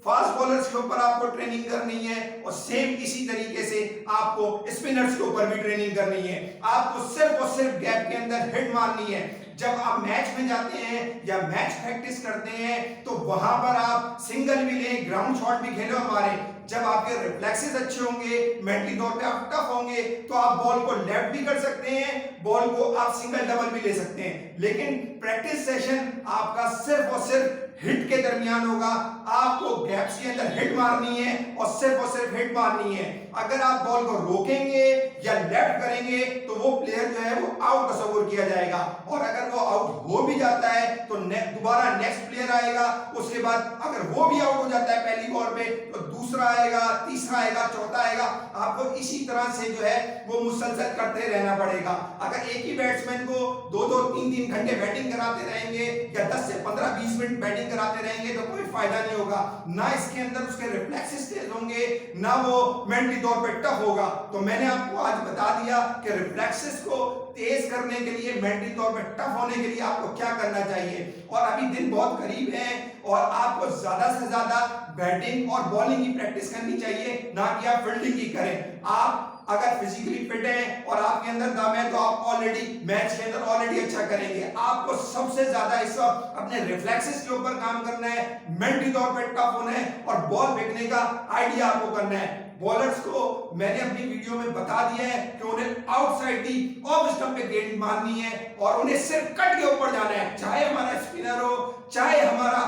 फास्ट बॉलर्स के ऊपर आपको ट्रेनिंग करनी है और सेम इसी तरीके से आपको स्पिनर्स के ऊपर भी ट्रेनिंग करनी है। आपको सिर्फ और सिर्फ गैप के अंदर हिट मारनी है। जब आप मैच में जाते हैं या मैच प्रैक्टिस करते हैं तो वहां पर आप सिंगल भी लें, ग्राउंड शॉट भी खेलो हमारे। जब आपके रिफ्लेक्सेस अच्छे होंगे, मेंटली तौर पे आप टफ होंगे, तो आप बॉल को लेफ्ट भी कर सकते हैं, बॉल को आप सिंगल डबल भी ले सकते हैं। लेकिन प्रैक्टिस सेशन आपका सिर्फ और सिर्फ हिट के दरमियान होगा। आपको गैप्स के अंदर हिट मारनी है और सिर्फ हिट मारनी है। अगर आप बॉल को रोकेंगे या लेफ्ट करेंगे तो वो प्लेयर जो है वो आउट तस्वीर किया जाएगा, और अगर वो आउट हो भी जाता है तो दोबारा नेक्स्ट प्लेयर आएगा। उसके बाद अगर वो भी आउट हो जाता है पहली बॉल पे तो दूसरा आएगा, तीसरा आएगा, चौथा आएगा। आपको इसी तरह से जो है वो मुसलसल करते रहना पड़ेगा। अगर एक ही बैट्समैन को 2-2, 3-3 घंटे बैटिंग कराते रहेंगे या 10 से 15-20 मिनट बैटिंग कराते रहेंगे तो कोई फायदा नहीं होगा। ना इसके अंदर उसके रिफ्लेक्सेस तेज होंगे, ना वो मेंटली तौर पे टफ होगा। तो मैंने आपको आज बता दिया कि रिफ्लेक्सेस को तेज करने के लिए, मेंटली तौर पे टफ होने के लिए आपको क्या करना चाहिए। और अभी दिन बहुत करीब है और आपको ज्यादा से ज्यादा बैटिंग और बॉलिंग की प्रैक्टिस करनी चाहिए, ना कि आप फील्डिंग की करें। आप अगर फिजिकली फिट हैं और आपके अंदर दम है तो आप ऑलरेडी मैच के अंदर ऑलरेडी अच्छा करेंगे। आपको सबसे ज्यादा इस वक्त अपने रिफ्लेक्सेस के ऊपर काम करना है, मेंटली तौर पे टफ होना है और बॉल फेंकने का आइडिया आपको करना है। बॉलर्स को मैंने अपनी वीडियो में बता दिया है कि उन्हें आउटसाइड दी ऑफ स्टंप पे गेंद मारनी है और उन्हें सिर्फ कट के ऊपर जाना है। चाहे हमारा स्पिनर हो, चाहे हमारा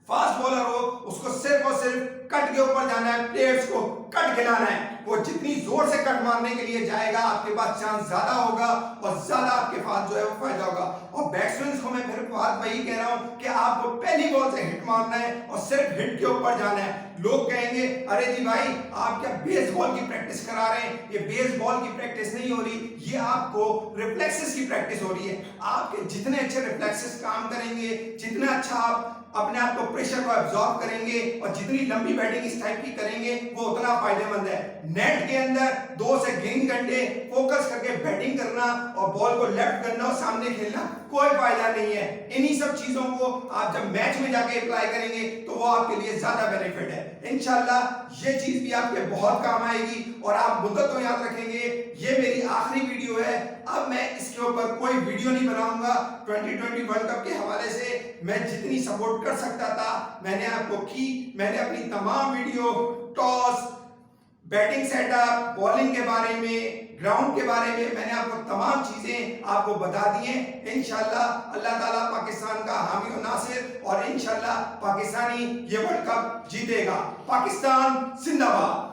फास्ट बॉलर हो, उसको सिर्फ और सिर्फ कट के ऊपर जाना है, प्लेयर्स को कट खिलाना है। वो जितनी जोर से कट मारने के लिए जाएगा आपके पास चांस ज्यादा होगा और ज्यादा आपके पास जो है वो फायदा होगा। और बैट्समैन को मैं फिर बात वही कह रहा हूं कि आपको पहली बॉल से हिट मारना है और सिर्फ हिट के ऊपर जाना है। लोग कहेंगे अरे जी भाई आप क्या बेसबॉल की प्रैक्टिस करा रहे हैं, ये बेसबॉल की प्रैक्टिस नहीं हो रही, ये आपको रिफ्लेक्सेस की प्रैक्टिस हो रही है। आपके जितने अच्छे रिफ्लेक्सेस काम करेंगे, जितना अच्छा आप अपने आप को प्रेशर को एब्जॉर्ब करेंगे और जितनी लंबी बैटिंग इस टाइप की करेंगे वो उतना फायदेमंद है। नेट के अंदर 2 से 3 घंटे फोकस करके बैटिंग करना और बॉल को लेफ्ट करना और सामने खेलना कोई फायदा नहीं है। इन्हीं सब चीजों को आप जब मैच में जाके अप्लाई करेंगे तो वो आपके लिए ज्यादा बेनिफिट है। इंशाल्लाह ये चीज भी आपके बहुत काम आएगी और आप मुद्दत को याद रखेंगे। ये मेरी आखिरी वीडियो है, अब मैं इसके ऊपर कोई वीडियो नहीं बनाऊंगा। 2020 वर्ल्ड कप के हवाले से मैं जितनी सपोर्ट कर सकता था मैंने आपको की। मैंने अपनी तमाम video toss, batting setup, bowling के बारे में, ग्राउंड के बारे में मैंने आपको तमाम चीजें आपको बता दी हैं। इंशाल्लाह अल्लाह ताला पाकिस्तान का हामी और नासिर और इंशाल्लाह पाकिस्तानी ये वर्ल्ड कप जीतेगा। पाकिस्तान जिंदाबाद।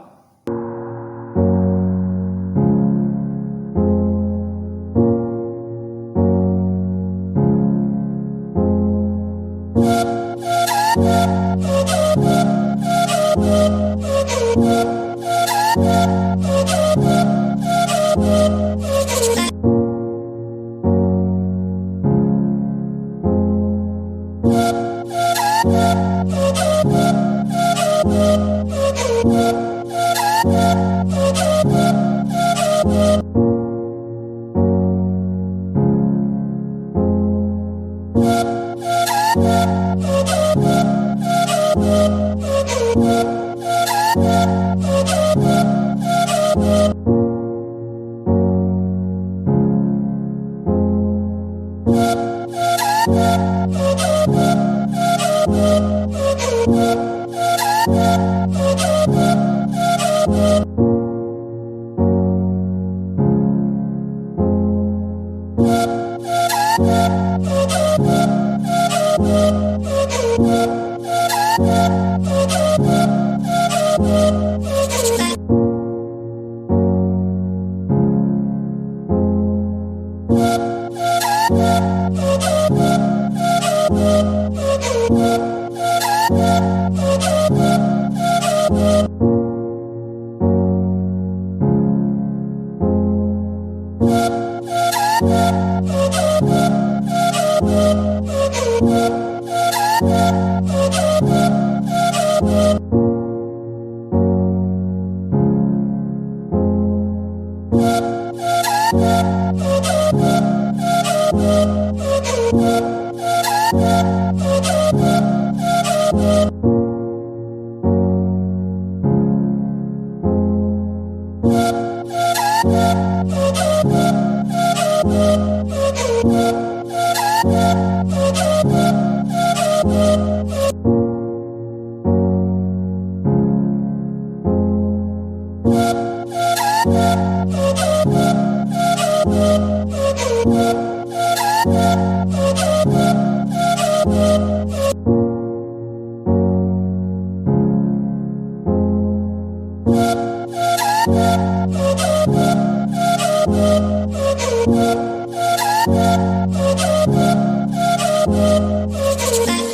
Thank you.